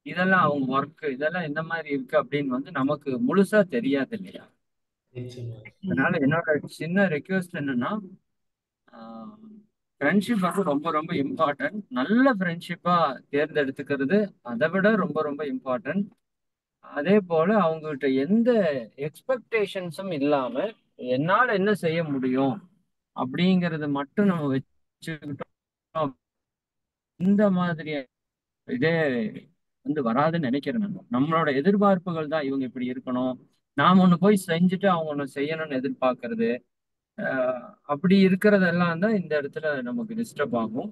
இதெல்லாம் அவங்க ஒர்க், இதெல்லாம் எந்த மாதிரி இருக்கு அப்படின்னு வந்து நமக்கு முழுசா தெரியாது இல்லையா? அதனால என்னோட சின்ன ரெக்வெஸ்ட் என்னன்னா, ஃப்ரெண்ட்ஷிப் வந்து ரொம்ப ரொம்ப இம்பார்ட்டன்ட். நல்ல ஃப்ரெண்ட்ஷிப்பா தேர்ந்தெடுத்துக்கிறது அதை விட ரொம்ப ரொம்ப இம்பார்ட்டன்ட். அதே போல அவங்ககிட்ட எந்த எக்ஸ்பெக்டேஷன்ஸும் இல்லாம என்னால என்ன செய்ய முடியும் அப்படிங்கறத மட்டும் நம்ம வச்சுக்கிட்டோம். இந்த மாதிரி இதே வந்து வராதுன்னு நினைக்கிறேன். நம்மளோட எதிர்பார்ப்புகள் தான் இவங்க இப்படி இருக்கணும், நாம ஒண்ணு போய் செஞ்சுட்டு அவங்க ஒண்ணு செய்யணும்னு எதிர்பார்க்கறது, அப்படி இருக்கிறதெல்லாம் தான் இந்த இடத்துல நமக்கு டிஸ்டர்ப் ஆகும்.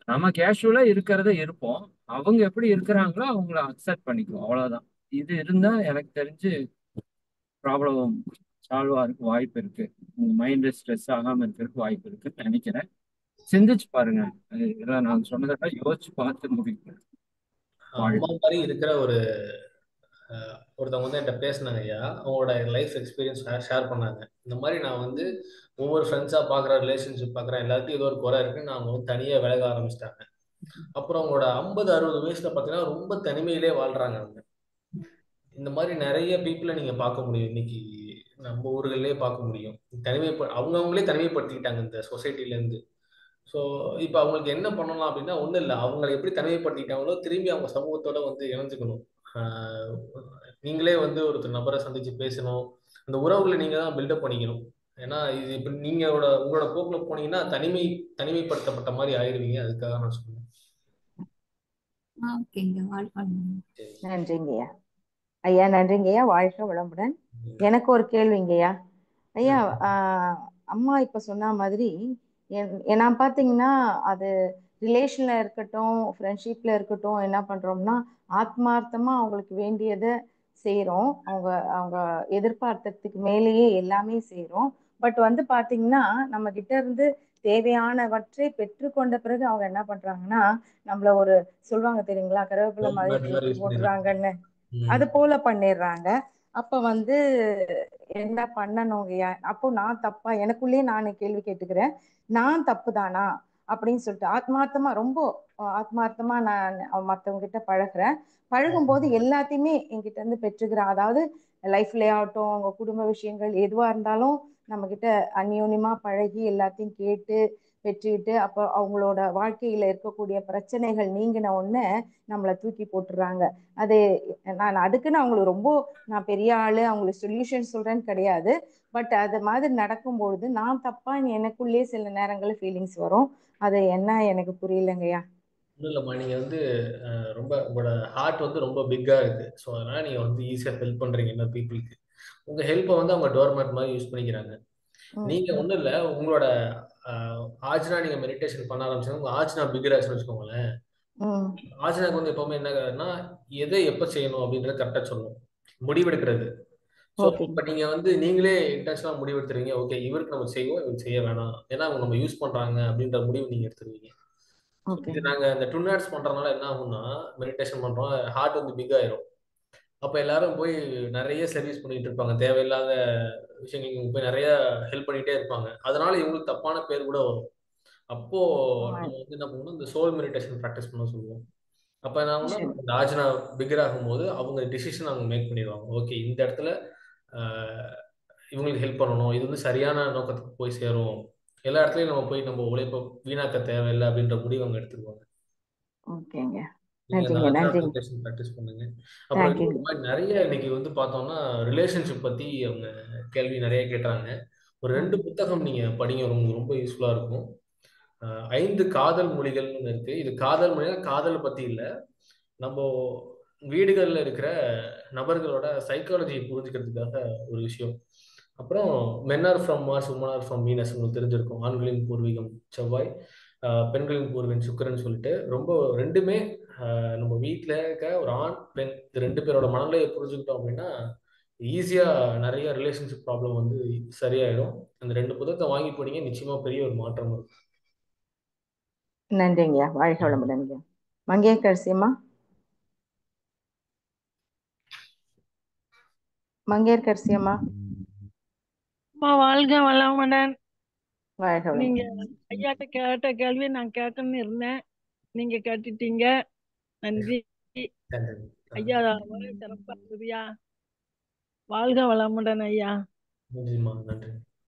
நம்ம கேஷுவலா இருக்கிறத இருப்போம், அவங்க எப்படி இருக்கிறாங்களோ அவங்கள அக்செப்ட் பண்ணிக்குவோம், அவ்வளவுதான். இது இருந்தா எனக்கு தெரிஞ்சு ப்ராப்ளம் சால்வ் ஆகிறதுக்கு வாய்ப்பு இருக்கு, உங்க மைண்ட் ஸ்ட்ரெஸ் ஆகாம இருக்கிறதுக்கு வாய்ப்பு இருக்குன்னு நினைக்கிறேன். சிந்திச்சு பாருங்க, இதெல்லாம் நான் சொன்னதெல்லாம் யோசிச்சு பார்த்து முடிவு. அம்மா மாதிரி இருக்கிற ஒருத்தவங்க வந்து என்கிட்ட பேசினாங்க ஐயா, அவங்களோட லைஃப் எக்ஸ்பீரியன்ஸ் ஷேர் பண்ணாங்க. இந்த மாதிரி நான் வந்து ஒவ்வொரு ஃப்ரெண்ட்ஸாக பார்க்குற ரிலேஷன்ஷிப் பார்க்குறேன், எல்லாத்தையும் ஏதோ ஒரு குறை இருக்குன்னு அவங்க வந்து தனியாக விலக ஆரம்பிச்சிட்டாங்க. அப்புறம் அவங்களோட 50-60 வயசுல பார்த்தீங்கன்னா ரொம்ப தனிமையிலே வாழ்றாங்க அவங்க. இந்த மாதிரி நிறைய பீப்புளை நீங்கள் பார்க்க முடியும் இன்னைக்கு நம்ம ஊர்கள்லேயே பார்க்க முடியும். அவங்கவுங்களே தனிமைப்படுத்திக்கிட்டாங்க இந்த சொசைட்டிலேருந்து. ஸோ இப்போ அவங்களுக்கு என்ன பண்ணலாம் அப்படின்னா ஒன்றும் இல்லை, அவங்களை எப்படி தனிமைப்படுத்திக்கிட்டாங்களோ திரும்பி அவங்க சமூகத்தோட வந்து இணைஞ்சுக்கணும். நீங்களே வந்து ஒருத்தர் நபரை சந்திச்சு பேசணும், அந்த உறவுகளை நீங்க தான் பில்டப் பண்ணிக்கணும். ஏன்னா இது இப்போ உங்களோட போக்கில் போனீங்கன்னா தனிமைப்படுத்தப்பட்ட மாதிரி ஆயிடுவீங்க. அதுக்காக நான் சொன்னேன். நன்றிங்கய்யா. ஐயா நன்றிங்கய்யா, வாழ்க வளமுடன். எனக்கு ஒரு கேள்விங்கய்யா. ஐயா, அம்மா இப்ப சொன்ன மாதிரி நான் பாத்தீங்கன்னா அது ரிலேஷன்ல இருக்கட்டும், ஃப்ரெண்ட்ஷிப்ல இருக்கட்டும், என்ன பண்றோம்னா ஆத்மார்த்தமா அவங்களுக்கு வேண்டியதை செய்யறோம், அவங்க அவங்க எதிர்பார்த்ததுக்கு மேலேயே எல்லாமே செய்யறோம். பட் வந்து பாத்தீங்கன்னா நம்ம கிட்ட இருந்து தேவையானவற்றை பெற்றுக்கொண்ட பிறகு அவங்க என்ன பண்றாங்கன்னா நம்மள ஒரு சொல்லுவாங்க தெரியுங்களா, கருவேப்பிலை மாதிரி தூக்கி போட்டுறாங்கன்னு, அது போல பண்ணிடுறாங்க. அப்ப வந்து என்ன பண்ணணுங்கய்யா? அப்போ நான் தப்பா, எனக்குள்ளேயே நான் கேள்வி கேட்டுக்கிறேன், நான் தப்பு தானா அப்படின்னு சொல்லிட்டு ஆத்மார்த்தமா ரொம்ப ஆத்மார்த்தமா நான் மற்றவங்க கிட்ட பழகும் போது எல்லாத்தையுமே என்கிட்ட இருந்து பெற்றுக்கிறேன். அதாவது லைஃப்ல ஆகட்டும், அவங்க குடும்ப விஷயங்கள் எதுவா இருந்தாலும் நம்ம கிட்ட அந்யோன்யமா பழகி எல்லாத்தையும் கேட்டு பெற்றுக்கிட்டு அப்போ அவங்களோட வாழ்க்கையில இருக்கக்கூடிய பிரச்சனைகள் நீங்கின உடனே நம்மளை தூக்கி போட்டுறாங்க. அது அதுக்குன்னு அவங்களுக்கு ரொம்ப நான் பெரிய ஆளு அவங்களுக்கு சொல்யூஷன் சொல்றேன்னு கிடையாது. பட் அது மாதிரி நடக்கும்பொழுது நான் தப்பா எனக்குள்ளேயே சில நேரங்களில் ஃபீலிங்ஸ் வரும். அது என்ன எனக்கு புரியலங்கய்யா. ஒன்றும் இல்லைம்மா, நீங்கள் வந்து ரொம்ப உங்களோட ஹார்ட் வந்து ரொம்ப பிக்காக இருக்குது. ஸோ அதனால் நீங்கள் வந்து ஈஸியாக ஹெல்ப் பண்ணுறீங்க இன்னும் பீப்புளுக்கு. உங்கள் ஹெல்ப்பை வந்து அவங்க டோர்மேட் மாதிரி யூஸ் பண்ணிக்கிறாங்க. நீங்கள் ஒன்றும் இல்லை, உங்களோட ஆஜ்னா நீங்கள் மெடிடேஷன் பண்ண ஆரம்பிச்சாங்க, உங்கள் ஆஜ்னா பிகர் ஆச்சுன்னு வச்சுக்கோங்களேன். ஆஜ்னாக்கு வந்து எப்பவுமே என்ன எதை எப்போ செய்யணும் அப்படின்றத கரெக்டாக சொல்லணும், முடிவெடுக்கிறது. ஸோ இப்போ நீங்கள் வந்து நீங்களே இன்டென்ஷனாக முடிவெடுத்துருவீங்க, ஓகே இவருக்கு நம்ம செய்வோம், இவருக்கு செய்ய வேணாம், ஏன்னா அவங்க நம்ம யூஸ் பண்ணுறாங்க அப்படின்ற முடிவு நீங்கள் எடுத்துருவீங்க. இது நாங்கள் இந்த 2 minutes பண்ணுறதுனால என்ன ஆகும்னா, மெடிடேஷன் பண்ணுறோம், ஹார்ட் வந்து பிக் ஆயிரும். அப்போ எல்லாரும் போய் நிறைய சர்வீஸ் பண்ணிட்டு இருப்பாங்க, தேவையில்லாத விஷயங்களுக்கு போய் நிறைய ஹெல்ப் பண்ணிட்டே இருப்பாங்க. அதனால இவங்களுக்கு தப்பான பேர் கூட வரும். அப்போ நம்ம வந்து என்ன பண்ணுவோம், இந்த சோல் மெடிடேஷன் ப்ராக்டிஸ் பண்ண சொல்லுவோம். அப்போ என்ன ஆகும்னா இந்த ஆஜ்னா பிகர் ஆகும்போது அவங்க டிசிஷன் அவங்க மேக் பண்ணிடுவாங்க. ஓகே இந்த இடத்துல இவங்களுக்கு ஹெல்ப் பண்ணணும், இது வந்து சரியான நோக்கத்துக்கு போய் சேரும், எல்லா இடத்துலையும் நம்ம போய் நம்ம உழைப்ப வீணாக்க தேவையில்லை அப்படின்ற முடிவு அவங்க எடுத்துக்குவாங்க. ப்ராக்டிஸ் பண்ணுங்க. அப்புறம் நிறைய இன்னைக்கு வந்து பார்த்தோம்னா ரிலேஷன்ஷிப் பத்தி அவங்க கேள்வி நிறைய கேட்டாங்க. ஒரு 2 புத்தகம் நீங்க படிங்க, ரொம்ப யூஸ்ஃபுல்லா இருக்கும். 5 காதல் மொழிகள்னு இருக்கு. இது காதல் மொழினா காதல் பத்தி இல்லை, நம்ம வீடுகளில் இருக்கிற நபர்களோட சைக்காலஜியை புரிஞ்சுக்கிறதுக்காக ஒரு விஷயம். அப்புறம் men are from Mars, women are from Venus உங்களுக்கு தெரிஞ்சிருக்கும். ஆண்களின் பூர்வீகம் செவ்வாய், பெண்களின் பூர்வீகம் சுக்கிரன் சொல்லிட்டு ரொம்ப ரெண்டுமே நம்ம வீட்டில் இருக்க ஒரு ஆண் பெண் இது 2 பேரோட மனநிலையை புரிஞ்சுக்கிட்டோம் அப்படின்னா ஈஸியா நிறைய ரிலேஷன்ஷிப் ப்ராப்ளம் வந்து சரியாயிடும். அந்த 2 புத்தகத்தை வாங்கி போனீங்க, நிச்சயமா பெரிய ஒரு மாற்றம் இருக்கும். நன்றிங்கய்யா, வாழ்க வளமுடன்ங்க. மங்கையர்கரசியம்மா. மங்கையர்கரசியம்மா. வாழ்க வளமுடன். வாழ்க நீங்க வளமுடன். ஐயாட்ட கேட்ட கேள்வி நான் கேட்கணும்னு இருந்தேன். நீங்க கேட்டுட்டீங்க. நன்றி நன்றி. ஐயா. சிறப்பா இருந்ததுயா. வாழ்க வளமுடன் ஐயா. நன்றிம்மா, நன்றி.